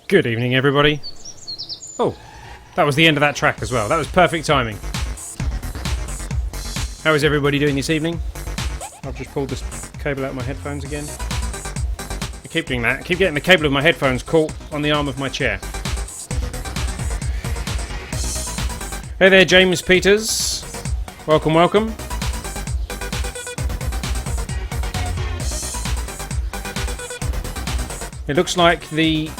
Good evening, everybody. Oh, that was the end of that track as well. That was perfect timing. How is everybody doing this evening? I've just pulled this cable out of my headphones again. I keep doing that. I keep getting the cable of my headphones caught on the arm of my chair. Hey there, James Peters. Welcome, welcome. It looks like the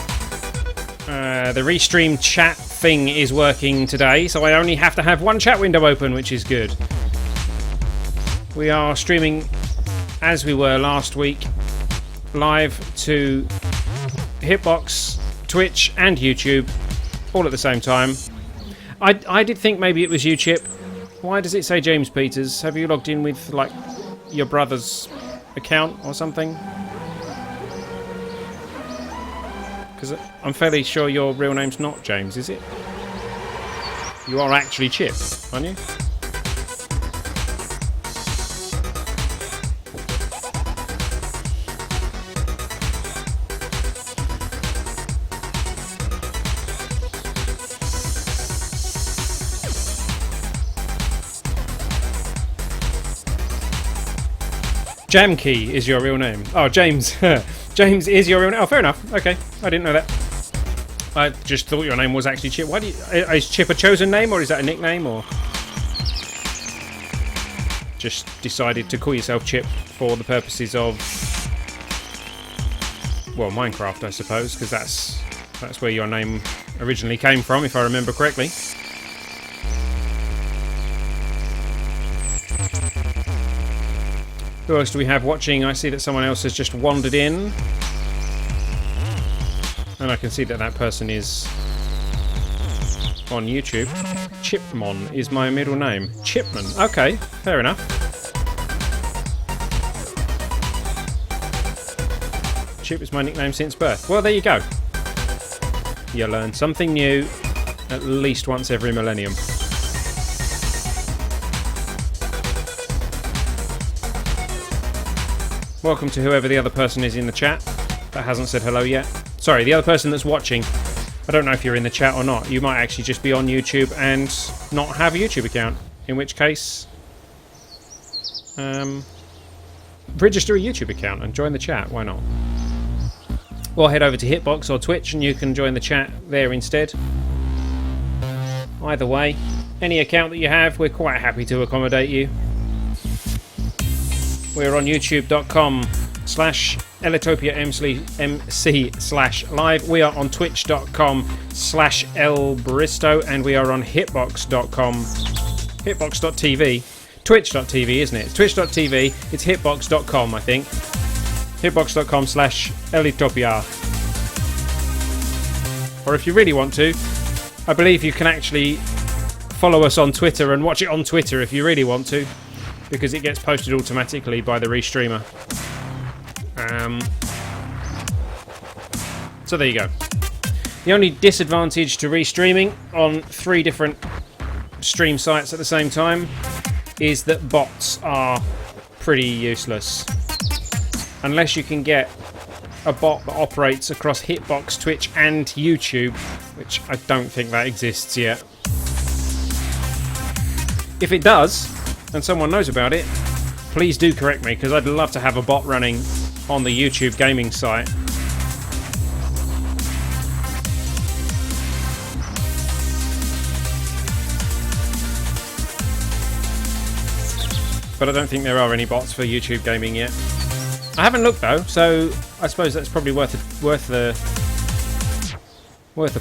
restream chat thing is working today, so I only have to have one chat window open, which is good. We are streaming, as we were last week, live to Hitbox, Twitch and YouTube, all at the same time. I did think maybe it was UChip. Why does it say James Peters? Have you logged in with, like, your brother's account or something? Because I'm fairly sure your real name's not James, is it? You are actually Chip, aren't you? Jamkey is your real name. Oh, James. James is your real name. Oh, fair enough. Okay, I didn't know that. I just thought your name was actually Chip. Why do you... Is Chip a chosen name, or is that a nickname, or... just decided to call yourself Chip for the purposes of... well, Minecraft, I suppose, because that's where your name originally came from, if I remember correctly. Who else do we have watching? I see that someone else has just wandered in. And I can see that that person is on YouTube. Chipmon is my middle name. Chipman. Okay, fair enough. Chip is my nickname since birth. Well, there you go. You learn something new at least once every millennium. Welcome to whoever the other person is in the chat that hasn't said hello yet. Sorry, the other person that's watching. I don't know if you're in the chat or not. You might actually just be on YouTube and not have a YouTube account. In which case, register a YouTube account and join the chat. Why not? Or head over to Hitbox or Twitch and you can join the chat there instead. Either way, any account that you have, we're quite happy to accommodate you. We're on youtube.com/Ellitopia MC/live. We are on twitch.com/elbristow, and we are on hitbox.tv. Twitch.tv, isn't it? It's twitch.tv. It's hitbox.com, I think. Hitbox.com/Ellitopia. Or if you really want to, I believe you can actually follow us on Twitter and watch it on Twitter if you really want to, because it gets posted automatically by the restreamer. So there you go. The only disadvantage to restreaming on 3 different stream sites at the same time is that bots are pretty useless. Unless you can get a bot that operates across Hitbox, Twitch and YouTube, which I don't think that exists yet. If it does, and someone knows about it, please do correct me, because I'd love to have a bot running on the YouTube gaming site. But I don't think there are any bots for YouTube gaming yet. I haven't looked though, so I suppose that's probably worth a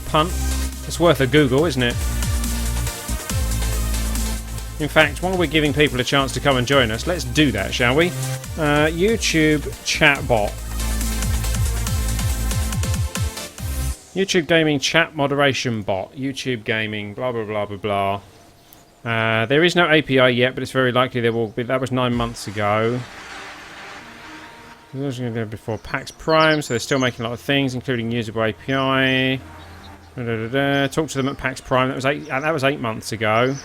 punt. It's worth a Google, isn't it? In fact, while we're giving people a chance to come and join us, let's do that, shall we? YouTube chatbot. YouTube gaming chat moderation bot. YouTube gaming, blah, blah, blah, blah, blah. There is no API yet, but it's very likely there will be. That was 9 months ago. It was going to be before PAX Prime, so they're still making a lot of things, including usable API. Talk to them at PAX Prime. That was 8 months ago.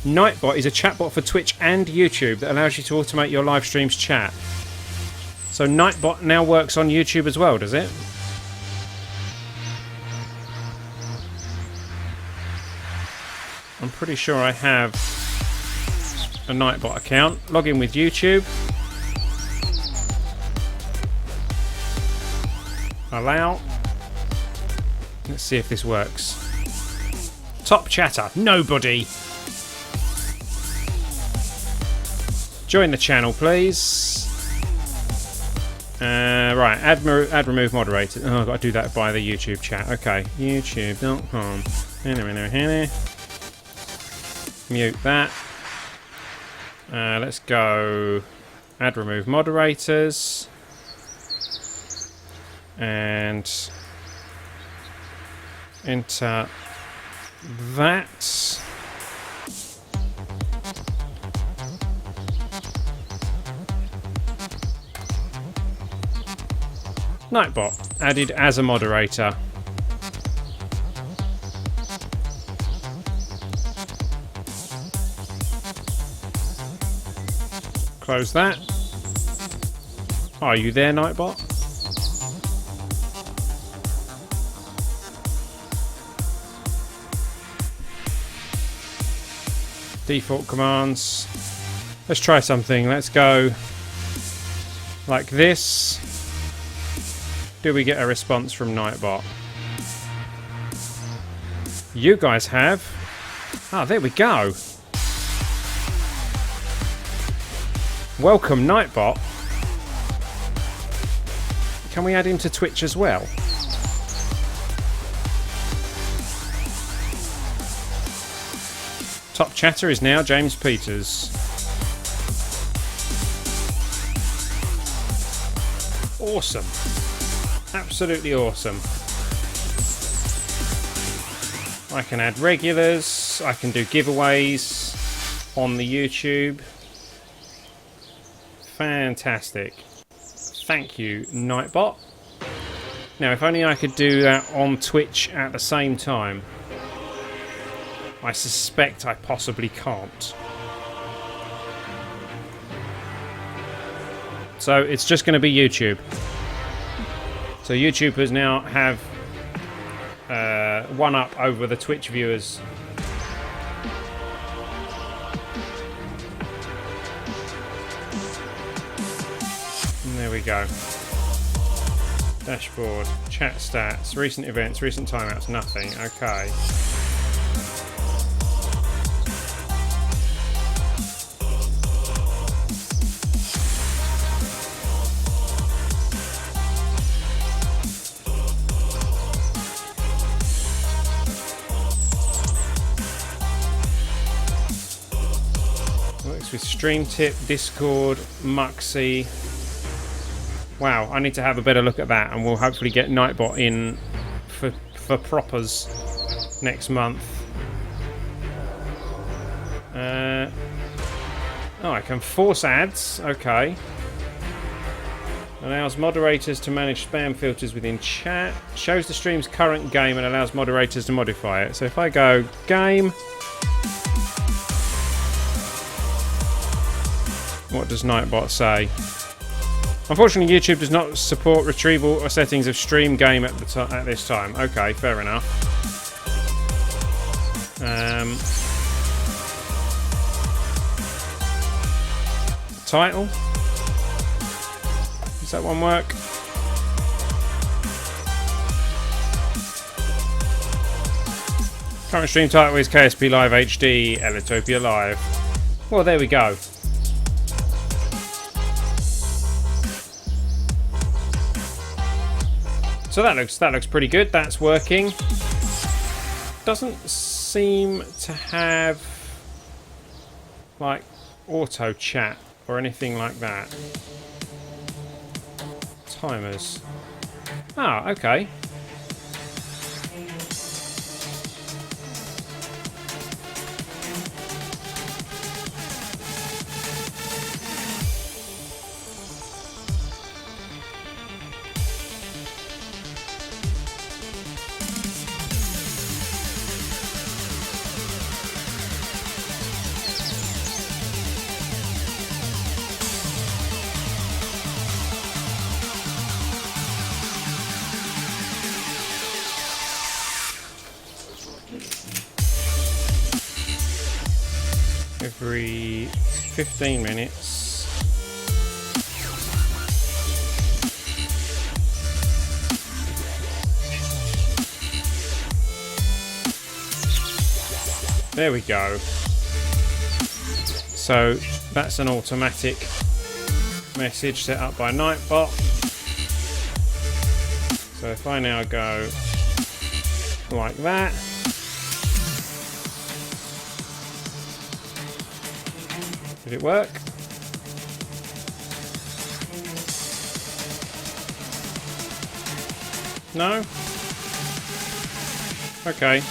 Nightbot is a chatbot for Twitch and YouTube that allows you to automate your live stream's chat. So Nightbot now works on YouTube as well, does it? I'm pretty sure I have a Nightbot account. Log in with YouTube. Allow. Let's see if this works. Top chatter. Nobody. Join the channel, please. Right, add remove moderator. Oh, I've got to do that by the YouTube chat. Okay, youtube.com. Mute that. Let's go add remove moderators. And enter that. Nightbot added as a moderator. Close that. Are you there, Nightbot? Default commands. Let's try something. Let's go like this. Do we get a response from Nightbot? You guys have. Ah, there we go. Welcome, Nightbot. Can we add him to Twitch as well? Top chatter is now James Peters. Awesome. Absolutely awesome. I can add regulars. I can do giveaways on the YouTube. Fantastic. Thank you, Nightbot. Now, if only I could do that on Twitch at the same time. I suspect I possibly can't. So it's just going to be YouTube. So YouTubers now have one up over the Twitch viewers. And there we go. Dashboard, chat stats, recent events, recent timeouts, nothing. Okay. With Stream Tip, Discord, Muxy. Wow, I need to have a better look at that, and we'll hopefully get Nightbot in for propers next month. Oh, I can force ads. Okay. Allows moderators to manage spam filters within chat. Shows the stream's current game and allows moderators to modify it. So if I go game. What does Nightbot say? Unfortunately, YouTube does not support retrieval or settings of stream game at this time. Okay, fair enough. Title? Does that one work? Current stream title is KSP Live HD, Ellitopia Live. Well, there we go. So that looks pretty good. That's working. Doesn't seem to have like auto chat or anything like that. Timers. Ah, okay. every 15 minutes. There we go. So that's an automatic message set up by Nightbot. So if I now go like that, did it work? No? Okay.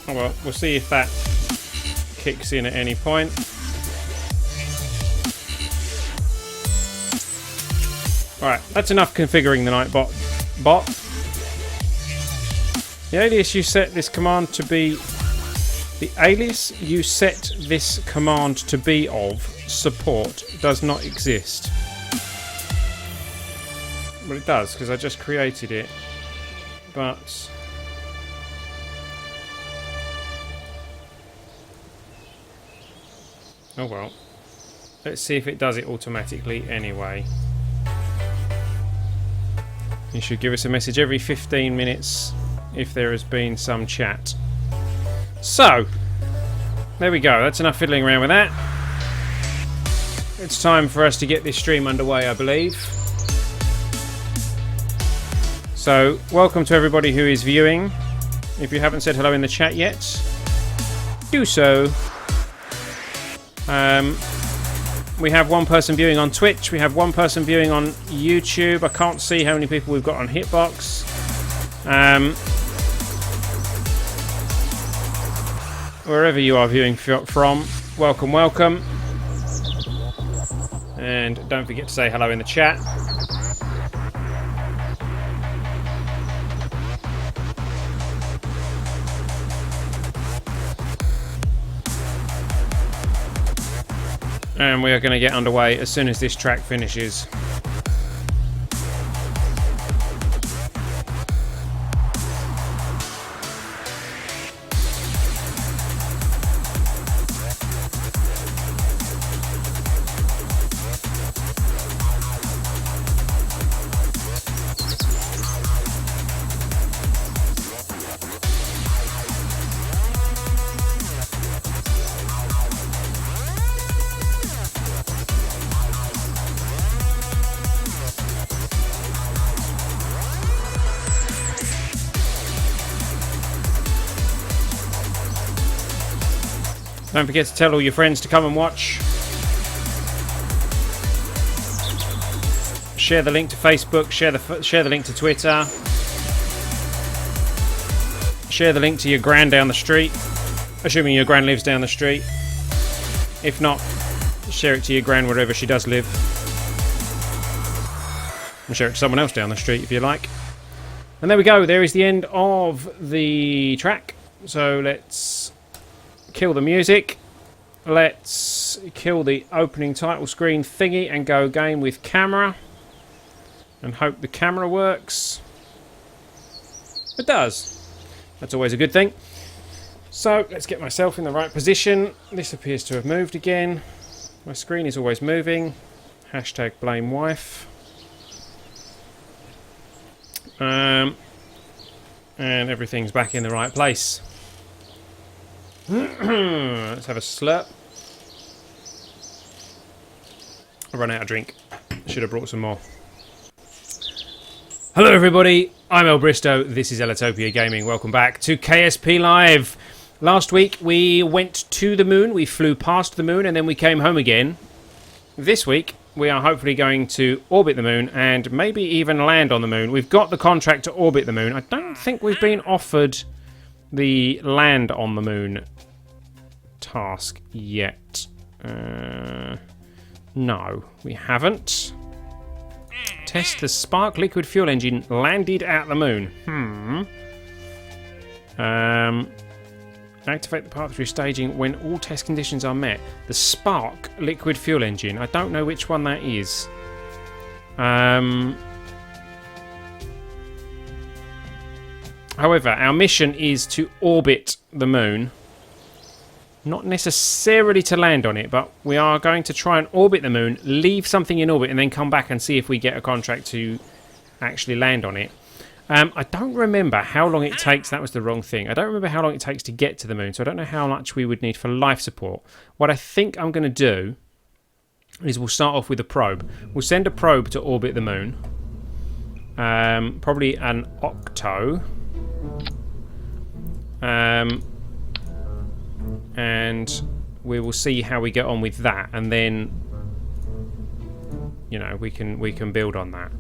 Oh well, we'll see if that kicks in at any point. Alright, that's enough configuring the Nightbot bot. The alias you set this command to be... The alias you set this command to be of support does not exist. Well, it does, because I just created it. But... oh well. Let's see if it does it automatically anyway. You should give us a message every 15 minutes if there has been some chat. So, there we go. That's enough fiddling around with that. It's time for us to get this stream underway, I believe. So, welcome to everybody who is viewing. If you haven't said hello in the chat yet, do so. We have one person viewing on Twitch. We have one person viewing on YouTube. I can't see how many people we've got on Hitbox. Wherever you are viewing from, welcome, welcome. And don't forget to say hello in the chat. And we are going to get underway as soon as this track finishes. Don't forget to tell all your friends to come and watch. Share the link to Facebook, share the link to Twitter. Share the link to your gran down the street, assuming your gran lives down the street. If not, share it to your gran wherever she does live. And share it to someone else down the street if you like. And there we go, there is the end of the track. So let's kill the music. Let's kill the opening title screen thingy and go game with camera. And hope the camera works. It does. That's always a good thing. So let's get myself in the right position. This appears to have moved again. My screen is always moving. Hashtag blame wife. And everything's back in the right place. Let's have a slurp. I run out of drink. Should have brought some more. Hello everybody, I'm El Bristow, this is Ellitopia Gaming. Welcome back to KSP Live. Last week we went to the moon, we flew past the moon and then we came home again. This week we are hopefully going to orbit the moon and maybe even land on the moon. We've got the contract to orbit the moon. I don't think we've been offered the land on the moon task yet. No, we haven't. Test the spark liquid fuel engine landed at the moon. Activate the path through staging when all test conditions are met. The Spark liquid fuel engine. I don't know which one that is. However, our mission is to orbit the moon. Not necessarily to land on it, but we are going to try and orbit the moon, leave something in orbit, and then come back and see if we get a contract to actually land on it. I don't remember how long it takes. That was the wrong thing. I don't remember how long it takes to get to the moon, so I don't know how much we would need for life support. What I think I'm going to do is we'll start off with a probe. We'll send a probe to orbit the moon. Probably an Octo. And we will see how we get on with that, and then, you know, we can build on that.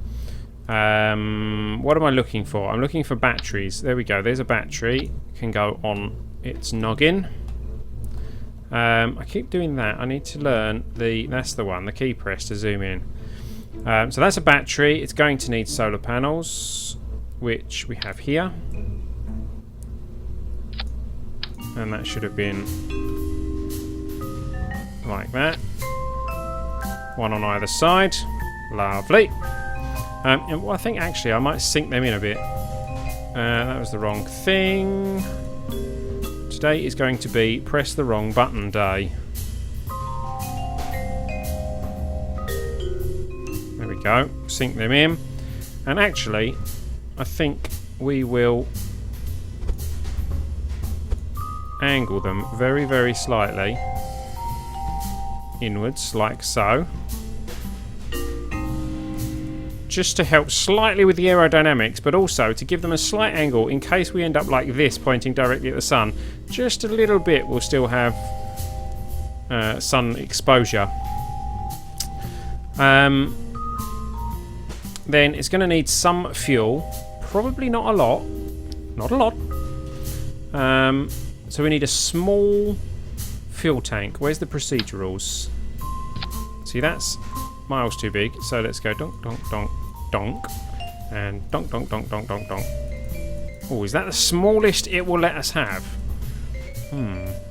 What am I looking for? I'm looking for batteries. There we go. There's a battery. Can go on its noggin. I keep doing that. I need to learn that's the one, the key press to zoom in. So that's a battery. It's going to need solar panels, which we have here. And that should have been like that. One on either side. Lovely. And well, I think actually I might sink them in a bit. That was the wrong thing. Today is going to be press the wrong button day. There we go. Sink them in. And actually, I think we will angle them very, very slightly inwards, like so, just to help slightly with the aerodynamics, but also to give them a slight angle in case we end up like this, pointing directly at the sun. Just a little bit will still have sun exposure. Then it's going to need some fuel, probably not a lot. So we need a small fuel tank. Where's the procedurals? See, that's miles too big. So let's go donk, donk, donk, donk. And donk, donk, donk, donk, donk, donk. Oh, is that the smallest it will let us have?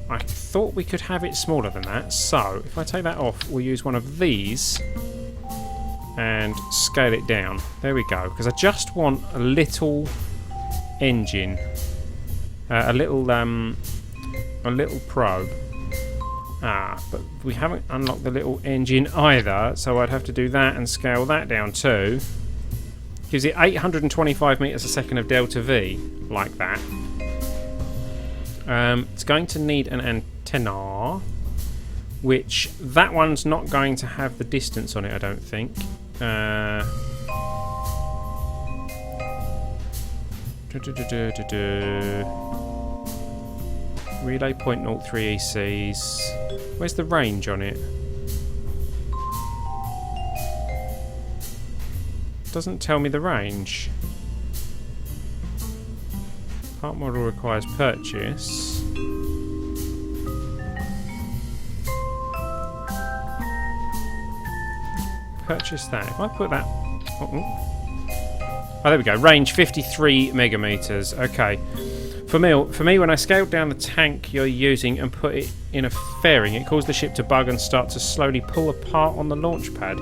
I thought we could have it smaller than that. So if I take that off, we'll use one of these and scale it down. There we go. Because I just want a little engine. A little probe. But we haven't unlocked the little engine either, so I'd have to do that and scale that down too. Gives it 825 meters a second of delta V, like that. It's going to need an antenna, which that one's not going to have the distance on it, I don't think. Relay 0.03 ECs. Where's the range on it? Doesn't tell me the range. Part model requires purchase. Purchase that. If I put that... Oh, there we go. Range 53 megameters. Okay. For me, when I scaled down the tank you're using and put it in a fairing, it caused the ship to bug and start to slowly pull apart on the launch pad.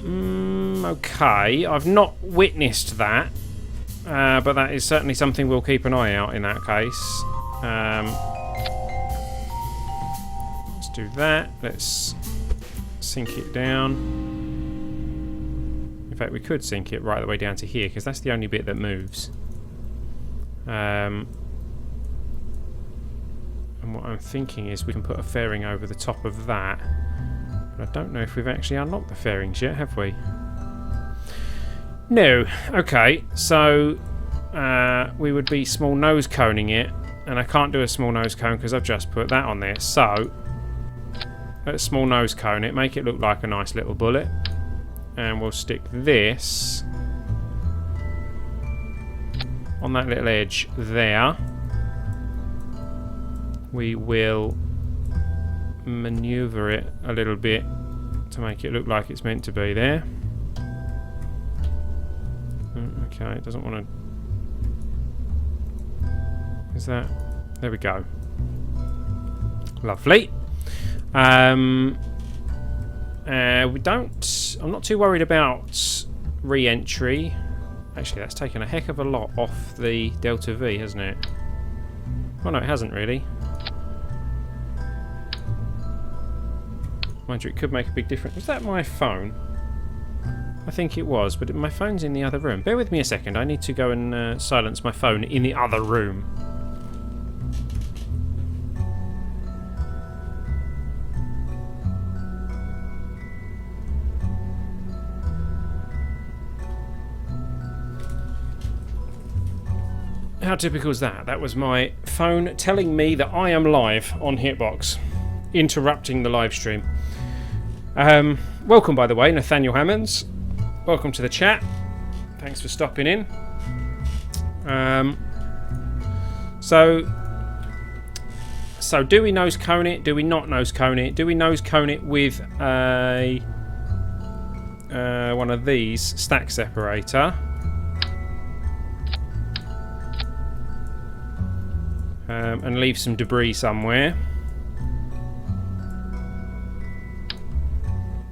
Okay. I've not witnessed that. But that is certainly something we'll keep an eye out in that case. Let's do that. Let's sink it down. In fact, we could sink it right the way down to here, because that's the only bit that moves. And what I'm thinking is we can put a fairing over the top of that. But I don't know if we've actually unlocked the fairings yet, have we? No. Okay, so we would be small nose coning it, and I can't do a small nose cone because I've just put that on there. So let's small nose cone it, make it look like a nice little bullet, and we'll stick this on that little edge there. We will maneuver it a little bit to make it look like it's meant to be there. Okay, it doesn't want to... Is that... There we go. Lovely. I'm not too worried about re-entry. Actually, that's taken a heck of a lot off the Delta V, hasn't it? Oh no, it hasn't really. Mind you, it could make a big difference. Was that my phone? I think it was, but my phone's in the other room. Bear with me a second. I need to go and silence my phone in the other room. How typical is that? That was my phone telling me that I am live on Hitbox, interrupting the live stream. Welcome, by the way, Nathaniel Hammonds. Welcome to the chat. Thanks for stopping in. So do we nose cone it? Do we not nose cone it? Do we nose cone it with a one of these stack separator? And leave some debris somewhere?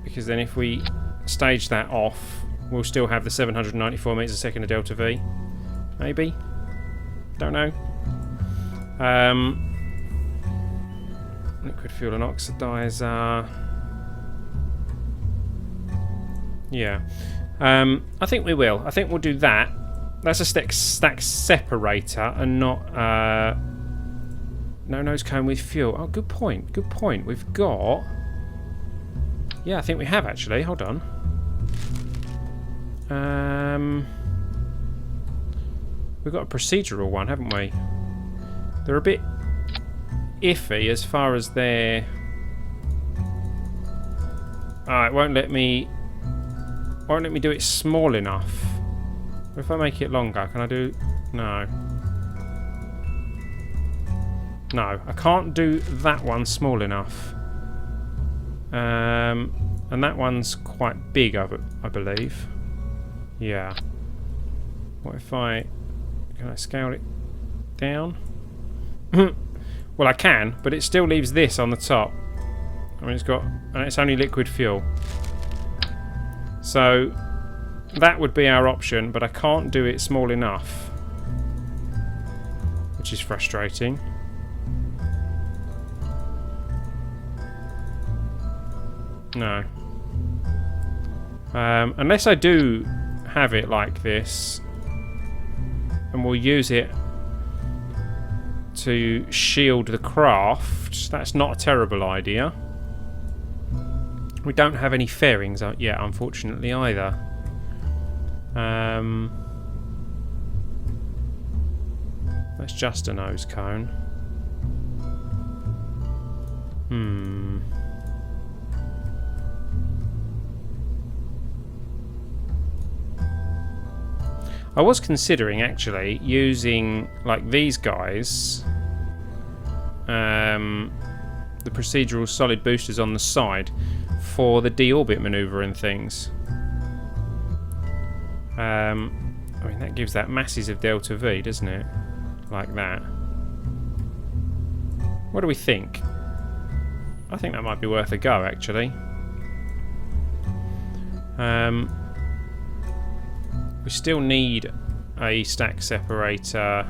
Because then if we stage that off, we'll still have the 794 meters a second of Delta V. Maybe? Don't know. Liquid fuel and oxidizer. Yeah. I think we will. I think we'll do that. That's a stack separator and not no nose cone with fuel. Oh, good point. Good point. We've got... Yeah, I think we have actually. Hold on. We've got a procedural one, haven't we? They're a bit iffy as far as their... it won't let me do it small enough. What if I make it longer? Can I do... No. No, I can't do that one small enough. And that one's quite big, I believe. Yeah. What if I... Can I scale it down? Well, I can, but it still leaves this on the top. I mean, it's got... And it's only liquid fuel. So... That would be our option, but I can't do it small enough. Which is frustrating. No. Unless I do have it like this, and we'll use it to shield the craft. That's not a terrible idea. We don't have any fairings yet, unfortunately, either. That's just a nose cone. I was considering actually using like these guys, the procedural solid boosters on the side for the deorbit maneuver and things. I mean, that gives that masses of Delta V, doesn't it? Like that. What do we think? I think that might be worth a go, actually. We still need a stack separator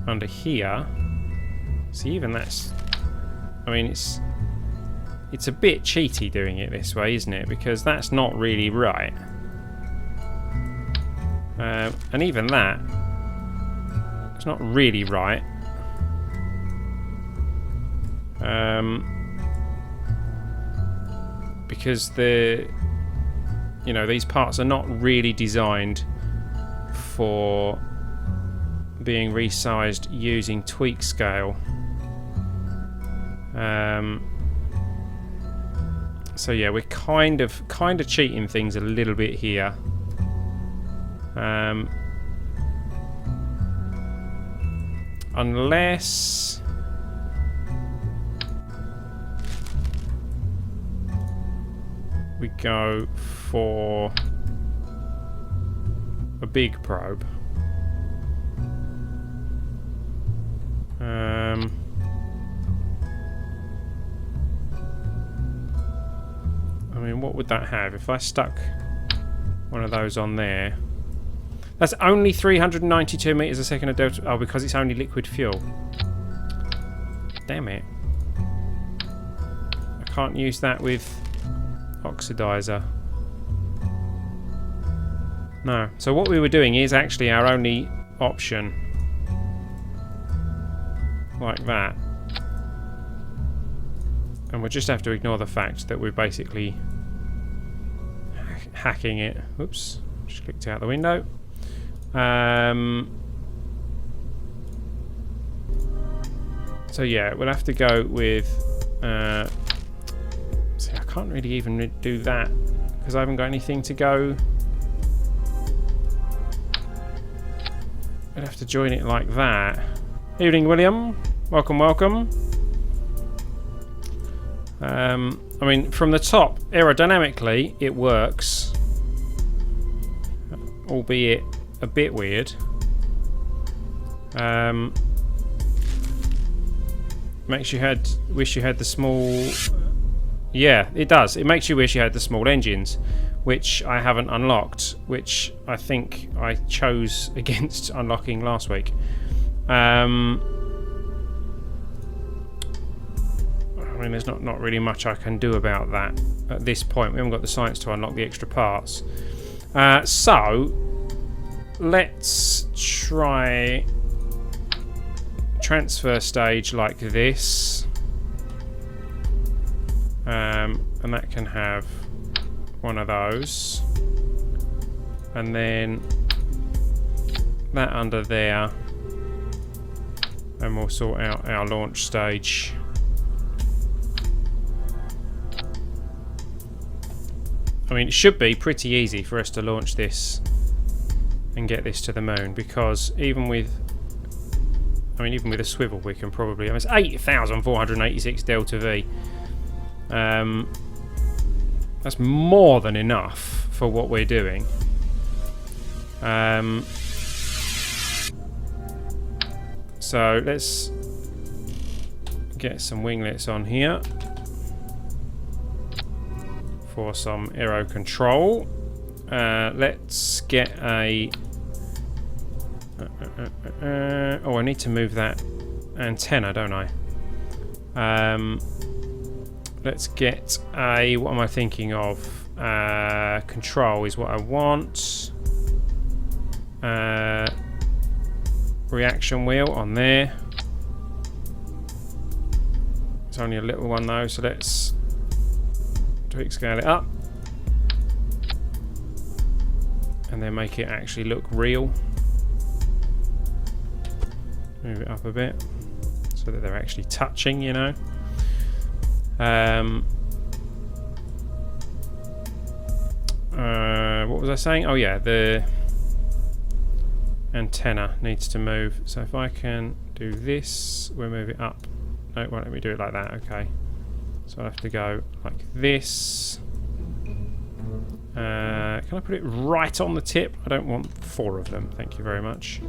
under here. See, even that's... I mean, it's a bit cheaty doing it this way, isn't it? Because that's not really right. And even that, it's not really right. Because these parts are not really designed for being resized using tweak scale. So yeah, we're kind of cheating things a little bit here. Unless we go for a big probe. mean, what would that have? If I stuck one of those on there... That's only 392 metres a second of delta... Oh, because it's only liquid fuel. Damn it. I can't use that with oxidizer. No. So what we were doing is actually our only option. Like that. And we'll just have to ignore the fact that we're basically hacking it. Oops. Just clicked out the window. So yeah, we'll have to go with... see, I can't really even do that because I haven't got anything to go... I'd have to join it like that. Evening, William. Welcome, welcome. I mean, from the top, aerodynamically, it works. Albeit a bit weird. Makes you wish you had the small... Yeah, it does. It makes you wish you had the small engines, which I haven't unlocked, which I think I chose against unlocking last week. I mean, there's not really much I can do about that at this point. We haven't got the science to unlock the extra parts. So, let's try transfer stage like this. And that can have one of those. And then that under there. And we'll sort out our launch stage. I mean, it should be pretty easy for us to launch this and get this to the moon, because even with a swivel we can probably... I mean, it's 8,486 delta V. That's more than enough for what we're doing. So let's get some winglets on here for some aero control. Let's get a... oh, I need to move that antenna, don't I? Let's get a... What am I thinking of? Control is what I want. Reaction wheel on there. It's only a little one though, so let's tweak scale it up. And then make it actually look real. Move it up a bit so that they're actually touching, you know. What was I saying? Oh yeah, the antenna needs to move. So if I can do this, we'll move it up. No, it won't let me do it like that. Okay. So I'll have to go like this. Can I put it right on the tip? I don't want 4 of them. Thank you very much.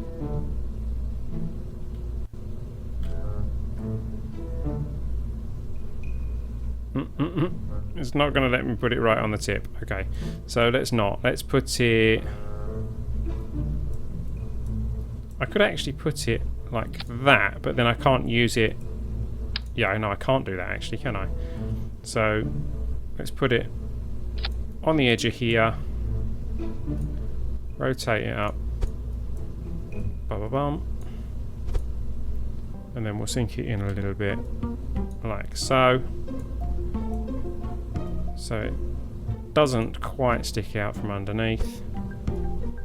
It's not going to let me put it right on the tip. Okay, so let's not. Let's put it... I could actually put it like that, but then I can't use it. Yeah, no, I can't do that actually, can I? So let's put it on the edge of here. Rotate it up. Ba-ba-bum. And then we'll sink it in a little bit, like so. So it doesn't quite stick out from underneath.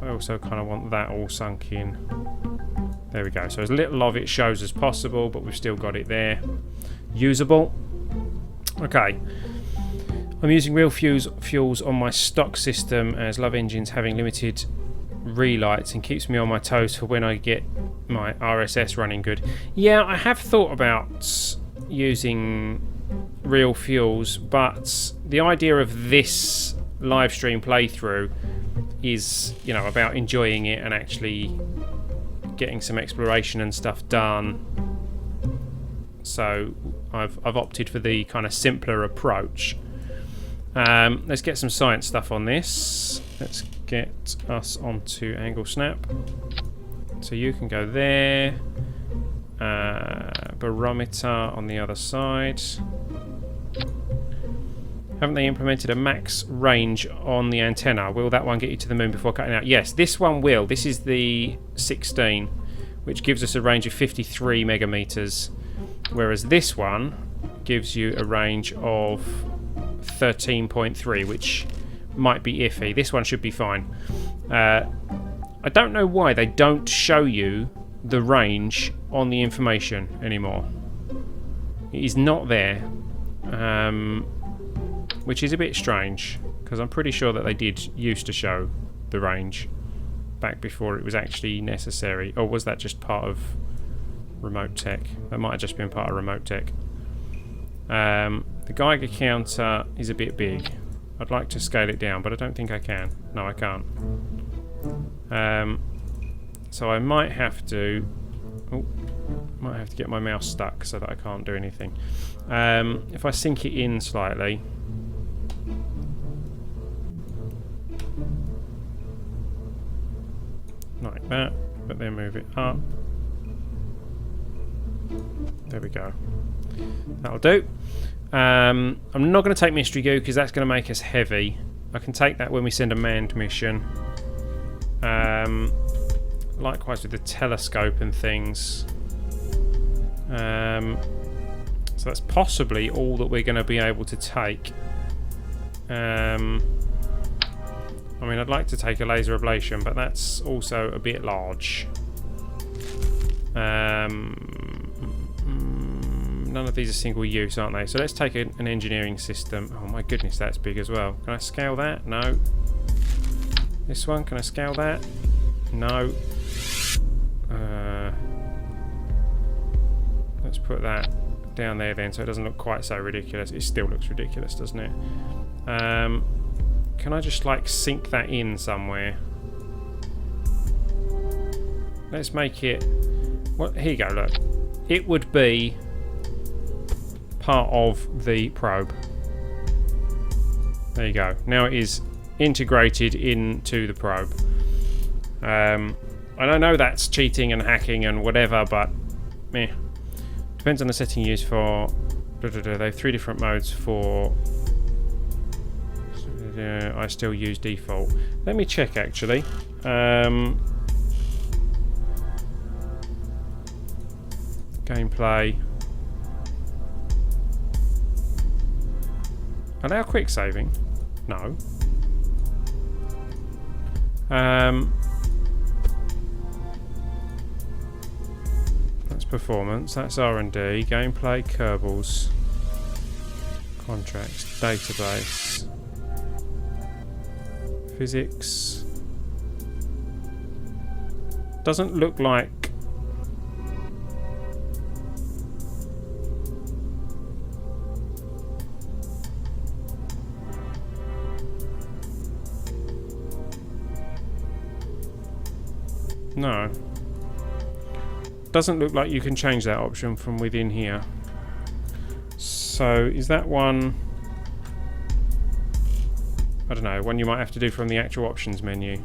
I also kind of want that all sunk in. There we go. So as little of it shows as possible, but we've still got it there. Usable. Okay. I'm using real fuels on my stock system, as Love Engine's having limited relights and keeps me on my toes for when I get my RSS running good. Yeah, I have thought about using real fuels, but the idea of this live stream playthrough is, you know, about enjoying it and actually getting some exploration and stuff done. So I've opted for the kind of simpler approach. Let's get some science stuff on this. Let's get us onto angle snap. So you can go there. Barometer on the other side. Haven't they implemented a max range on the antenna? Will that one get you to the moon before cutting out? Yes, this one will. This is the 16, which gives us a range of 53 megameters, whereas this one gives you a range of 13.3, which might be iffy. This one should be fine. I don't know why they don't show you the range on the information anymore. It is not there, which is a bit strange, because I'm pretty sure that they did used to show the range back before it was actually necessary. Or was that just part of remote tech? That might have just been part of remote tech. The Geiger counter is a bit big. I'd like to scale it down, but I don't think I can. No, I can't. So I might have to... Oh, might have to get my mouse stuck so that I can't do anything. If I sink it in slightly... like that, but then move it up. There we go. That'll do. I'm not going to take mystery goo because that's going to make us heavy. I can take that when we send a manned mission. Likewise with the telescope and things. So that's possibly all that we're going to be able to take. I mean, I'd like to take a laser ablation, but that's also a bit large. None of these are single use, aren't they? So let's take an engineering system. Oh my goodness, that's big as well. Can I scale that? No. This one, can I scale that? No. Let's put that down there then, so it doesn't look quite so ridiculous. It still looks ridiculous, doesn't it? Can I just like sink that in somewhere? Let's make it... Well, here you go, look. It would be part of the probe. There you go. Now it is integrated into the probe. And I know that's cheating and hacking and whatever, but meh. Depends on the setting used for... They have 3 different modes for... I still use default. Let me check actually. Gameplay. Allow quick saving? No. That's performance. That's R&D. Gameplay. Kerbals. Contracts. Database. Physics. Doesn't look like... No. Doesn't look like you can change that option from within here. So, is that one... I don't know, one you might have to do from the actual options menu.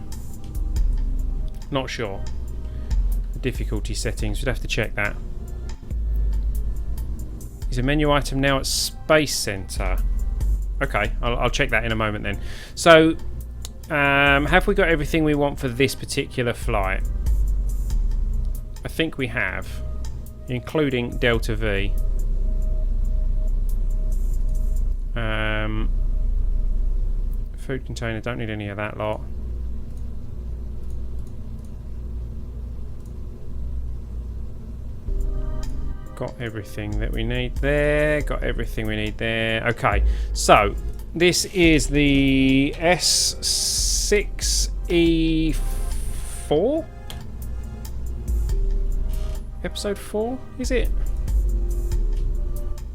Not sure. Difficulty settings, we'd have to check that. Is a menu item now at Space Center? Okay, I'll check that in a moment then. So, have we got everything we want for this particular flight? I think we have, including Delta V. Food container, don't need any of that lot. Got everything that we need there. Got everything we need there. Okay, so this is the S06E04? Episode 4, is it?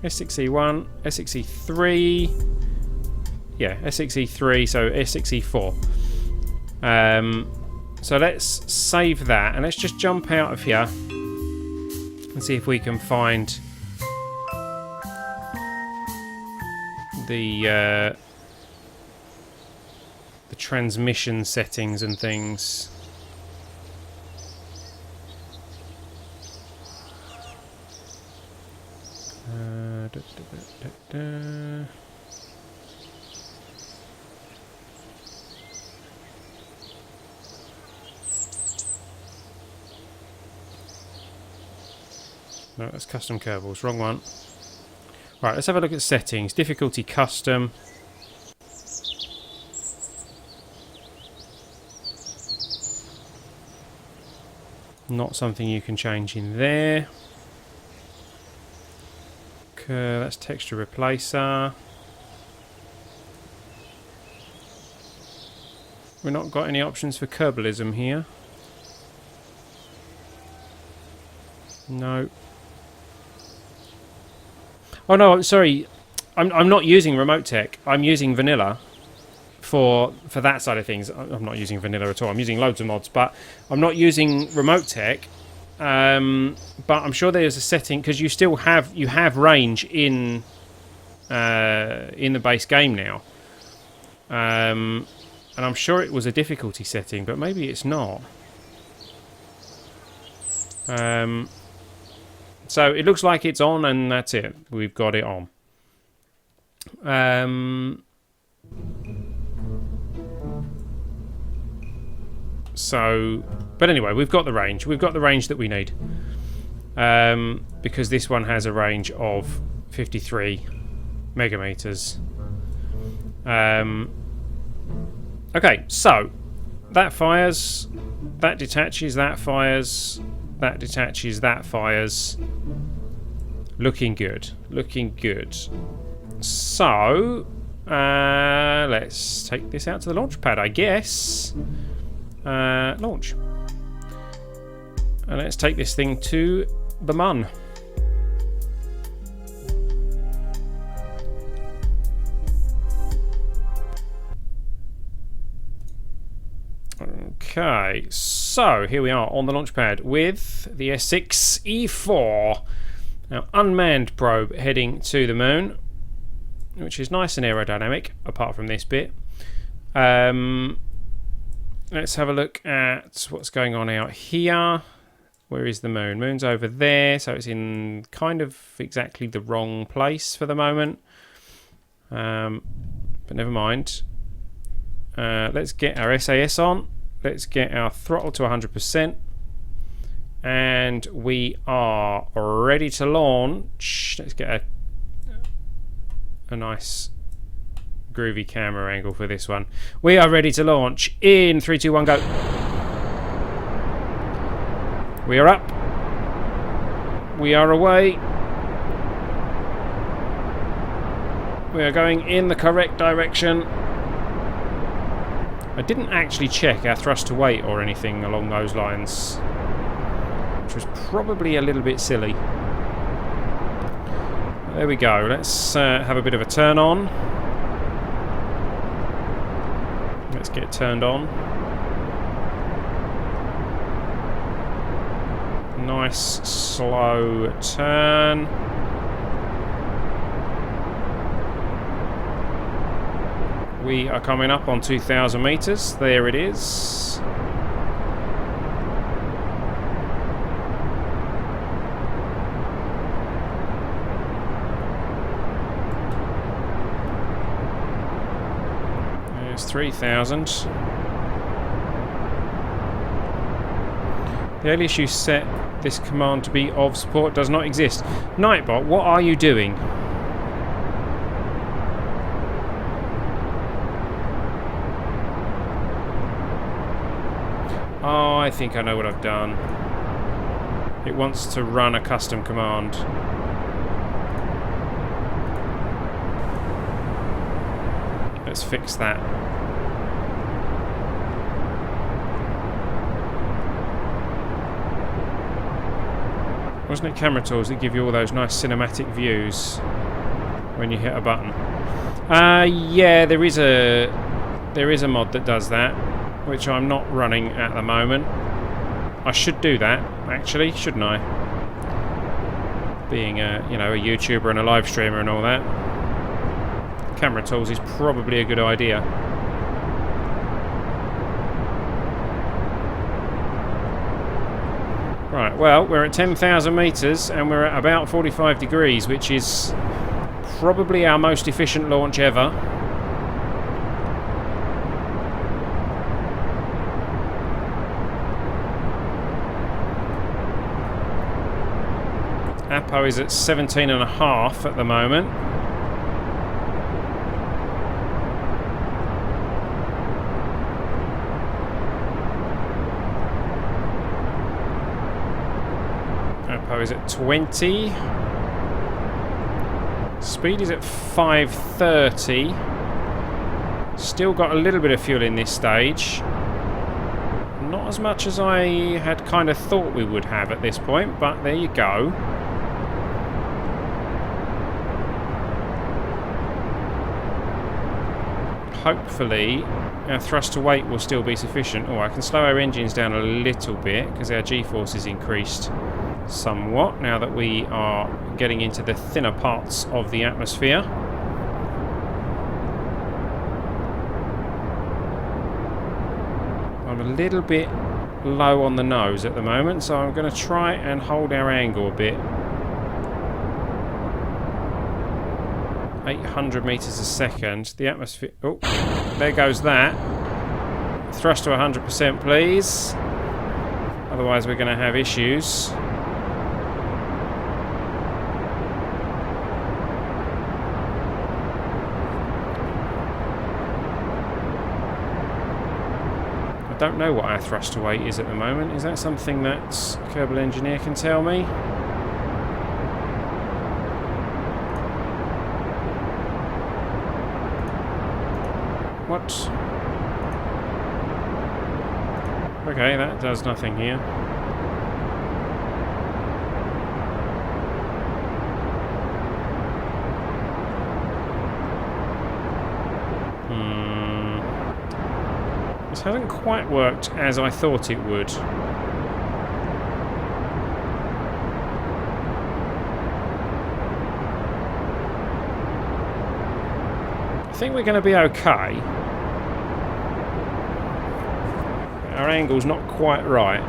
S6E1, S6E3. Yeah, S6E3, so S6E4. So let's save that and let's just jump out of here and see if we can find the the transmission settings and things. No, that's custom Kerbals. Wrong one. Right, let's have a look at settings. Difficulty custom. Not something you can change in there. Okay, that's texture replacer. We've not got any options for Kerbalism here. No. Oh no, sorry. I'm not using remote tech. I'm using vanilla for that side of things. I'm not using vanilla at all. I'm using loads of mods, but I'm not using remote tech. But I'm sure there's a setting because you have range in the base game now. And I'm sure it was a difficulty setting, but maybe it's not. So it looks like it's on, and that's it. We've got it on. But anyway, we've got the range. We've got the range that we need. Because this one has a range of 53 megameters. Okay, so that fires, that detaches, that fires, that detaches, that fires. Looking good. Looking good. So, let's take this out to the launch pad, I guess. Launch. And let's take this thing to the Mun. Okay, so here we are on the launch pad with the S06E04. Now, unmanned probe heading to the moon, which is nice and aerodynamic, apart from this bit. Let's have a look at what's going on out here. Where is the moon? Moon's over there, so it's in kind of exactly the wrong place for the moment. But never mind. Let's get our SAS on. Let's get our throttle to 100%. And we are ready to launch. Let's get a nice groovy camera angle for this one. We are ready to launch in 3, 2, 1, go. We are up. We are away. We are going in the correct direction. I didn't actually check our thrust to weight or anything along those lines, which was probably a little bit silly. There we go. Let's have a bit of a turn on. Let's get turned on. Nice slow turn. We are coming up on 2,000 meters. There it is. There's 3,000. The alias you set this command to be of support does not exist. Nightbot, what are you doing? Oh, I think I know what I've done. It wants to run a custom command. Let's fix that. Wasn't it camera tools that give you all those nice cinematic views when you hit a button? Yeah, there is a mod that does that, which I'm not running at the moment. I should do that, actually, shouldn't I? Being a YouTuber and a live streamer and all that. Camera tools is probably a good idea. Right, well, we're at 10,000 metres and we're at about 45 degrees, which is probably our most efficient launch ever. Apo is at 17.5 at the moment. Apo is at 20. Speed is at 530. Still got a little bit of fuel in this stage. Not as much as I had kind of thought we would have at this point, but there you go. Hopefully our thrust to weight will still be sufficient. Oh, I can slow our engines down a little bit because our G-force is increased somewhat now that we are getting into the thinner parts of the atmosphere. I'm a little bit low on the nose at the moment, so I'm going to try and hold our angle a bit. 800 meters a second. The atmosphere... Oh, there goes that. Thrust to 100%, please. Otherwise, we're going to have issues. I don't know what our thrust to weight is at the moment. Is that something that Kerbal Engineer can tell me? What? Okay, that does nothing here. This hasn't quite worked as I thought it would. I think we're going to be okay. Our angle's not quite right.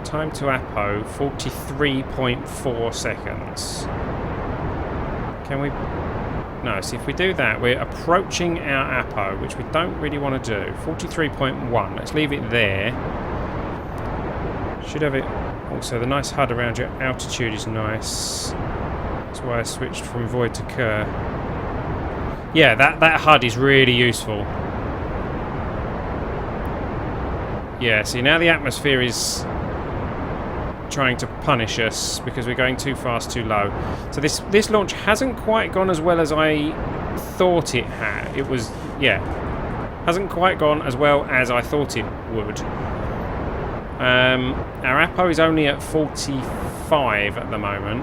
Time to Apo, 43.4 seconds. Can we... No, see if we do that, we're approaching our Apo, which we don't really want to do. 43.1, let's leave it there. Should have it... Also, the nice HUD around your altitude is nice. That's why I switched from void to Kerr. Yeah, that HUD is really useful. Yeah, see now the atmosphere is trying to punish us because we're going too fast, too low. So this launch hasn't quite gone as well as I thought it had. It was, yeah, hasn't quite gone as well as I thought it would. Our Apo is only at 45 at the moment.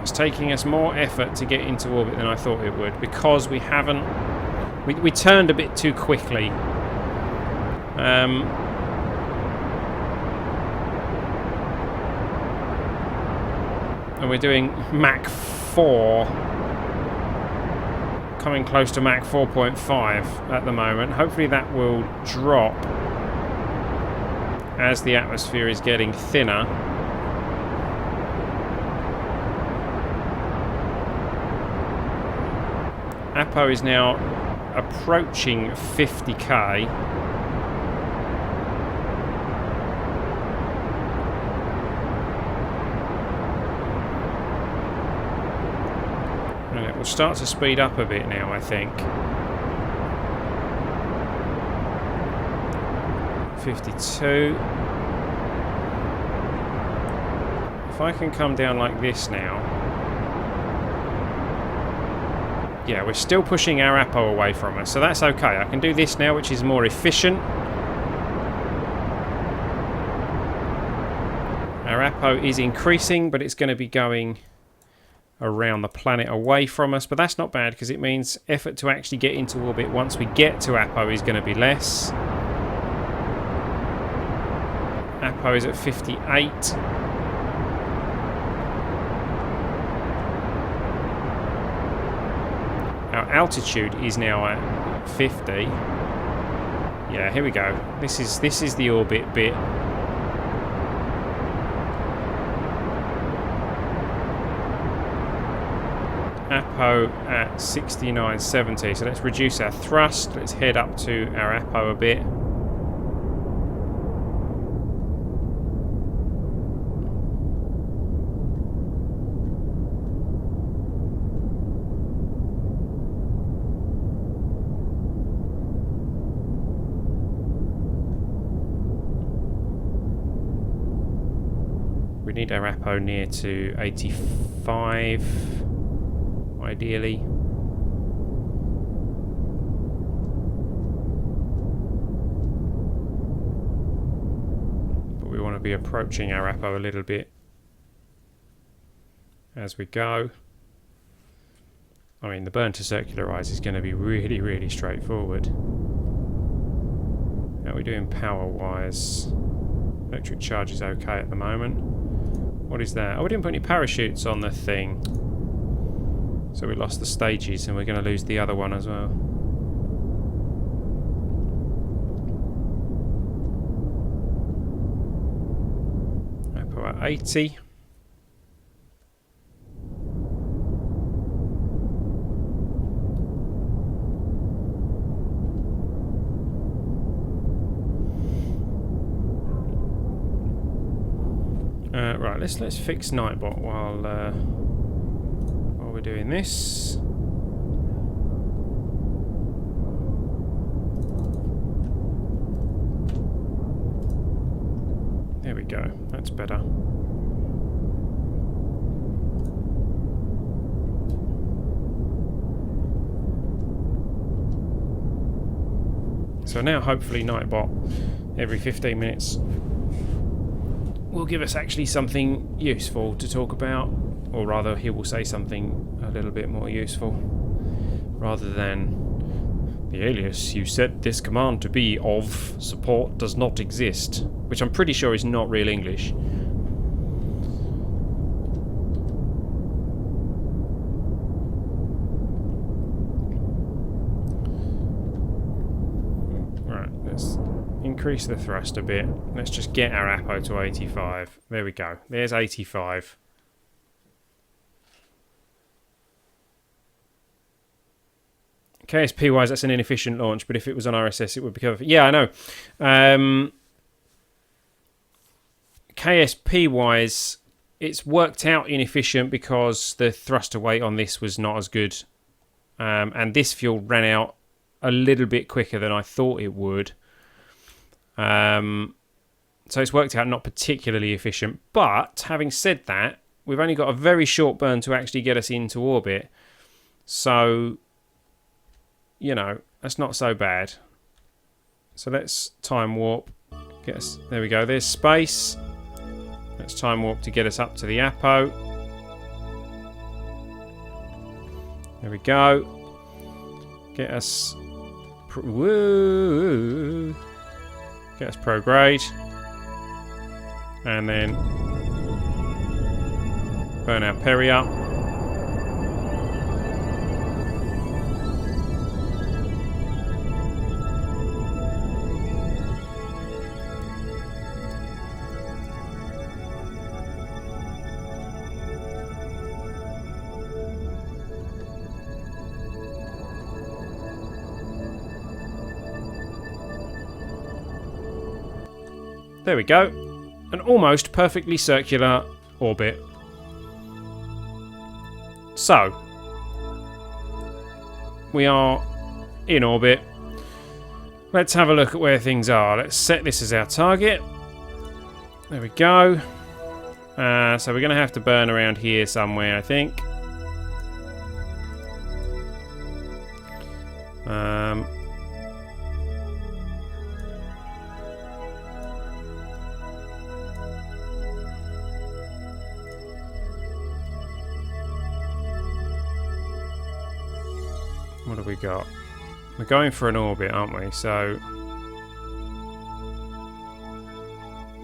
It's taking us more effort to get into orbit than I thought it would because we haven't... We turned a bit too quickly. And we're doing Mach 4. Coming close to Mach 4.5 at the moment. Hopefully that will drop as the atmosphere is getting thinner. Apo is now approaching 50k. And it will start to speed up a bit now, I think. 52. If I can come down like this now. Yeah, we're still pushing our Apo away from us, so that's okay. I can do this now, which is more efficient. Our Apo is increasing, but it's going to be going around the planet away from us, but that's not bad because it means effort to actually get into orbit once we get to Apo is going to be less. Apo is at 58. Our altitude is now at 50. Yeah, here we go. This is the orbit bit. Apo at 69.70, so let's reduce our thrust. Let's head up to our Apo a bit. We need our Apo near to 85. Ideally. But we want to be approaching our Apo a little bit as we go. I mean, the burn to circularize is going to be really, really straightforward. How are we doing power-wise? Electric charge is okay at the moment. What is that? Oh, we didn't put any parachutes on the thing. So we lost the stages and we're going to lose the other one as well. Apo at 80. Right, let's fix Nightbot while we're doing this. There we go, that's better. So now hopefully Nightbot every 15 minutes will give us actually something useful to talk about. Or rather, he will say something a little bit more useful, rather than the alias you set this command to be of support does not exist, which I'm pretty sure is not real English. Right, let's increase the thrust a bit. Let's just get our Apo to 85. There we go. There's 85. KSP wise, that's an inefficient launch, but if it was on RSS, it would be covered. Yeah, I know. KSP wise, it's worked out inefficient because the thruster weight on this was not as good. And this fuel ran out a little bit quicker than I thought it would. So it's worked out not particularly efficient. But having said that, we've only got a very short burn to actually get us into orbit. So, you know, that's not so bad. So let's time warp. Get us, there we go, there's space. Let's time warp to get us up to the Apo. There we go. Get us... Woo! Get us prograde. And then burn our Peri up. There we go. An almost perfectly circular orbit. So, we are in orbit. Let's have a look at where things are. Let's set this as our target. There we go. So we're going to have to burn around here somewhere, I think. What have we got? We're going for an orbit, aren't we? So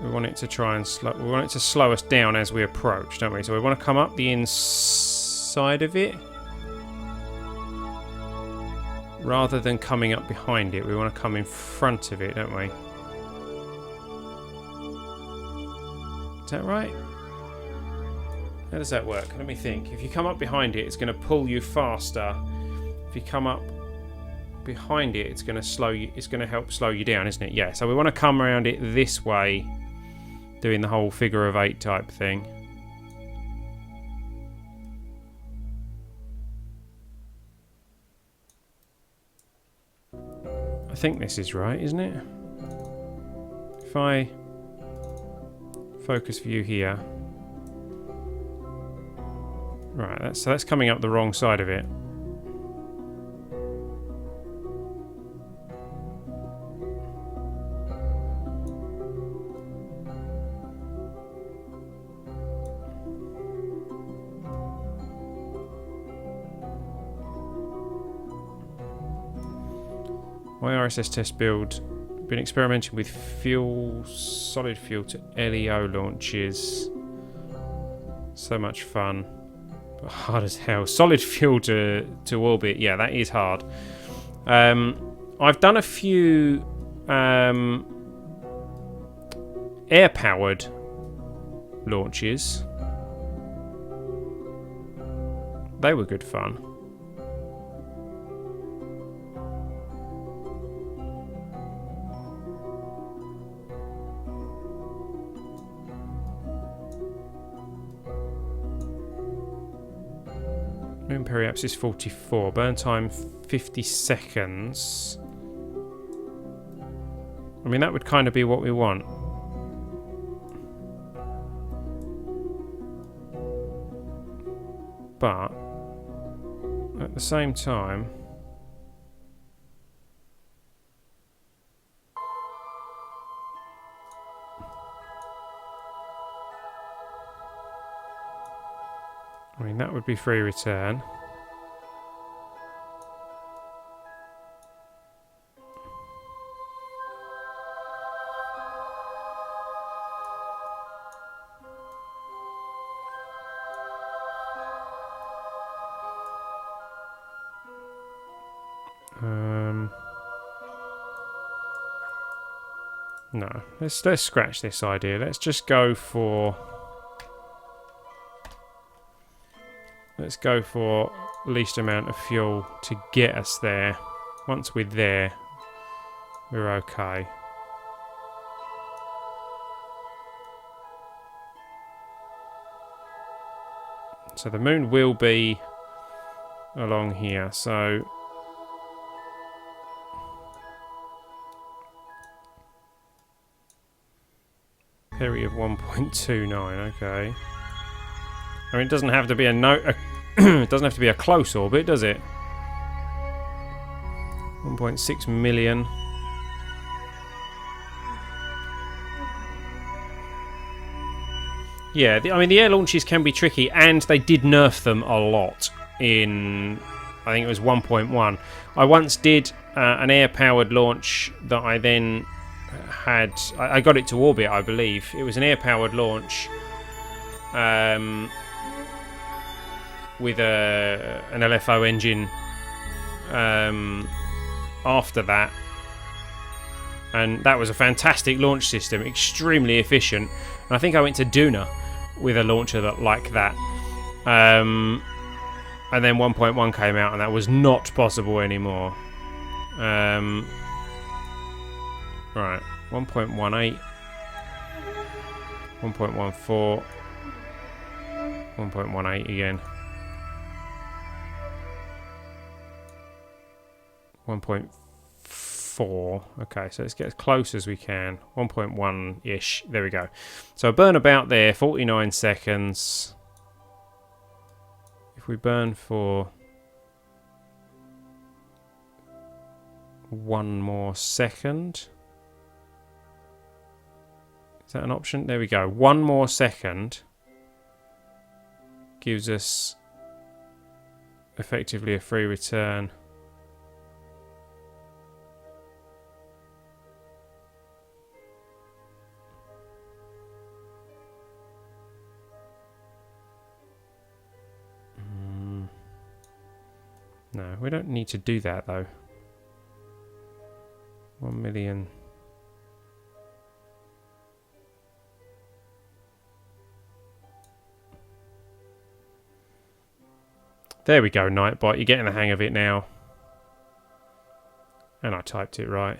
we want it to try and we want it to slow us down as we approach, don't we? So we want to come up the inside of it rather than coming up behind it. We want to come in front of it, don't we? Is that right? How does that work? Let me think. If you come up behind it, it's going to pull you faster. If you come up behind it, it's going to slow you. It's going to help slow you down, isn't it? Yeah. So we want to come around it this way, doing the whole figure of 8 type thing. I think this is right, isn't it? If I focus view here. Right, so that's coming up the wrong side of it. My RSS test build, been experimenting with solid fuel to LEO launches. So much fun, but hard as hell. Solid fuel to orbit, yeah, that is hard. I've done a few air-powered launches. They were good fun. Moon periapsis 44. Burn time 50 seconds. I mean, that would kind of be what we want. But at the same time, I mean, that would be free return. No, let's scratch this idea. Let's just go for. Let's go for least amount of fuel to get us there. Once we're there, we're okay. So the moon will be along here. So peri of 1.29. Okay. I mean, it doesn't have to be it doesn't have to be a close orbit, does it? 1.6 million. Yeah, I mean, the air launches can be tricky, and they did nerf them a lot in, I think it was 1.1. I once did an air-powered launch that I then had. I got it to orbit, I believe. It was an air-powered launch. With an LFO engine after that, and that was a fantastic launch system, extremely efficient. And I think I went to Duna with a launcher like that, and then 1.1 came out, and that was not possible anymore. Right, 1.18, 1.14, 1.18 again. 1.4. Okay, so let's get as close as we can. 1.1-ish. There we go. So burn about there, 49 seconds. If we burn for 1 more second. Is that an option? There we go. 1 more second gives us effectively a free return. No, we don't need to do that though. 1 million. There we go, Nightbot. You're getting the hang of it now. And I typed it right.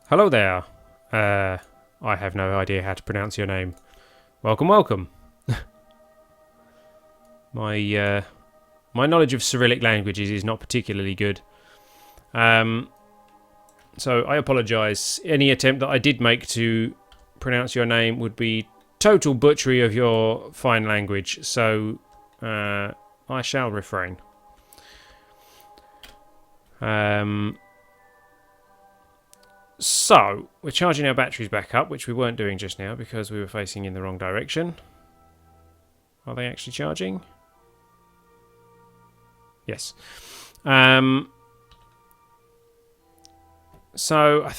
Hello there. I have no idea how to pronounce your name. Welcome, welcome. My knowledge of Cyrillic languages is not particularly good. So I apologise. Any attempt that I did make to pronounce your name would be total butchery of your fine language. So I shall refrain. So, we're charging our batteries back up, which we weren't doing just now because we were facing in the wrong direction. Are they actually charging? Yes. So, I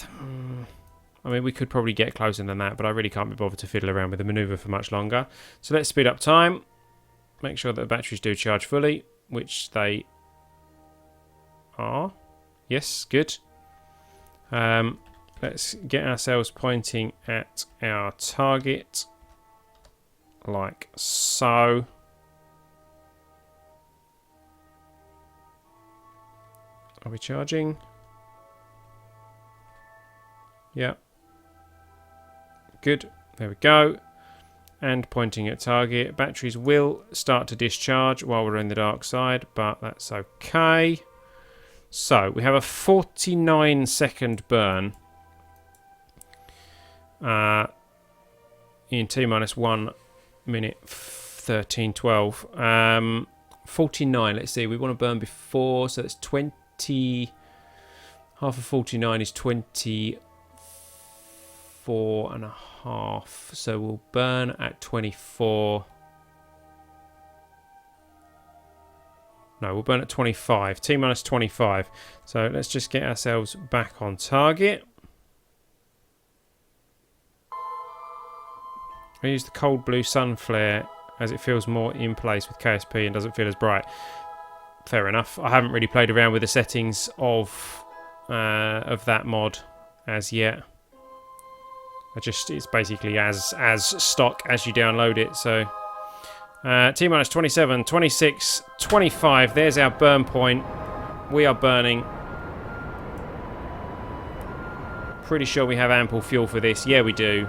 mean, we could probably get closer than that, but I really can't be bothered to fiddle around with the manoeuvre for much longer. So let's speed up time. Make sure that the batteries do charge fully, which they are. Yes, good. Let's get ourselves pointing at our target, like so. Are we charging? Yeah. Good. There we go. And pointing at target. Batteries will start to discharge while we're in the dark side, but that's okay. So, we have a 49-second burn. In T-minus 1 minute 13:12. 49, let's see. We want to burn before, so it's 20... Half of 49 is 24 and a half. So we'll burn at 24. No, we'll burn at 25. T-minus 25. So let's just get ourselves back on target. I use the cold blue sun flare as it feels more in place with KSP and doesn't feel as bright. Fair enough. I haven't really played around with the settings of that mod as yet. It's basically as stock as you download it. So T-minus 27, 26, 25. There's our burn point. We are burning. Pretty sure we have ample fuel for this. Yeah, we do.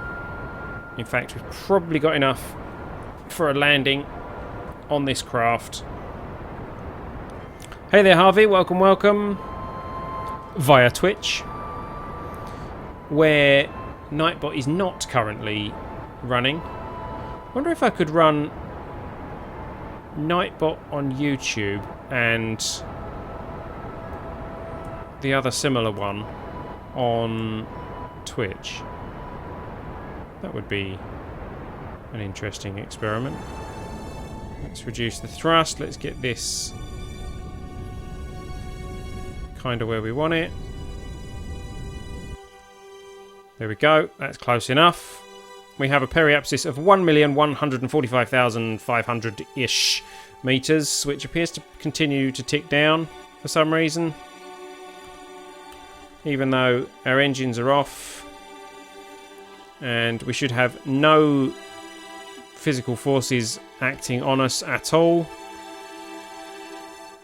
In fact, we've probably got enough for a landing on this craft. Hey there, Harvey. Welcome, welcome. Via Twitch, where Nightbot is not currently running. I wonder if I could run Nightbot on YouTube and the other similar one on Twitch. That would be an interesting experiment. Let's reduce the thrust. Let's get this kind of where we want it. There we go. That's close enough. We have a periapsis of 1,145,500-ish meters, which appears to continue to tick down for some reason, even though our engines are off. And we should have no physical forces acting on us at all.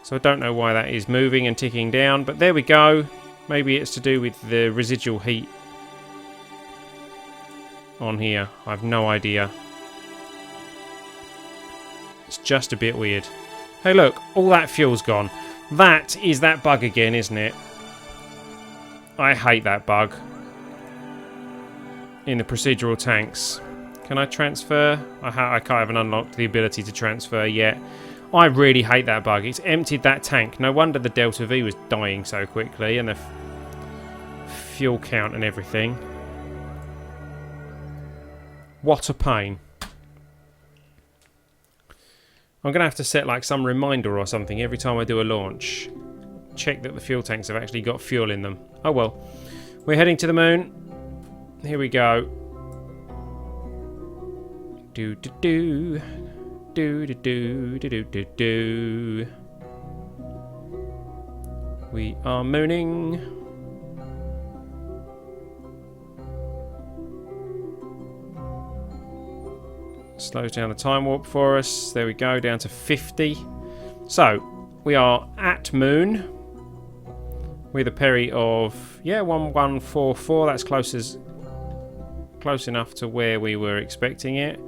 So I don't know why that is moving and ticking down, but there we go. Maybe it's to do with the residual heat on here. I have no idea. It's just a bit weird. Hey look, all that fuel's gone. That is that bug again, isn't it? I hate that bug. In the procedural tanks. Can I transfer? I haven't unlocked the ability to transfer yet. I really hate that bug. It's emptied that tank. No wonder the Delta V was dying so quickly, and the fuel count and everything. What a pain. I'm going to have to set like some reminder or something every time I do a launch. Check that the fuel tanks have actually got fuel in them. Oh well. We're heading to the moon. Here we go. Do. We are mooning. Slows down the time warp for us. There we go, down to 50. So, we are at moon with a peri of 1144. That's close enough to where we were expecting it.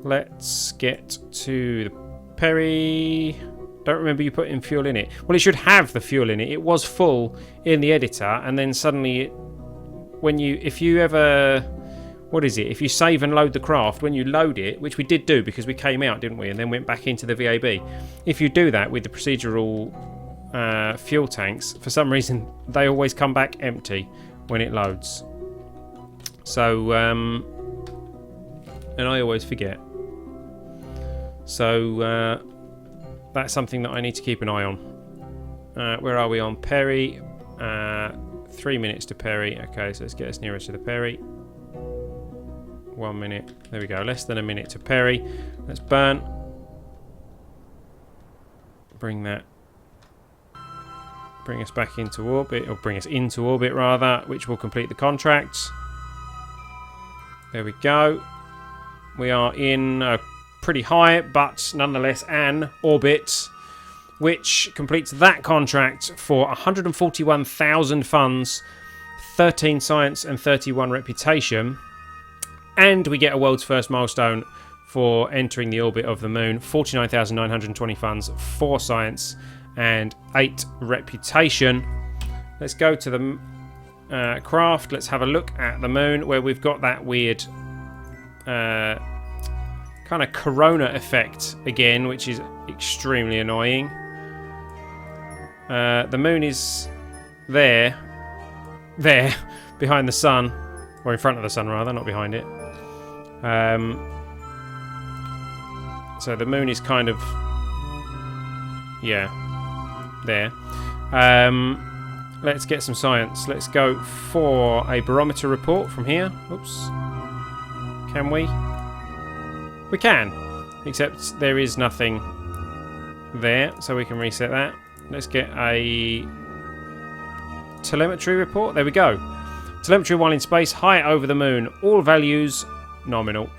Let's get to the peri. Don't remember you putting fuel in it. Well, it should have the fuel in it. It was full in the editor, and then suddenly, if you save and load the craft, when you load it, which we did do because we came out, didn't we, and then went back into the VAB. If you do that with the procedural fuel tanks, for some reason they always come back empty when it loads. So, and I always forget. So that's something that I need to keep an eye on. Where are we on peri? 3 minutes to peri. Okay, so let's get us nearer to the peri. 1 minute. There we go. Less than a minute to peri. Let's burn. Bring us back into orbit, or bring us into orbit rather, which will complete the contract. There we go. We are in a pretty high, but nonetheless an orbit, which completes that contract for 141,000 funds, 13 science and 31 reputation. And we get a world's first milestone for entering the orbit of the moon. 49,920 funds, 4 science and 8 reputation. Let's go to the craft. Let's have a look at the moon, where we've got that weird kind of corona effect again, which is extremely annoying. The moon is there behind the sun, or in front of the sun rather, not behind it. So the moon is kind of there. Let's get some science. Let's go for a barometer report from here. Oops. Can we? We can, except there is nothing there, so we can reset that. Let's get a telemetry report. There we go. Telemetry while in space, high over the moon. All values nominal.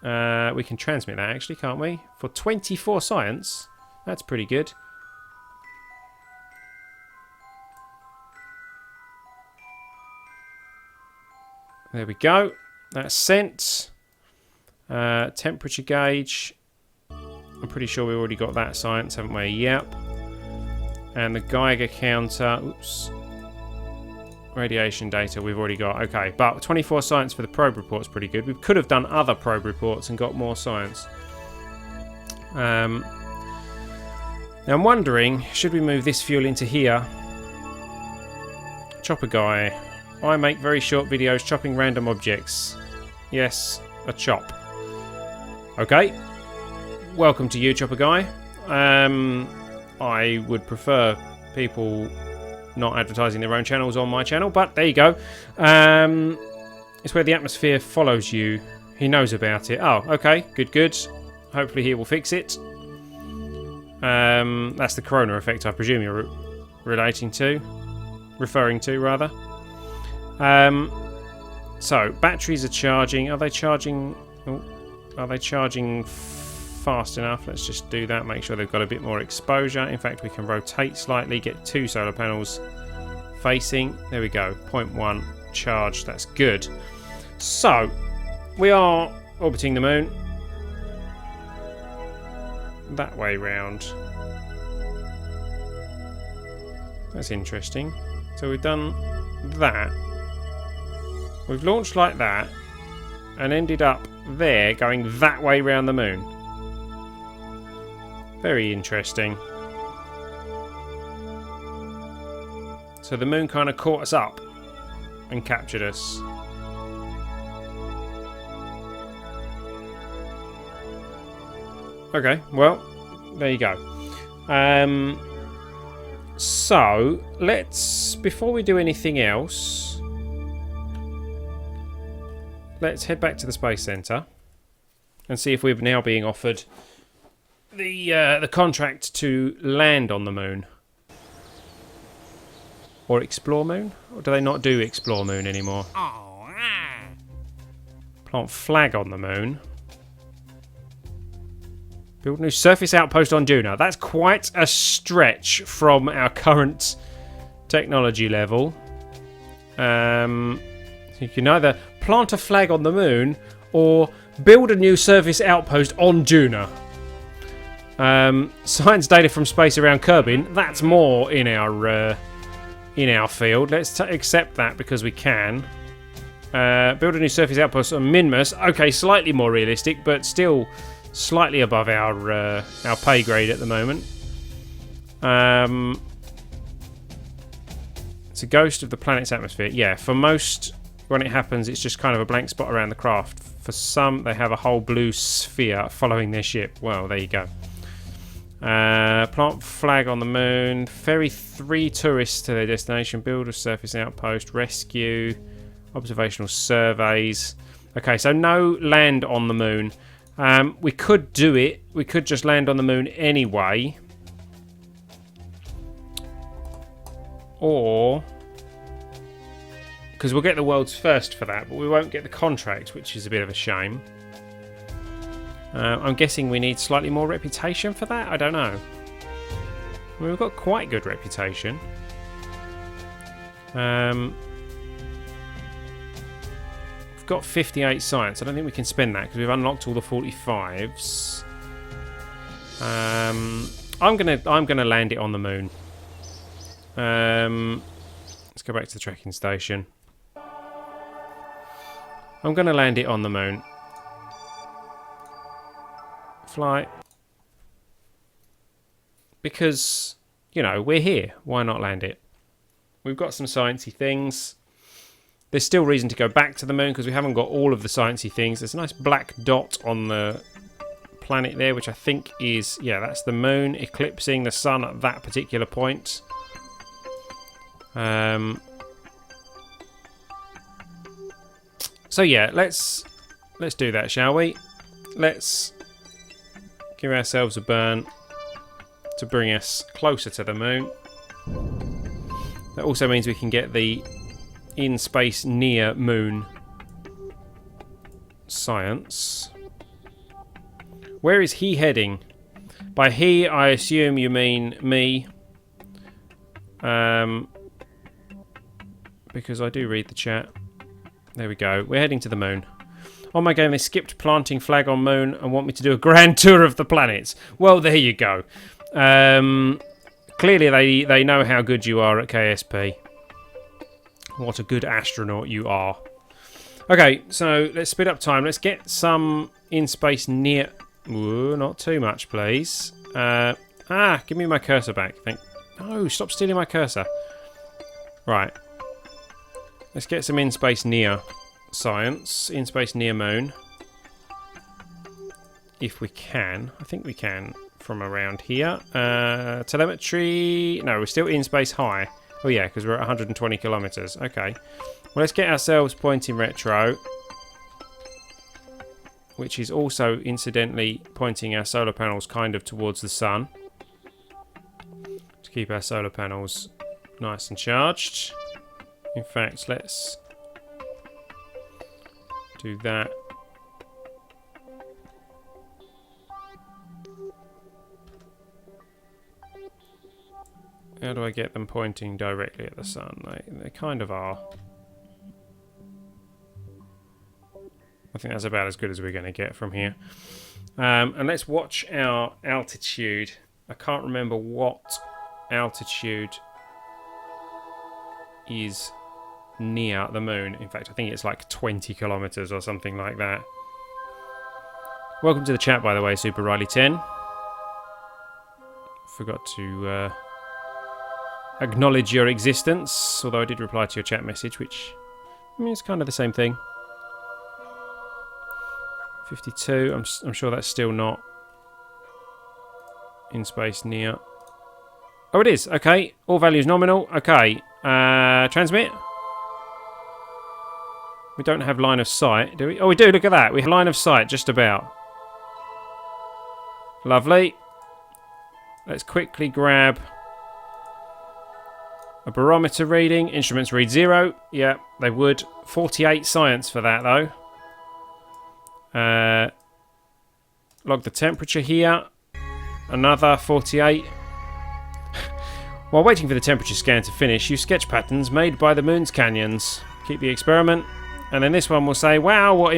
We can transmit that actually, can't we? For 24 science. That's pretty good. There we go. That's sent. Temperature gauge. I'm pretty sure we already got that science, haven't we? Yep. And the Geiger counter. Oops. Radiation data we've already got. Okay, but 24 science for the probe report's pretty good. We could have done other probe reports and got more science. Now I'm wondering, should we move this fuel into here? Chopper guy. I make very short videos chopping random objects. Yes, a chop. Okay. Welcome to you, Chopper guy. I would prefer people not advertising their own channels on my channel, but there you go. It's where the atmosphere follows you. He knows about it. Oh, okay. Good. Hopefully he will fix it. That's the corona effect, I presume you're referring to, rather. So, batteries are charging. Are they charging... Oh, are they charging fast enough? Let's just do that. Make sure they've got a bit more exposure. In fact, we can rotate slightly, get 2 solar panels facing. There we go. 0.1 charge. That's good. So, we are orbiting the moon. That way round. That's interesting. So we've done that. We've launched like that and ended up there going that way round the moon. Very interesting. So the moon kind of caught us up and captured us. Okay, well, there you go. So, let's, before we do anything else, let's head back to the Space Centre. and see if we're now being offered the contract to land on the moon. Or explore moon? Or do they not do explore moon anymore? Plant flag on the moon. Build new surface outpost on Juno. That's quite a stretch from our current technology level. You can either plant a flag on the moon or build a new surface outpost on Juno. Science data from space around Kerbin. That's more in our field. Let's accept that because we can. Build a new surface outpost on Minmus. Okay, slightly more realistic, but still slightly above our pay grade at the moment. It's a ghost of the planet's atmosphere. Yeah, for most, when it happens, it's just kind of a blank spot around the craft. For some, they have a whole blue sphere following their ship. Well, there you go. Plant flag on the moon. Ferry 3 tourists to their destination. Build a surface outpost. Rescue. Observational surveys. Okay, so no land on the moon. We could do it. We could just land on the moon anyway. Or... because we'll get the world's first for that, but we won't get the contract, which is a bit of a shame. I'm guessing we need slightly more reputation for that? I don't know. I mean, we've got quite good reputation. We've got 58 science. I don't think we can spend that because we've unlocked all the 45s. I'm gonna land it on the moon. Let's go back to the tracking station. I'm gonna land it on the moon. Fly. Because, you know, we're here. Why not land it? We've got some sciencey things. There's still reason to go back to the moon because we haven't got all of the sciencey things. There's a nice black dot on the planet there, which I think is, yeah, that's the moon eclipsing the sun at that particular point. So yeah, let's do that, shall we? Let's give ourselves a burn to bring us closer to the moon. That also means we can get the in space near moon science. Where is he heading? By he, I assume you mean me. Because I do read the chat. There we go. We're heading to the moon. Oh my game, they skipped planting flag on moon and want me to do a grand tour of the planets. Well, there you go. Clearly they know how good you are at KSP. What a good astronaut you are. Okay, so let's speed up time. Let's get some in space near... Ooh, not too much, please. Give me my cursor back. No, stop stealing my cursor. Right. Let's get some in space near science. In space near moon. If we can. I think we can from around here. Telemetry... No, we're still in space high. Oh yeah, because we're at 120 kilometers. Okay. Well, let's get ourselves pointing retro. Which is also, incidentally, pointing our solar panels kind of towards the sun. To keep our solar panels nice and charged. In fact, let's do that. How do I get them pointing directly at the sun? They kind of are. I think that's about as good as we're going to get from here. And let's watch our altitude. I can't remember what altitude is near the moon. In fact, I think it's like 20 kilometers or something like that. Welcome to the chat, by the way, Super Riley 10. Forgot to acknowledge your existence, although I did reply to your chat message, which I mean, it's kind of the same thing. 52. I'm sure that's still not in space near. Oh, it is. Okay. All values nominal. Okay. Transmit. We don't have line of sight, do we? Oh, we do. Look at that. We have line of sight just about. Lovely. Let's quickly grab a barometer reading. Instruments read 0. Yeah, they would. 48 science for that, though. Log the temperature here. Another 48. While waiting for the temperature scan to finish, use sketch patterns made by the moon's canyons. Keep the experiment. And then this one will say, wow, what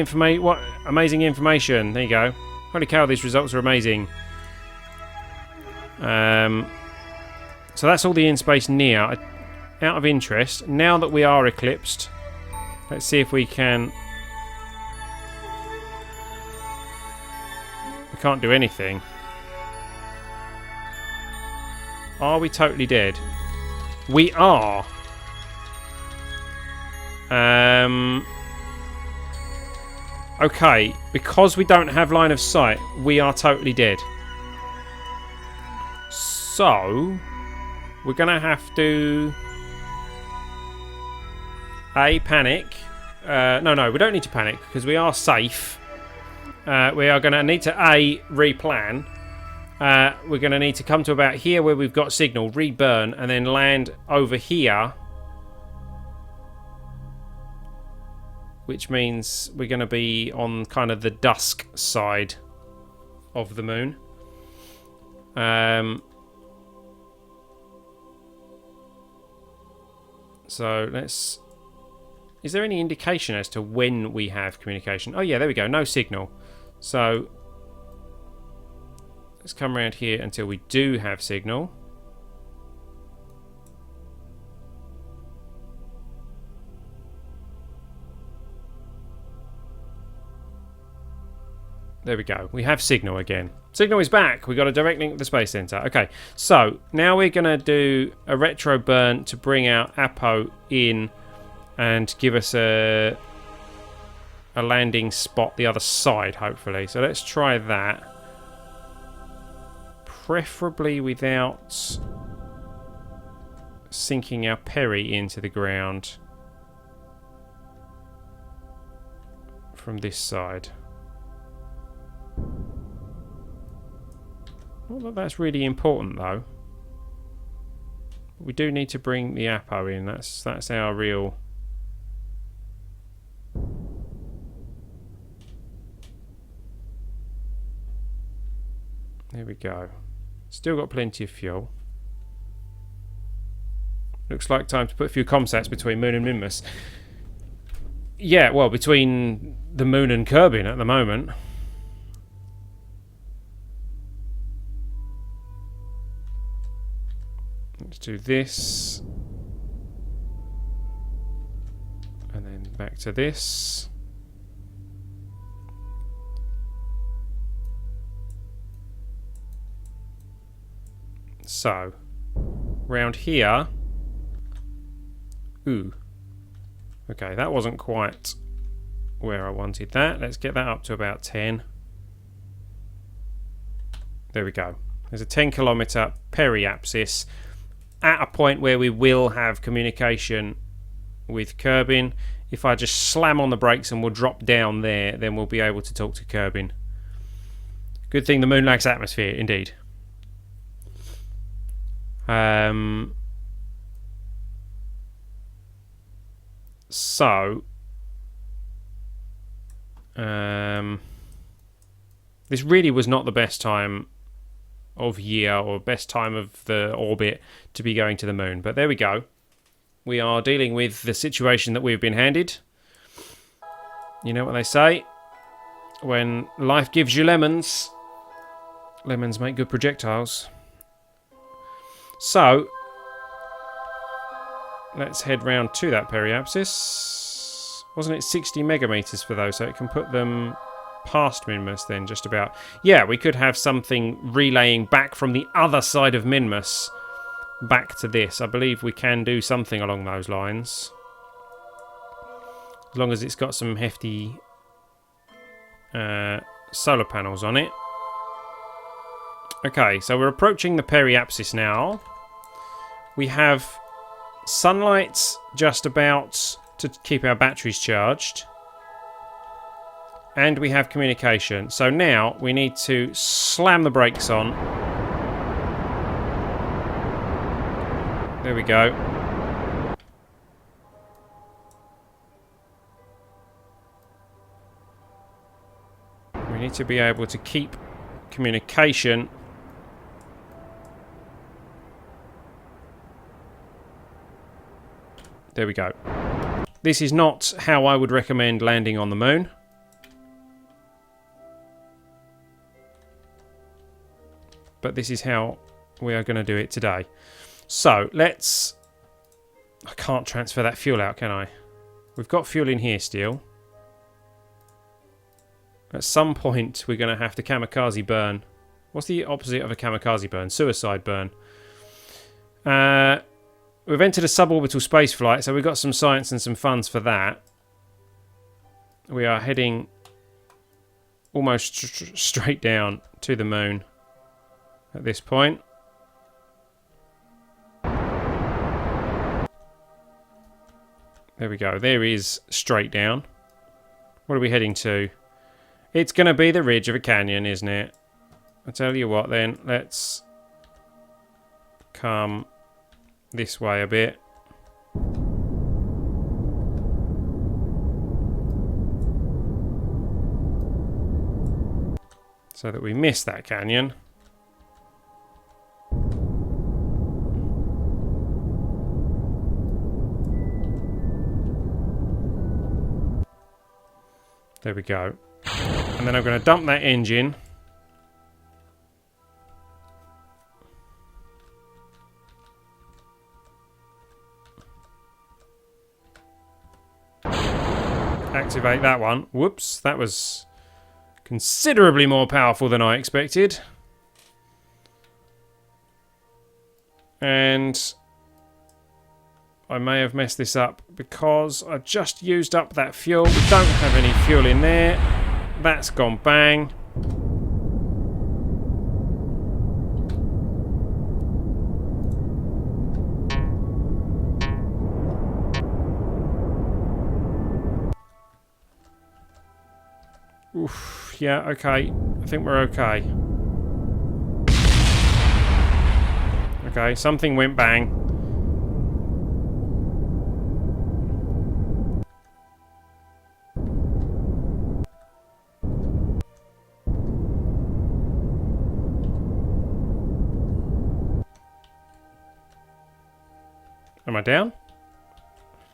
amazing information. There you go. Holy cow, these results are amazing. So that's all the in-space near. Out of interest, now that we are eclipsed, let's see if we can... We can't do anything. Are we totally dead? We are. Okay, because we don't have line of sight, we are totally dead. So, we're going to have to... panic. No, we don't need to panic because we are safe. We are going to need to replan. We're going to need to come to about here where we've got signal, reburn, and then land over here. Which means we're going to be on kind of the dusk side of the moon. So let's... Is there any indication as to when we have communication? Oh yeah, there we go. No signal. So let's come around here until we do have signal. There we go. We have signal again. Signal is back. We got a direct link with the Space Center. Okay, so now we're going to do a retro burn to bring our Apo in and give us a landing spot the other side, hopefully. So let's try that. Preferably without sinking our Peri into the ground from this side. Not that that's really important, though. We do need to bring the Apo in. That's our real... There we go. Still got plenty of fuel. Looks like time to put a few comsats between Moon and Minmus. Yeah, well, between the Moon and Kerbin at the moment. Let's do this. And then back to this. So, round here. Ooh. Okay, that wasn't quite where I wanted that. Let's get that up to about 10. There we go. There's a 10-kilometer periapsis at a point where we will have communication with Kerbin. If I just slam on the brakes and we'll drop down there, then we'll be able to talk to Kerbin. Good thing the moon lacks atmosphere, indeed. So, this really was not the best time of year or best time of the orbit to be going to the moon. But there we go. We are dealing with the situation that we've been handed. You know what they say? When life gives you lemons, lemons make good projectiles. So, let's head round to that periapsis. Wasn't it 60 megameters for those? So it can put them past Minmus then, just about. Yeah, we could have something relaying back from the other side of Minmus back to this. I believe we can do something along those lines. As long as it's got some hefty solar panels on it. Okay, so we're approaching the periapsis now. We have sunlight just about to keep our batteries charged. And we have communication. So now we need to slam the brakes on. There we go. We need to be able to keep communication. There we go. This is not how I would recommend landing on the moon. But this is how we are going to do it today. So, let's... I can't transfer that fuel out, can I? We've got fuel in here still. At some point, we're going to have to kamikaze burn. What's the opposite of a kamikaze burn? Suicide burn. We've entered a suborbital space flight, so we've got some science and some funds for that. We are heading almost straight down to the moon at this point. There we go. There is straight down. What are we heading to? It's going to be the ridge of a canyon, isn't it? I'll tell you what then. Let's come this way a bit. So that we miss that canyon. There we go. And then I'm going to dump that engine. Activate that one. Whoops, that was considerably more powerful than I expected. And I may have messed this up because I just used up that fuel. We don't have any fuel in there. That's gone bang. Oof, yeah, okay. I think we're okay. Okay, something went bang. Am I down?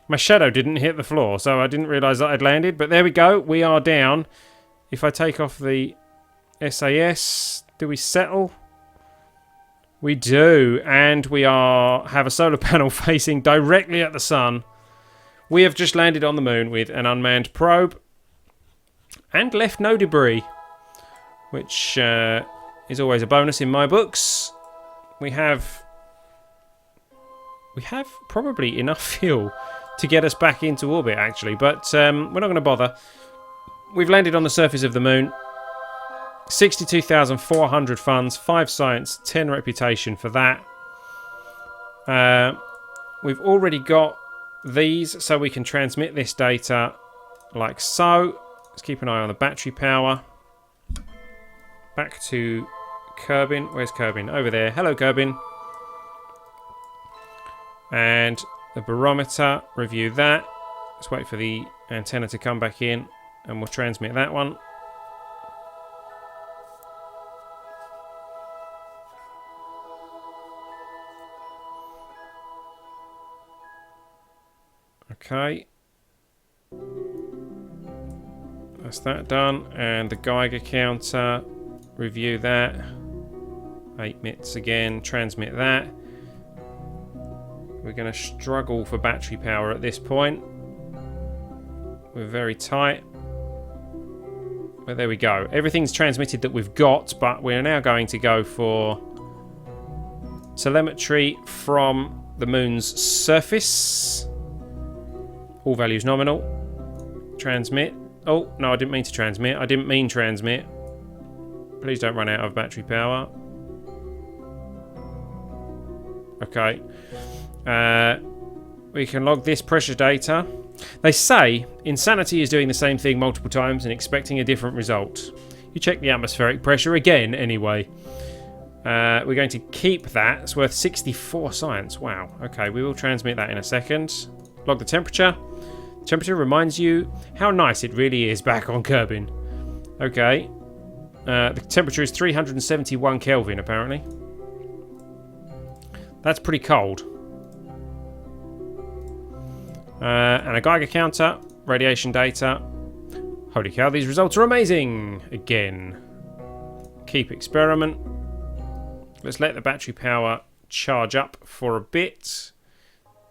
My shadow didn't hit the floor, so I didn't realise that I'd landed. But there we go. We are down. If I take off the SAS, do we settle? We do. And we have a solar panel facing directly at the sun. We have just landed on the moon with an unmanned probe. And left no debris. Which is always a bonus in my books. We have probably enough fuel to get us back into orbit, actually. But we're not going to bother. We've landed on the surface of the moon. 62,400 funds, 5 science, 10 reputation for that. We've already got these, so we can transmit this data like so. Let's keep an eye on the battery power. Back to Kerbin. Where's Kerbin? Over there. Hello, Kerbin. And the barometer, review that. Let's wait for the antenna to come back in and we'll transmit that one. Okay. That's that done. And the Geiger counter, review that. 8 minutes again, transmit that. We're going to struggle for battery power at this point. We're very tight. But there we go. Everything's transmitted that we've got, but we're now going to go for telemetry from the moon's surface. All values nominal. Transmit. Oh, no, I didn't mean to transmit. I didn't mean transmit. Please don't run out of battery power. Okay. We can log this pressure data. They say insanity is doing the same thing multiple times and expecting a different result. You check the atmospheric pressure again, anyway. We're going to keep that. It's worth 64 science. Wow. Okay, we will transmit that in a second. Log the temperature. Temperature reminds you how nice it really is back on Kerbin. Okay. The temperature is 371 Kelvin, apparently. That's pretty cold. And a Geiger counter. Radiation data. Holy cow, these results are amazing! Again. Keep experiment. Let's let the battery power charge up for a bit.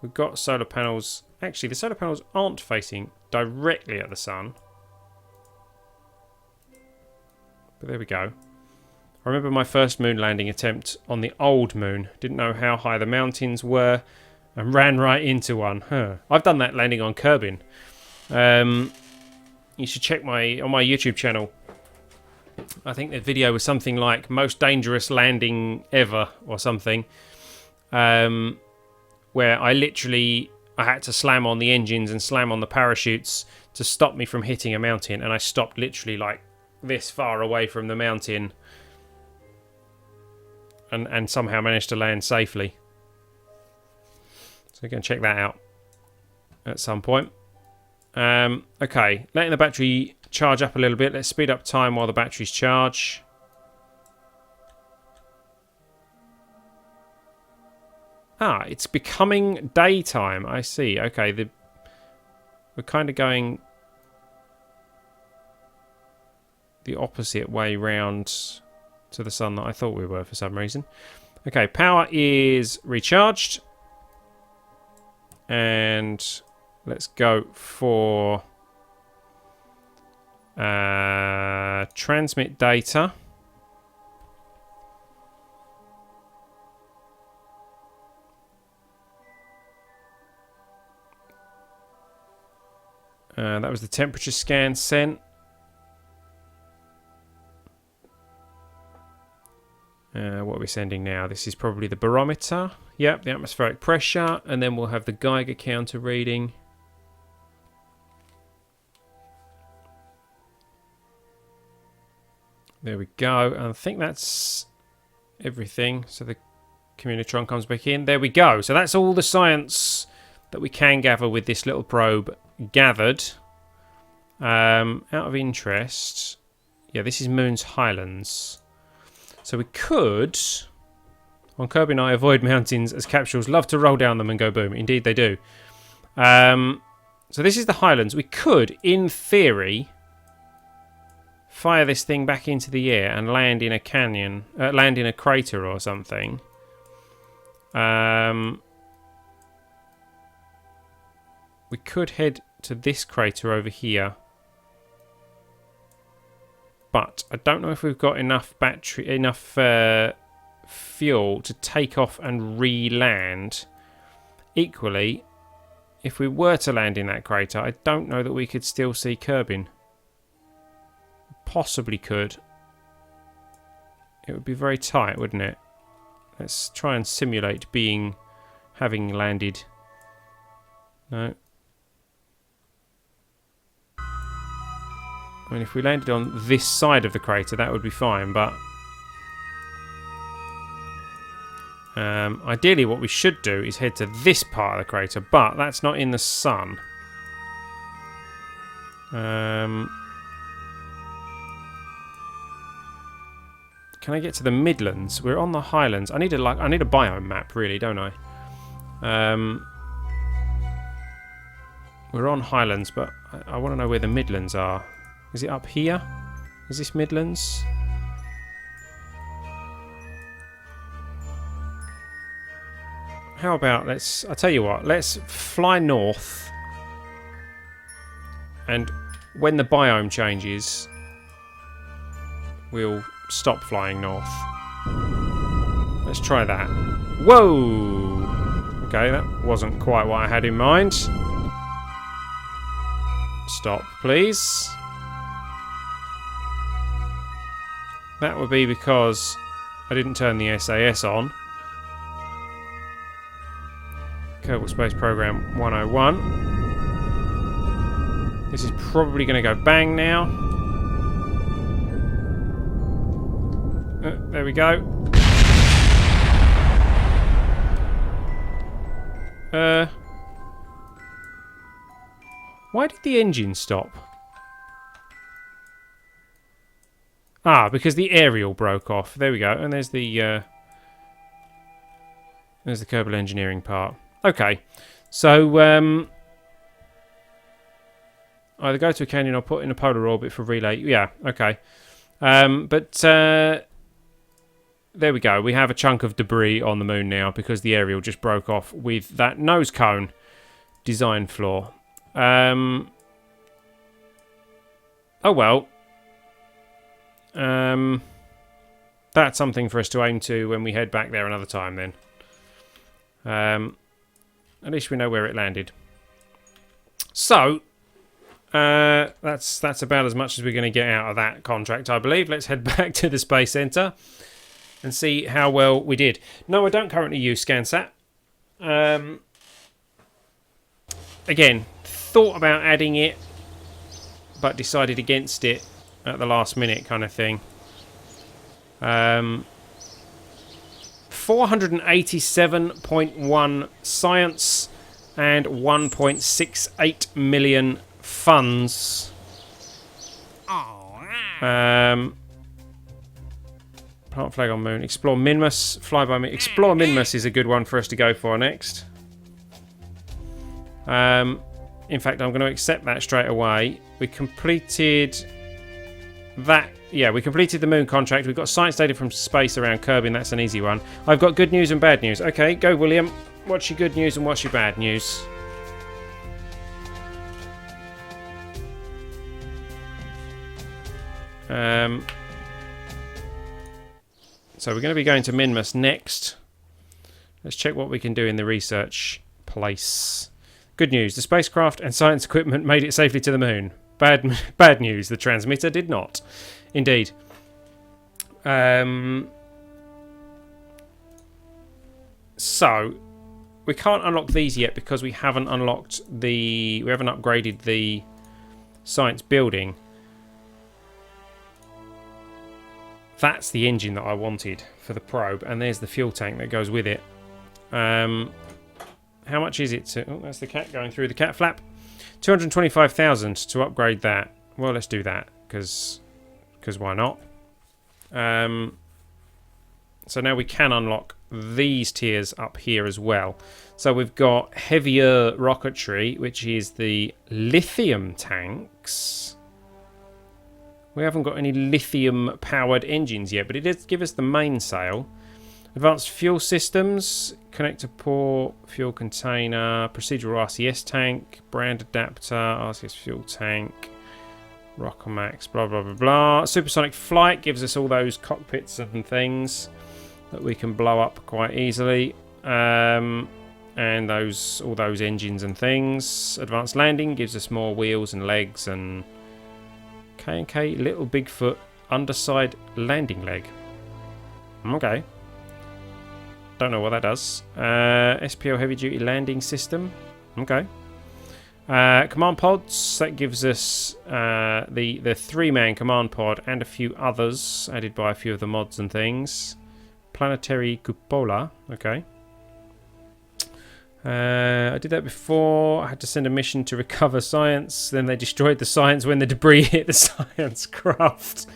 We've got solar panels. Actually, the solar panels aren't facing directly at the sun. But there we go. I remember my first moon landing attempt on the old moon. Didn't know how high the mountains were and ran right into one. I've done that landing on Kerbin. You should check on my YouTube channel. I think the video was something like most dangerous landing ever or something. Where I had to slam on the engines and slam on the parachutes to stop me from hitting a mountain, and I stopped literally like this far away from the mountain and somehow managed to land safely. So we're going to check that out at some point. Okay, letting the battery charge up a little bit. Let's speed up time while the batteries charge. It's becoming daytime. I see. Okay, we're kind of going the opposite way round to the sun that I thought we were for some reason. Okay, power is recharged. And let's go for transmit data. That was the temperature scan sent. What are we sending now? This is probably the barometer. Yep, the atmospheric pressure. And then we'll have the Geiger counter reading. There we go. And I think that's everything. So the communitron comes back in. There we go. So that's all the science that we can gather with this little probe gathered. Out of interest, yeah, this is Moon's Highlands. So we could, on Kirby and I, avoid mountains as capsules love to roll down them and go boom. Indeed they do. So this is the Highlands. We could, in theory, fire this thing back into the air and land in a canyon, land in a crater or something. We could head to this crater over here. But I don't know if we've got enough fuel to take off and re-land. Equally, if we were to land in that crater, I don't know that we could still see Kerbin. Possibly could. It would be very tight, wouldn't it? Let's try and simulate having landed. No. I mean, if we landed on this side of the crater, that would be fine, but ideally what we should do is head to this part of the crater, but that's not in the sun. Can I get to the Midlands? We're on the Highlands. I need a biome map, really, don't I? We're on Highlands, but I want to know where the Midlands are. Is it up here? Is this Midlands? How about I'll tell you what, let's fly north. And when the biome changes, we'll stop flying north. Let's try that. Whoa! Okay, that wasn't quite what I had in mind. Stop, please. That would be because I didn't turn the SAS on. Kerbal Space Program 101. This is probably going to go bang now. There we go. Why did the engine stop? Ah, because the aerial broke off. There we go. And there's the Kerbal engineering part. Okay. So, either go to a canyon or put in a polar orbit for relay. Yeah, okay. There we go. We have a chunk of debris on the moon now because the aerial just broke off with that nose cone design flaw. Oh well. That's something for us to aim to when we head back there another time then. At least we know where it landed. So, that's about as much as we're going to get out of that contract, I believe. Let's head back to the Space Centre and see how well we did. No, I don't currently use ScanSat. Again, thought about adding it, but decided against it at the last minute kind of thing. 487.1 science and 1.68 million funds. Plant flag on moon. Explore Minmus. Fly by me. Explore Minmus is a good one for us to go for next. In fact, I'm going to accept that straight away. We completed that. Yeah, we completed the moon contract. We've got science data from space around Kerbin. That's an easy one. I've got good news and bad news. Okay, go William. What's your good news and what's your bad news? So we're going to be going to Minmus next. Let's check what we can do in the research place. Good news, the spacecraft and science equipment made it safely to the moon. Bad news, the transmitter did not. Indeed. So we can't unlock these yet because we haven't upgraded the science building. That's the engine that I wanted for the probe, and there's the fuel tank that goes with it. How much is it to... Oh, that's the cat going through the cat flap. 225,000 to upgrade that. Well, let's do that, because why not? So now we can unlock these tiers up here as well. So we've got heavier rocketry, which is the lithium tanks. We haven't got any lithium-powered engines yet, but it does give us the mainsail. Advanced fuel systems, connector port, fuel container, procedural RCS tank, brand adapter, RCS fuel tank, Rockomax, blah, blah, blah, blah. Supersonic flight gives us all those cockpits and things that we can blow up quite easily. And all those engines and things. Advanced landing gives us more wheels and legs and... K&K Little Bigfoot underside landing leg. Okay. Don't know what that does. SPL heavy duty landing system. Okay. Command pods. That gives us the 3-man command pod and a few others added by a few of the mods and things. Planetary cupola. Okay. I did that before. I had to send a mission to recover science. Then they destroyed the science when the debris hit the science craft.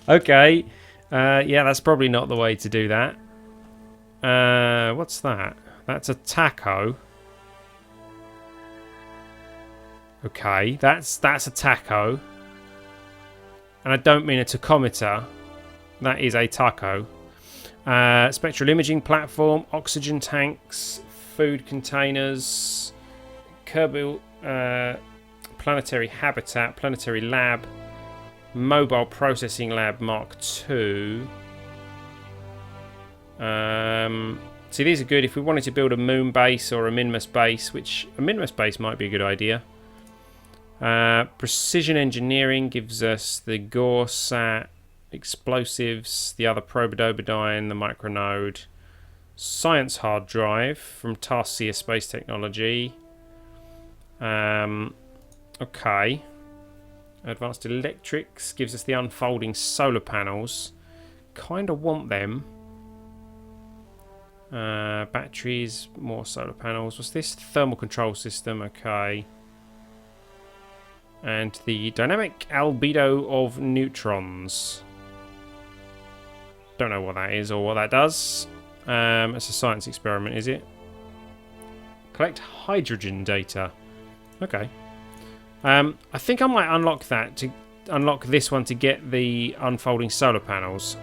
Okay. Yeah, that's probably not the way to do that. What's that? That's a taco. Okay, that's a taco. And I don't mean a tachometer. That is a taco. Spectral imaging platform, oxygen tanks, food containers, Kerbal planetary habitat, planetary lab, mobile processing lab Mark II. See, these are good if we wanted to build a moon base or a Minmus base, which a Minmus base might be a good idea. Precision engineering gives us the Gorsat, explosives, the other Probidobidine, the micronode. Science hard drive from Tarsia Space Technology. Okay. Advanced electrics gives us the unfolding solar panels. Kind of want them. Batteries, more solar panels. What's this? Thermal control system, okay. And the dynamic albedo of neutrons. Don't know what that is or what that does. It's a science experiment, is it? Collect hydrogen data. Okay. I think I might unlock that to unlock this one to get the unfolding solar panels.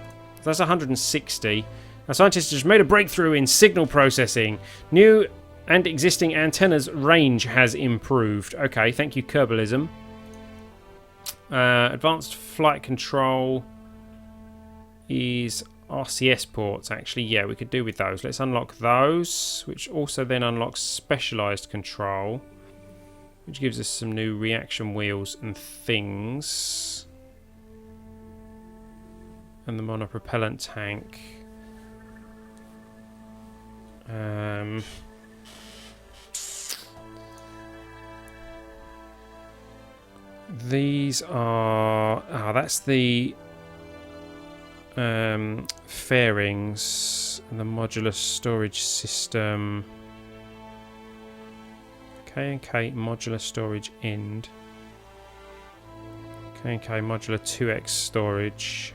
That's 160. Our scientists just made a breakthrough in signal processing. New and existing antennas' range has improved. Okay, thank you, Kerbalism. Advanced flight control is RCS ports, actually. Yeah, we could do with those. Let's unlock those, which also then unlocks specialised control, which gives us some new reaction wheels and things. And the monopropellant tank. These are... Ah, that's the fairings and the modular storage system. K&K modular storage end. K&K modular 2x storage.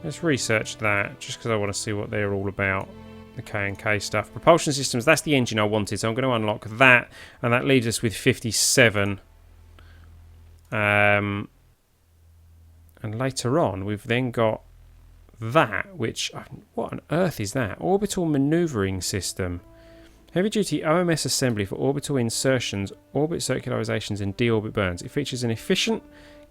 Let's research that, just because I want to see what they're all about. The K&K stuff. Propulsion systems, that's the engine I wanted, so I'm going to unlock that. And that leaves us with 57. And later on, we've then got that, which... What on earth is that? Orbital Maneuvering System. Heavy-duty OMS assembly for orbital insertions, orbit circularizations, and deorbit burns. It features an efficient,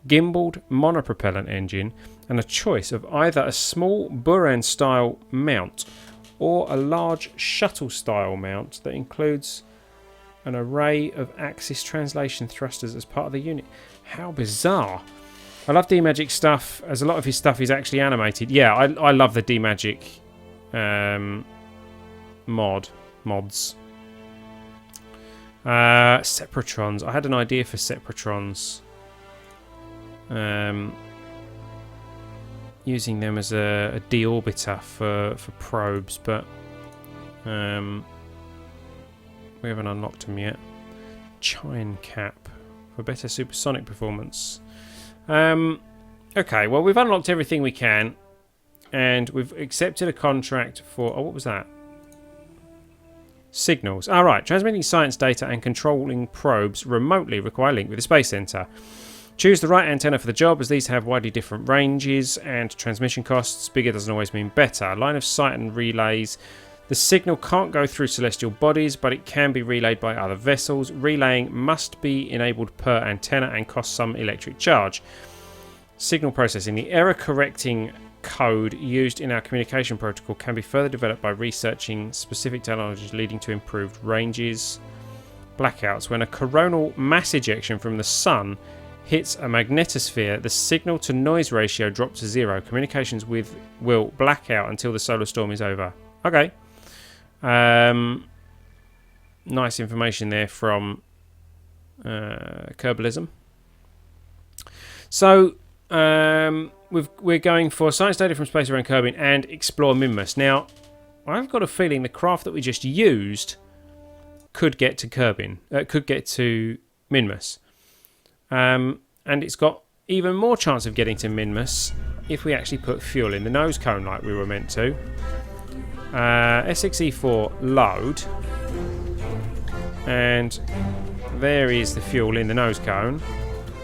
gimbaled monopropellant engine and a choice of either a small Buran-style mount or a large shuttle-style mount that includes an array of axis translation thrusters as part of the unit. How bizarre. I love D-Magic stuff, as a lot of his stuff is actually animated. Yeah, I love the D-Magic mods. Separatrons. I had an idea for Separatrons. Using them as a deorbiter for probes, but we haven't unlocked them yet. Chine cap for better supersonic performance. Okay, well, we've unlocked everything we can, and we've accepted a contract for... Oh, what was that? Signals. All right, transmitting science data and controlling probes remotely require link with the Space Center. Choose the right antenna for the job, as these have widely different ranges and transmission costs. Bigger doesn't always mean better. Line of sight and relays. The signal can't go through celestial bodies, but it can be relayed by other vessels. Relaying must be enabled per antenna and costs some electric charge. Signal processing. The error correcting code used in our communication protocol can be further developed by researching specific technologies leading to improved ranges. Blackouts. When a coronal mass ejection from the sun hits a magnetosphere, the signal to noise ratio drops to 0. Communications will black out until the solar storm is over. Okay. Nice information there from Kerbalism. So we're going for science data from space around Kerbin and explore Minmus. Now, I've got a feeling the craft that we just used could get to Kerbin, could get to Minmus. And it's got even more chance of getting to Minmus if we actually put fuel in the nose cone like we were meant to. S06E04 load, and there is the fuel in the nose cone,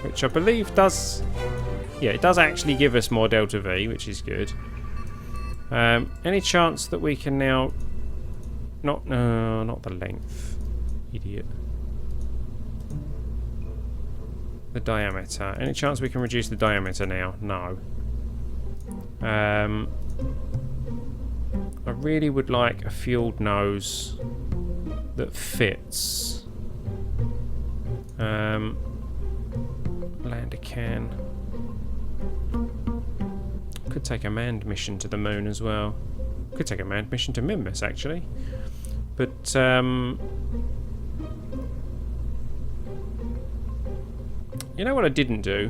which I believe does, yeah, it does actually give us more delta V, which is good. Any chance that we can now not the length, idiot. The diameter. Any chance we can reduce the diameter now? No. I really would like a fueled nose that fits. Lander can. Could take a manned mission to the moon as well. Could take a manned mission to Minmus, actually. But You know what I didn't do?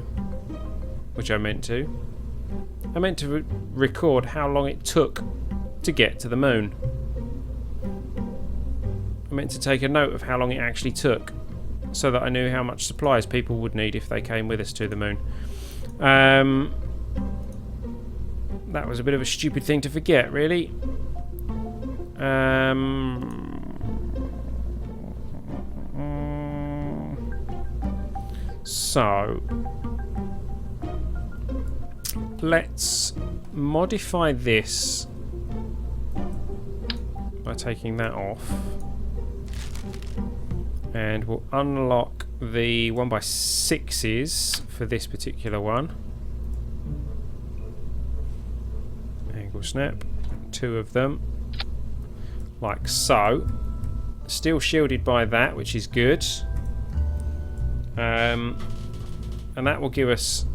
Which I meant to? I meant to record how long it took to get to the moon. I meant to take a note of how long it actually took, so that I knew how much supplies people would need if they came with us to the moon. That was a bit of a stupid thing to forget, really. So let's modify this by taking that off, and we'll unlock the 1x6s for this particular one. Angle snap, 2 of them, like so. Still shielded by that, which is good. And that will give us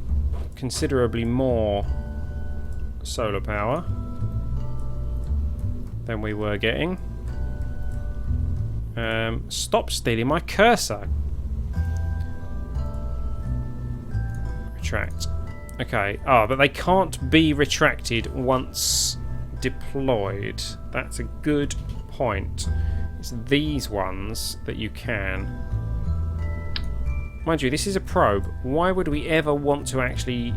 considerably more solar power than we were getting. Stop stealing my cursor. Retract. Okay. Oh, but they can't be retracted once deployed. That's a good point. It's these ones that you can. Mind you, this is a probe. Why would we ever want to actually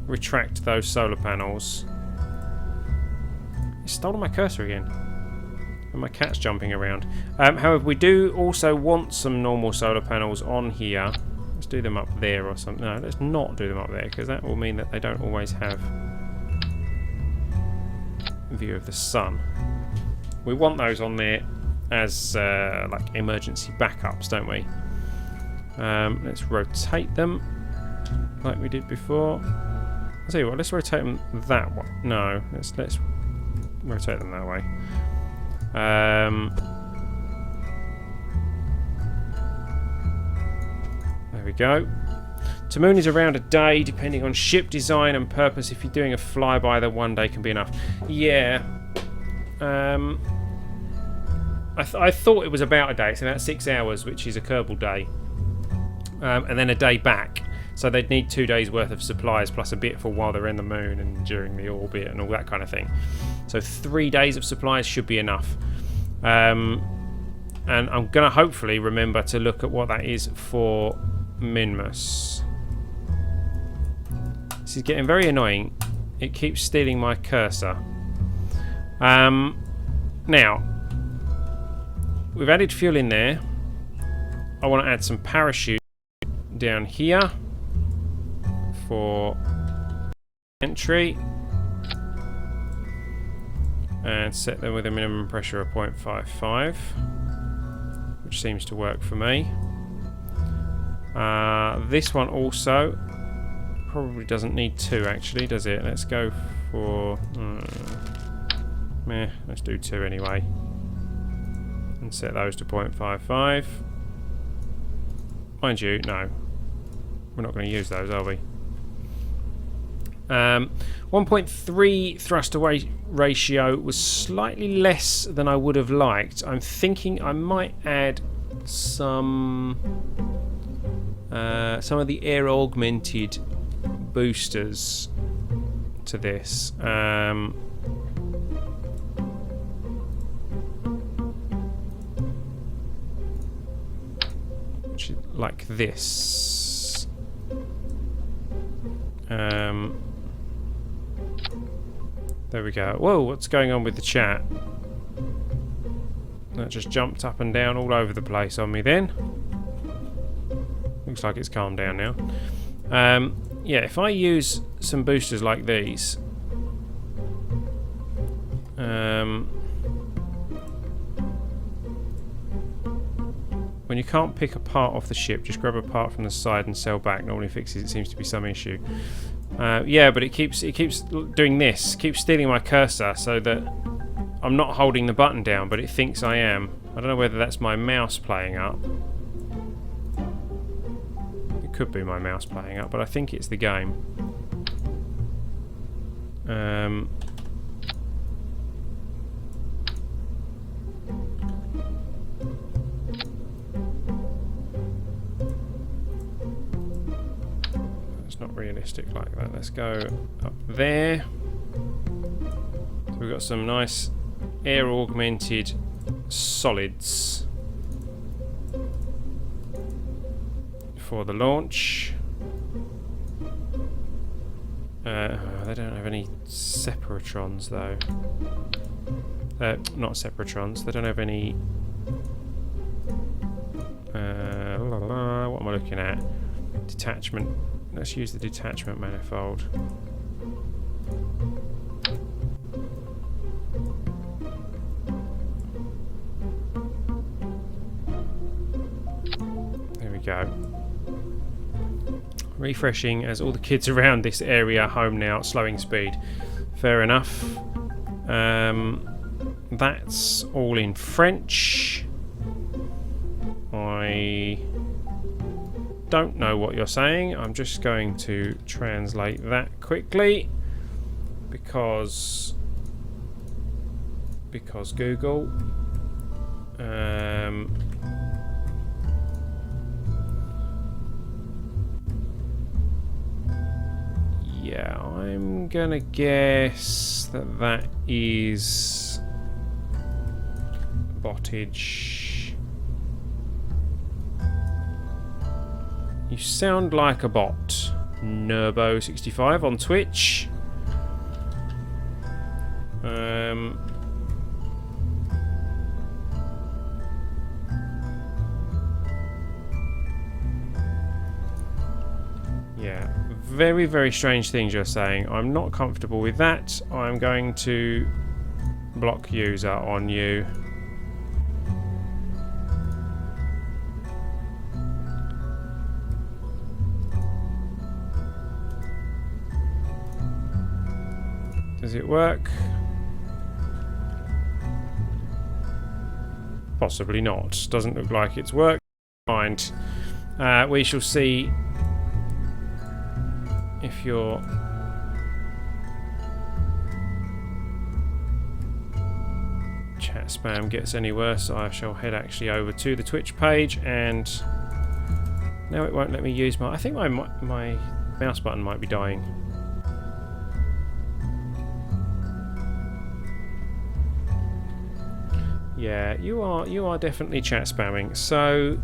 retract those solar panels? It's stolen my cursor again. And my cat's jumping around. However, we do also want some normal solar panels on here. Let's do them up there or something. No, let's not do them up there, because that will mean that they don't always have a view of the sun. We want those on there as like emergency backups, don't we? Let's rotate them like we did before. I'll tell you what, let's rotate them that way. No, let's rotate them that way. There we go. To moon is around a day, depending on ship design and purpose. If you're doing a flyby, then 1 day can be enough. Yeah. I thought it was about a day. It's about 6 hours, which is a Kerbal day. And then a day back. So they'd need 2 days worth of supplies plus a bit for while they're in the moon and during the orbit and all that kind of thing. So 3 days of supplies should be enough. And I'm going to hopefully remember to look at what that is for Minmus. This is getting very annoying. It keeps stealing my cursor. Now, we've added fuel in there. I want to add some parachute down here for entry and set them with a minimum pressure of 0.55, which seems to work for me. This one also probably doesn't need 2 actually, does it? Let's go for let's do 2 anyway and set those to 0.55. Mind you, no, we're not going to use those, are we? 1.3 thrust away ratio was slightly less than I would have liked. I'm thinking I might add some of the air augmented boosters to this. Like this. There we go. Whoa, what's going on with the chat? That just jumped up and down all over the place on me then. Looks like it's calmed down now. Yeah, if I use some boosters like these, when you can't pick a part off the ship, just grab a part from the side and sail back. Normally fixes it. Seems to be some issue. Yeah, but it keeps doing this. Keeps stealing my cursor so that I'm not holding the button down, but it thinks I am. I don't know whether that's my mouse playing up. It could be my mouse playing up, but I think it's the game. It's not realistic like that. Let's go up there. So we've got some nice air augmented solids for the launch. They don't have any separatrons though. Not separatrons. They don't have any. What am I looking at? Detachment. Let's use the detachment manifold. There we go. Refreshing as all the kids around this area are home now, slowing speed. Fair enough. That's all in French. I don't know what you're saying. I'm just going to translate that quickly because Google. Yeah, I'm gonna guess that that is bottage. You sound like a bot. Nerbo65 on Twitch. Yeah, very, very strange things you're saying. I'm not comfortable with that. I'm going to block user on you. Does it work? Possibly not. Doesn't look like it's worked. Mind. We shall see if your chat spam gets any worse. I shall head actually over to the Twitch page, and now it won't let me use my. I think my mouse button might be dying. Yeah, you are definitely chat spamming. So